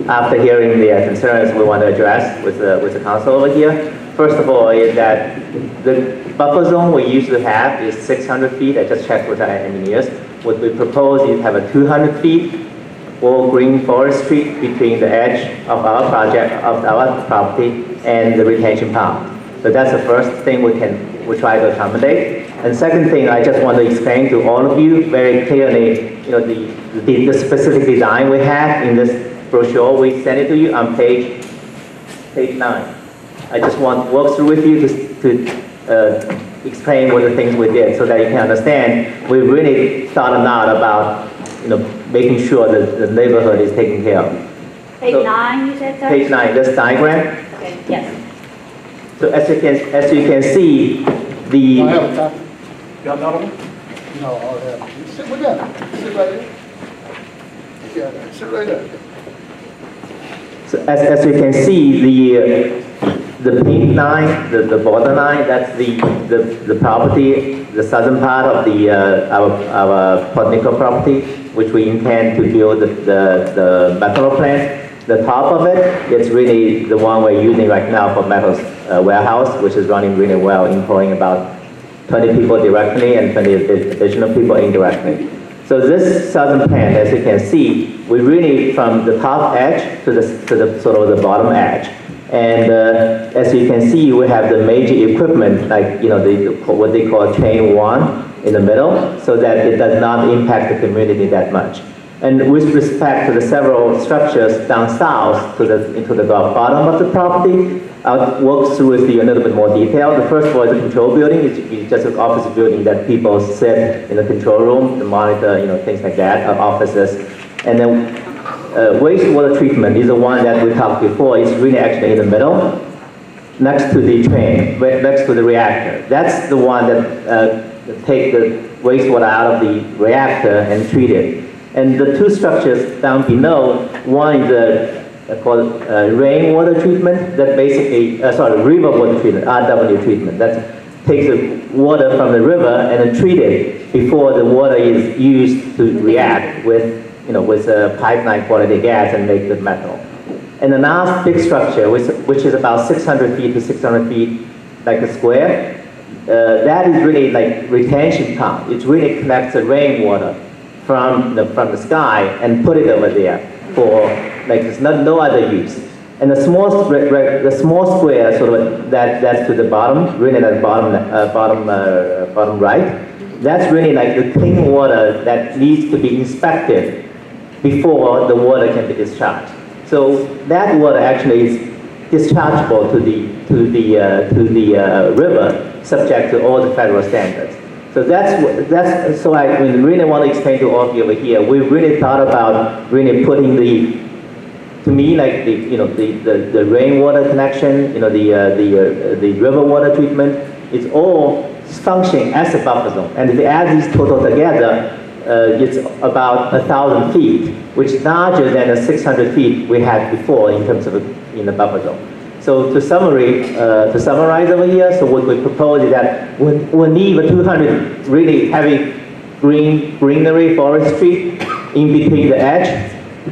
after hearing the concerns, we want to address with the council over here. First of all, is that the buffer zone we usually have is 600 feet. I just checked with our engineers. What we propose is have a 200 feet all green forestry between the edge of our project, of our property, and the retention pond. So that's the first thing we try to accommodate. And second thing, I just want to explain to all of you very clearly, the specific design we have in this brochure. We sent it to you on page 9. I just want to walk through with you to explain what the things we did so that you can understand. We really thought out about making sure that the neighborhood is taken care of. Page 9, you said, sir? Page 9, this diagram. Okay, yes. So as you can see, the. I have a copy. You got another one? No, I'll have it. Sit with that. Sit right there. Yeah, sit right there. So as you can see, the pink line, the border line, that's the property, the southern part of our Port Nickel property, which we intend to build the methanol plant. The top of it, it's really the one we're using right now for metals warehouse, which is running really well, employing about 20 people directly and 20 additional people indirectly. So this southern plant, as you can see, we really from the top edge to the sort of the bottom edge. And as you can see, we have the major equipment, like what they call chain 1 in the middle, so that it does not impact the community that much. And with respect to the several structures down south into the bottom of the property, I'll walk through with you a little bit more detail. The first one is the control building. It's just an office building that people sit in the control room to monitor, things like that, offices. And then wastewater treatment is the one that we talked before. It's really actually in the middle, next to the train, next to the reactor. That's the one that take the wastewater out of the reactor and treat it. And the two structures down below, one is called rainwater treatment, that basically, river water treatment, RW treatment. That takes the water from the river and then treat it before the water is used to react with, with pipeline quality gas and make the metal. And the last big structure, which is about 600 feet to 600 feet, like a square, that is really like retention pond. It really collects the rainwater from the sky and put it over there for there's no other use. And the small square sort of that's to the bottom, really at the bottom right. That's really like the clean water that needs to be inspected before the water can be discharged. So that water actually is dischargeable to the river, subject to all the federal standards. So so I really want to explain to all of you over here. We really thought about really putting to me like the rainwater connection, the river water treatment. It's all functioning as a buffer zone, and if you add these total together, it's about 1,000 feet, which is larger than the 600 feet we had before in terms of in the buffer zone. So to summarize over here, so what we propose is that we need a 200 really heavy greenery forestry in between the edge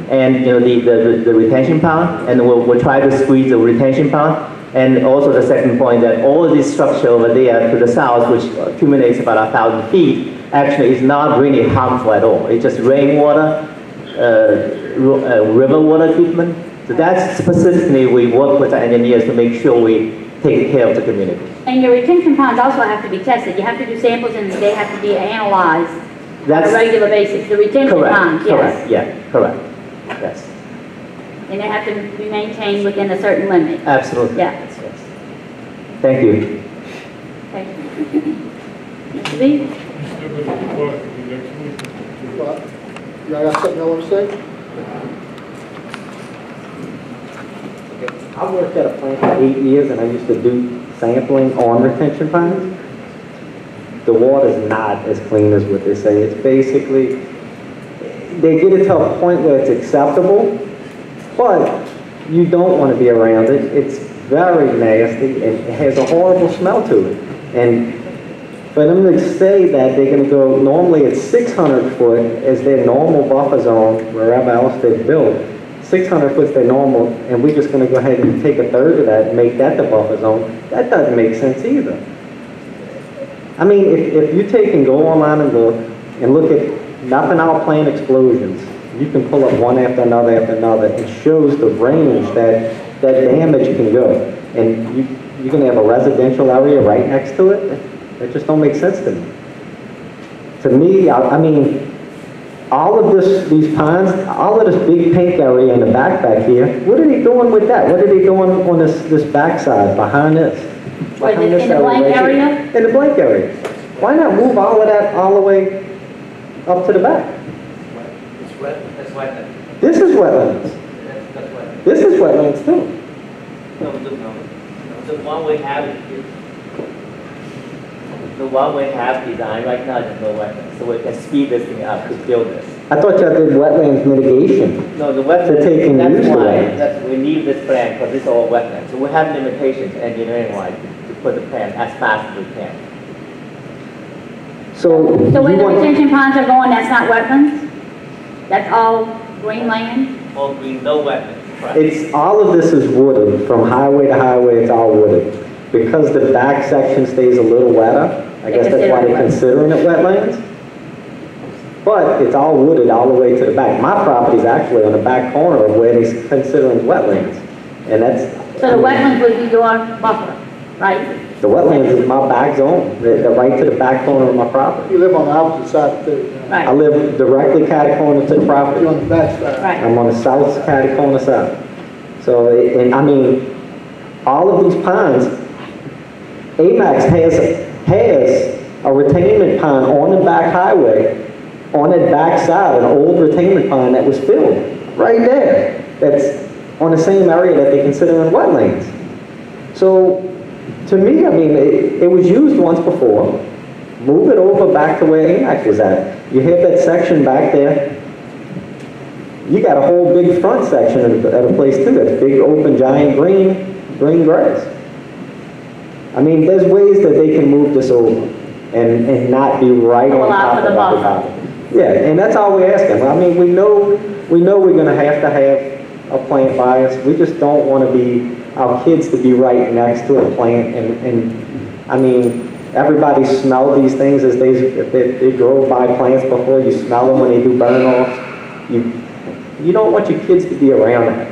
and the retention pond, and we'll try to squeeze the retention pond. And also the second point, that all this structure over there to the south, which accumulates about 1,000 feet, actually is not really harmful at all. It's just rainwater, river water treatment. So that's specifically we work with the engineers to make sure we take care of the community. And your retention ponds also have to be tested. You have to do samples and they have to be analyzed on a regular basis. The retention ponds, yes. Correct, yeah, correct, yes. And they have to be maintained within a certain limit. Absolutely. Yeah. Yes. Thank you. Thank you. Mr. B? Y'all got something y'all want to say? I worked at a plant for 8 years, and I used to do sampling on retention ponds. The water's not as clean as what they say. It's basically, they get it to a point where it's acceptable, but you don't want to be around it. It's very nasty, and it has a horrible smell to it. And for them to say that they're going to go, normally it's 600 foot as their normal buffer zone, wherever else they've built. 600 foot is their normal, and we're just going to go ahead and take a third of that and make that the buffer zone. That doesn't make sense either. I mean, if you take and go online and look at nothing out plant explosions, you can pull up one after another, it shows the range that damage can go. And you're going to have a residential area right next to it? That just don't make sense to me. To me, I mean, all of these ponds, all of this big pink area in the back here, what are they doing with that? What are they doing on this backside, behind this? In the blank area? In the blank area. Why not move all of that all the way up to the back? It's wet, that's wetland. This is wetlands. That's wetland. This is wetlands too. No. The one we have is, the one we have designed right now is no wetlands, so we can speed this thing up to build this. I thought y'all did wetlands mitigation. No, the wetlands, that's why we need this plan, because it's all wetlands. So we have limitations engineering-wise to put the plan as fast as we can. So where the retention ponds are going, that's not wetlands? That's all green land? All green, no wetlands. Right. It's, all of this is wooded, from highway to highway, it's all wooded. Because the back section stays a little wetter, I guess that's why they're considering it wetlands. But it's all wooded all the way to the back. My property is actually on the back corner of where they're considering wetlands. And that's... So the wetlands would be your buffer, right? The wetlands is my back zone, the right to the back corner of my property. You live on the opposite side of the I live directly catty-corner to the property. You're on the back side. I'm on the south catty-corner side. So, and I mean, all of these ponds, AMAX has a retainment pond on the back highway, on that back side, an old retainment pond that was filled right there. That's on the same area that they consider in wetlands. So, to me, I mean, it was used once before. Move it over back to where AMAX was at. You have that section back there. You got a whole big front section at a place too. That's big, open, giant green grass. I mean, there's ways that they can move this over and not be right on top of everybody. Yeah, and that's all we're asking. I mean, we know we're going to have a plant by us. We just don't want to be, our kids to be right next to a plant. And I mean, everybody smell these things as they drove by plants before. You smell them when they do burn-offs. You don't want your kids to be around that.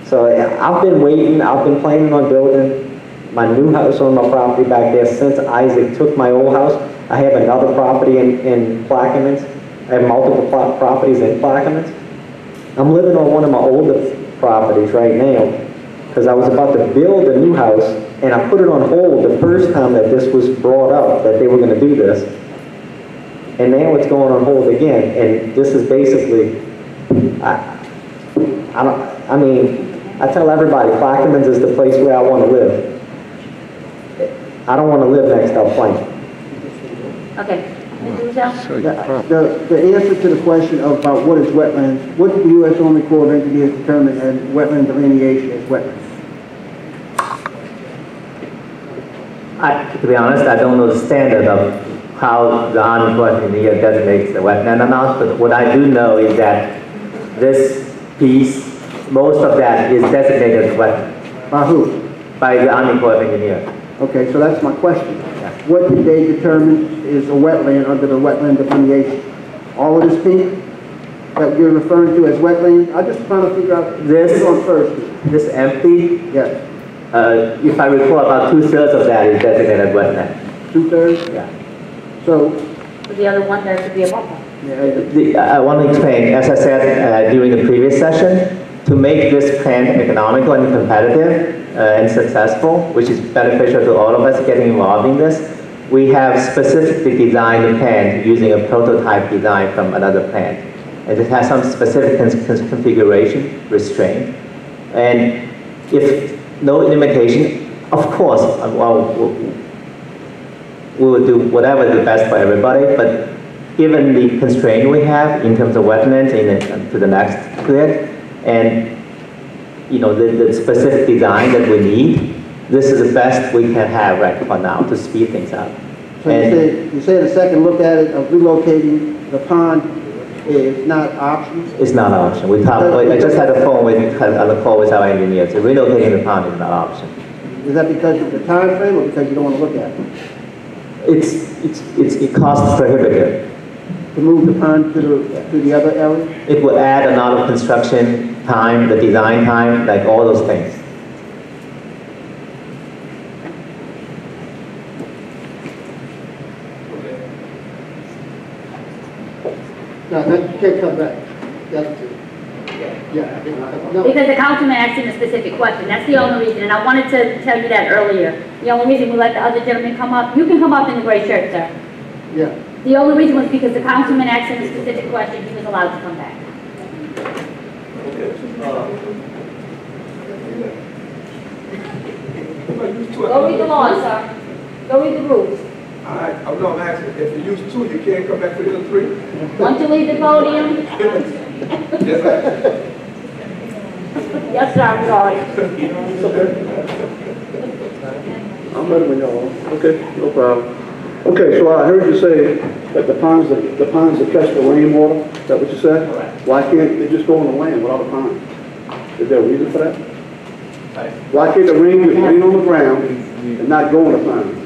So I've been waiting. I've been planning on building my new house on my property back there since Isaac took my old house. I have another property in Plaquemines. I have multiple properties in Plaquemines. I'm living on one of my older properties right now because I was about to build a new house and I put it on hold the first time that this was brought up, that they were going to do this. And now it's going on hold again. And this is basically, I mean, I tell everybody, Plaquemines is the place where I want to live. I don't want to live next to a plant. Okay. The answer to the question about what is wetlands, what the U.S. Army Corps of Engineers determined as wetland delineation is wetlands? To be honest, I don't know the standard of how the Army Corps of Engineers designates the wetland or not, but what I do know is that this piece, most of that is designated as wetland. By who? By the Army Corps of Engineers. Okay, so that's my question. What did they determine is a wetland under the wetland delineation? All of this pink that you're referring to as wetland? I'm just trying to figure out this one first. This empty? Yes. If I recall, about 2/3 of that is designated wetland. 2/3? Yeah. So The other one, there could be a buffer. I want to explain, as I said during the previous session, to make this plant economical and competitive and successful, which is beneficial to all of us getting involved in this, we have specifically designed the plant using a prototype design from another plant. And it has some specific configuration, restraint. And if no limitation, of course, we will do whatever is the best for everybody, but given the constraint we have in terms of wetlands to the next grid, and you know the specific design that we need, this is the best we can have right for now to speed things up. So you said a second look at it of relocating the pond is not optional? It's not an option. I just had a phone on the call with our engineers. Relocating the pond is not an option. Is that because of the time frame or because you don't want to look at it? It costs prohibitive. To move the pond to the other area? It will add a lot of construction time, the design time, like all those things. No, you can't come back. Because the councilman asked him a specific question. That's the only reason, and I wanted to tell you that earlier. The only reason we let the other gentleman come up, you can come up in the gray shirt, sir. Yeah. The only reason was because the councilman asked him a specific question, he was allowed to come back. Go read the law, sir. Go read the rules. I'm not asking, if you use 2, you can't come back for the other 3? Once you leave the podium. Yes, sir, I'm sorry. I'm better than y'all. Okay, no problem. Okay, so I heard you say that the ponds that catch the rainwater, is that what you said? Correct. Why can't they just go on the land without a pond? Is there a reason for that? Right. Why can't the rain just rain on the ground and not go in the pond?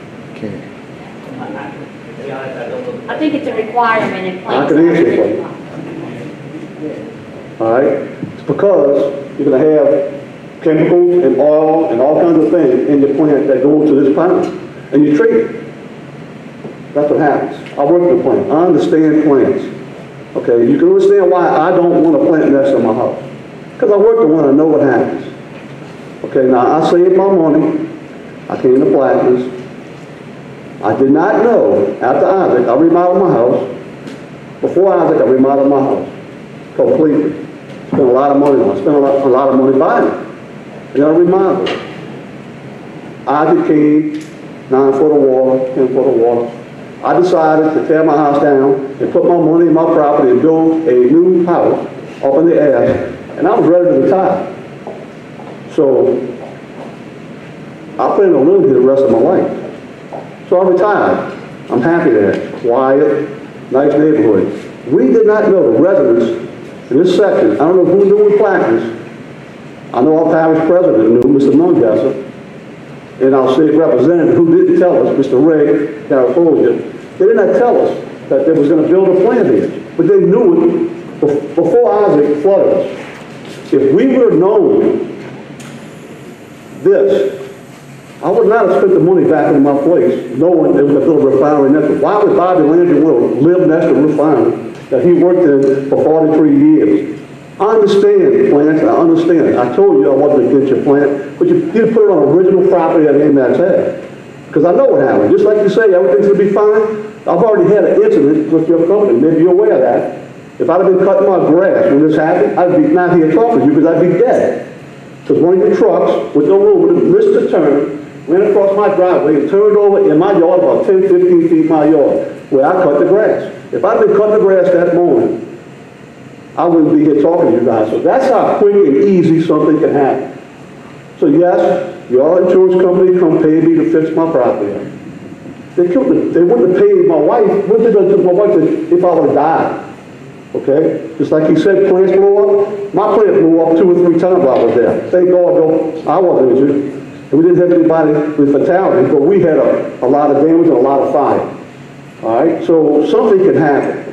I think it's a requirement in place. I can answer for you. All right? It's because you're going to have chemicals and oil and all kinds of things in the plant that go to this pond. and you trade it. That's what happens. I work in the plant. I understand plants. Okay, you can understand why I don't want a plant next to my house. Because I work the one, I know what happens. Okay, now I saved my money. I came to Plaquemines. I did not know, after Isaac, I remodeled my house. Before Isaac, I remodeled my house. Completely. Spent a lot of money on it. Spent a lot of money buying it. And I remodeled it. Isaac came, 9 foot of water, 10 foot of water. I decided to tear my house down and put my money in my property and build a new house up in the air. And I was ready to retire. So I plan on living here the rest of my life. So I retired. I'm happy there. Quiet, nice neighborhood. We did not know, the residents in this section, I don't know who knew in Plaquemines. I know our parish president knew, Mr. Mungesser, and our state representative who didn't tell us, Mr. Ray California. They did not tell us that they was going to build a plant here, but they knew it before Isaac flooded us. If we would have known this, I would not have spent the money back in my place knowing they were going to build a refinery next to it. Why would Bobby Landry want to live next to a refinery that he worked in for 43 years? I understand plants, I understand it. I told you I wasn't against your plant, but you did put it on original property that AMAX had. Because I know what happened. Just like you say, everything's going to be fine. I've already had an incident with your company. Maybe you're aware of that. If I'd have been cutting my grass when this happened, I'd be not here talking to you because I'd be dead. Because one of your trucks with no room, missed the turn, ran across my driveway and turned over in my yard about 10, 15 feet in my yard where I cut the grass. If I'd been cutting the grass that morning, I wouldn't be here talking to you guys. So that's how quick and easy something can happen. So yes, your insurance company come pay me to fix my property. They wouldn't have paid my wife. What did they do to my wife if I would have died? Okay? Just like he said, plants blew up. My plant blew up 2 or 3 times while I was there. Thank God I wasn't injured. And we didn't have anybody with fatality, but we had a lot of damage and a lot of fire. All right? So something can happen.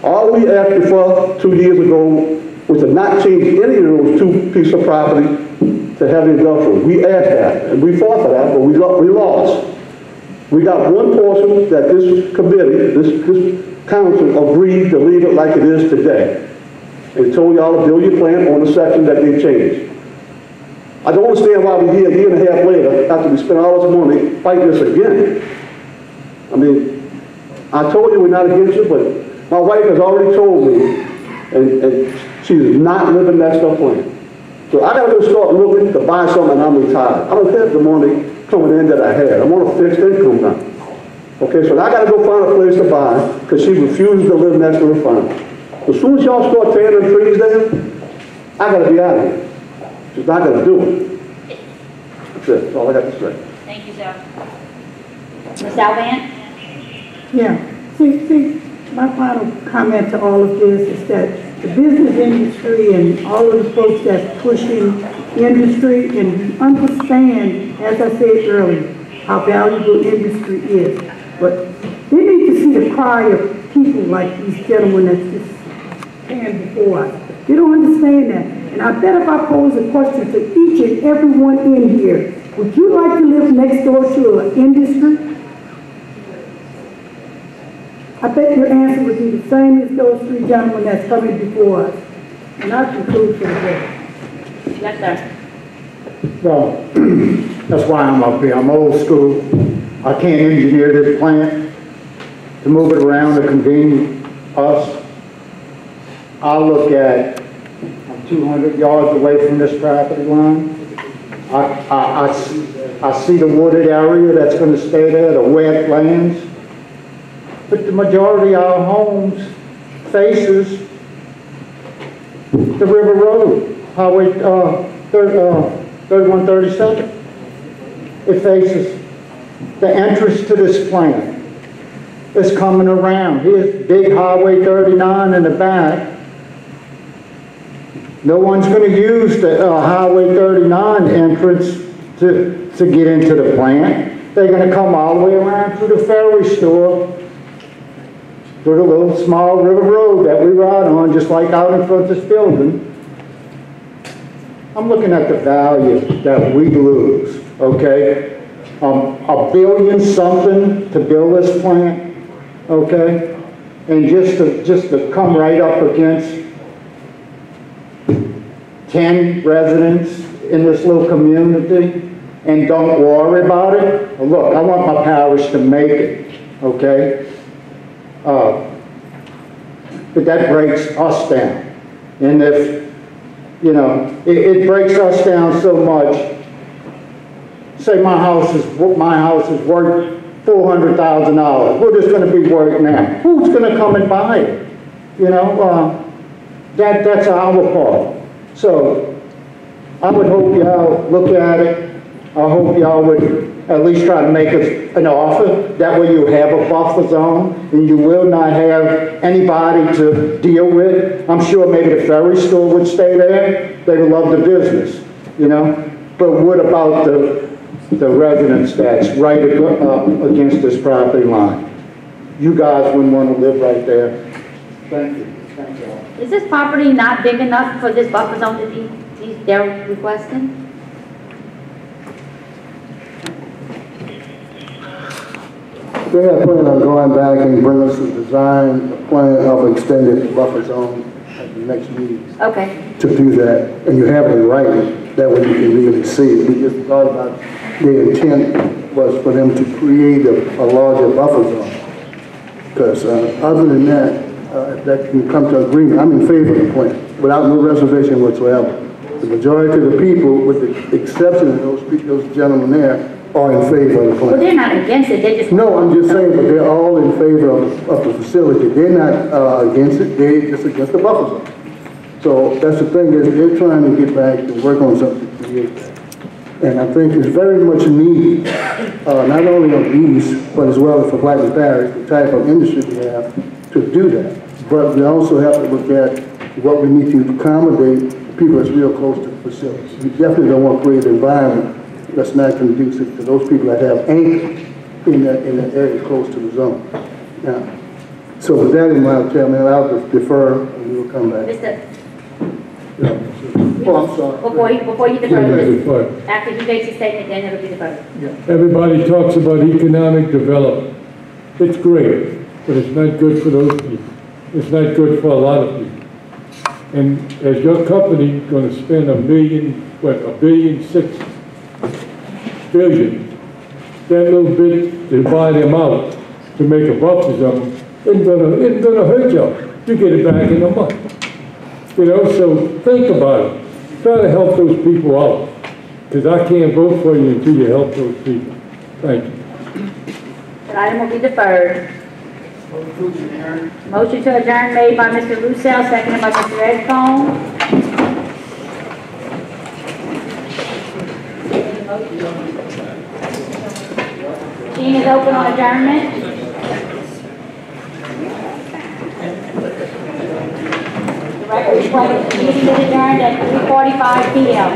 All we asked for 2 years ago was to not change any of those 2 pieces of property to heavy industrial. We asked that, and we fought for that, but we lost. We got one portion that this committee, this council agreed to leave it like it is today. And told y'all to build your plant on the section that they changed. I don't understand why we're here a year and a half later, after we spent all this money, fighting this again. I mean, I told you we're not against you, but my wife has already told me, and she's not living next to her plant. So I gotta go start looking to buy something and I'm retired. I don't have the money coming in that I had. I'm on a fixed income now. Okay, so I gotta go find a place to buy because she refused to live next to her farm. As soon as y'all start tearing the trees down, I gotta be out of here. She's not gonna do it. That's it. That's all I got to say. Thank you, sir. Ms. Alvan? Yeah, see, my final comment to all of this is that the business industry and all of the folks that's pushing industry, and we understand, as I said earlier, how valuable industry is. But they need to see the cry of people like these gentlemen that's just standing before us. They don't understand that. And I bet if I pose a question to each and every one in here, would you like to live next door to an industry? I bet your answer would be the same as those 3 gentlemen that's coming before us. And I conclude for the day. Yes, sir. Well, that's why I'm up here. I'm old school. I can't engineer this plant to move it around to convene us. I look at, I'm 200 yards away from this property line. I see the wooded area that's going to stay there, the wetlands. But the majority of our homes faces the River Road, Highway 3137. It faces the entrance to this plant. It's coming around. Here's big Highway 39 in the back. No one's going to use the Highway 39 entrance to get into the plant. They're going to come all the way around through the ferry store, through the little small river road that we ride on, just like out in front of this building. I'm looking at the value that we lose, okay? $1 billion something to build this plant, okay? And just to come right up against 10 residents in this little community and don't worry about it. Look, I want my parish to make it, okay? But that breaks us down. And if, you know, it breaks us down so much. Say my house is worth $400,000. What is going to be worth now? Who's going to come and buy it? You know, that's our part. So I would hope y'all look at it. I hope y'all would at least try to make us an offer. That way you have a buffer zone and you will not have anybody to deal with. I'm sure maybe the ferry store would stay there. They would love the business, you know. But what about the residents that's right against this property line? You guys wouldn't want to live right there. Thank you. Thank you all. Is this property not big enough for this buffer zone that they're requesting? They have planned on going back and bring us a design, a plan of extended buffer zone at the next meeting. Okay. To do that, and you have it in writing, that way you can really see it. We just thought about the intent was for them to create a larger buffer zone. Because other than that, if that can come to agreement, I'm in favor of the plan, without no reservation whatsoever. The majority of the people, with the exception of those gentlemen there, are in favor of the plan. Well, they're not against it, they just... No, I'm just saying, but they're all in favor of the facility. They're not against it, they're just against the buffer zone. So that's the thing, is they're trying to get back to work on something to create that. And I think it's very much needed, not only on these, but as well as for Plaquemines Parish, the type of industry we have to do that. But we also have to look at what we need to accommodate people that's real close to the facilities. We definitely don't want to create an environment that's not conducive to those people that have anchors in the area close to the zone. Now, so with that in mind, Chairman, I'll just defer and we'll come back. Oh, I'm sorry. Before you defer this, after he makes a statement, then it'll be deferred. Everybody talks about economic development. It's great, but it's not good for those people. It's not good for a lot of people. And as your company is going to spend $1.6 billion, that little bit to buy them out to make a buffer zone isn't gonna hurt you. You get it back in a month. You know, so think about it. Try to help those people out. Because I can't vote for you until you help those people. Thank you. The item will be deferred. Motion to adjourn made by Mr. Roussel, seconded by Mr. Redphone. Meeting is open on adjournment. The record reflects the meeting is adjourned at 3:45 p.m.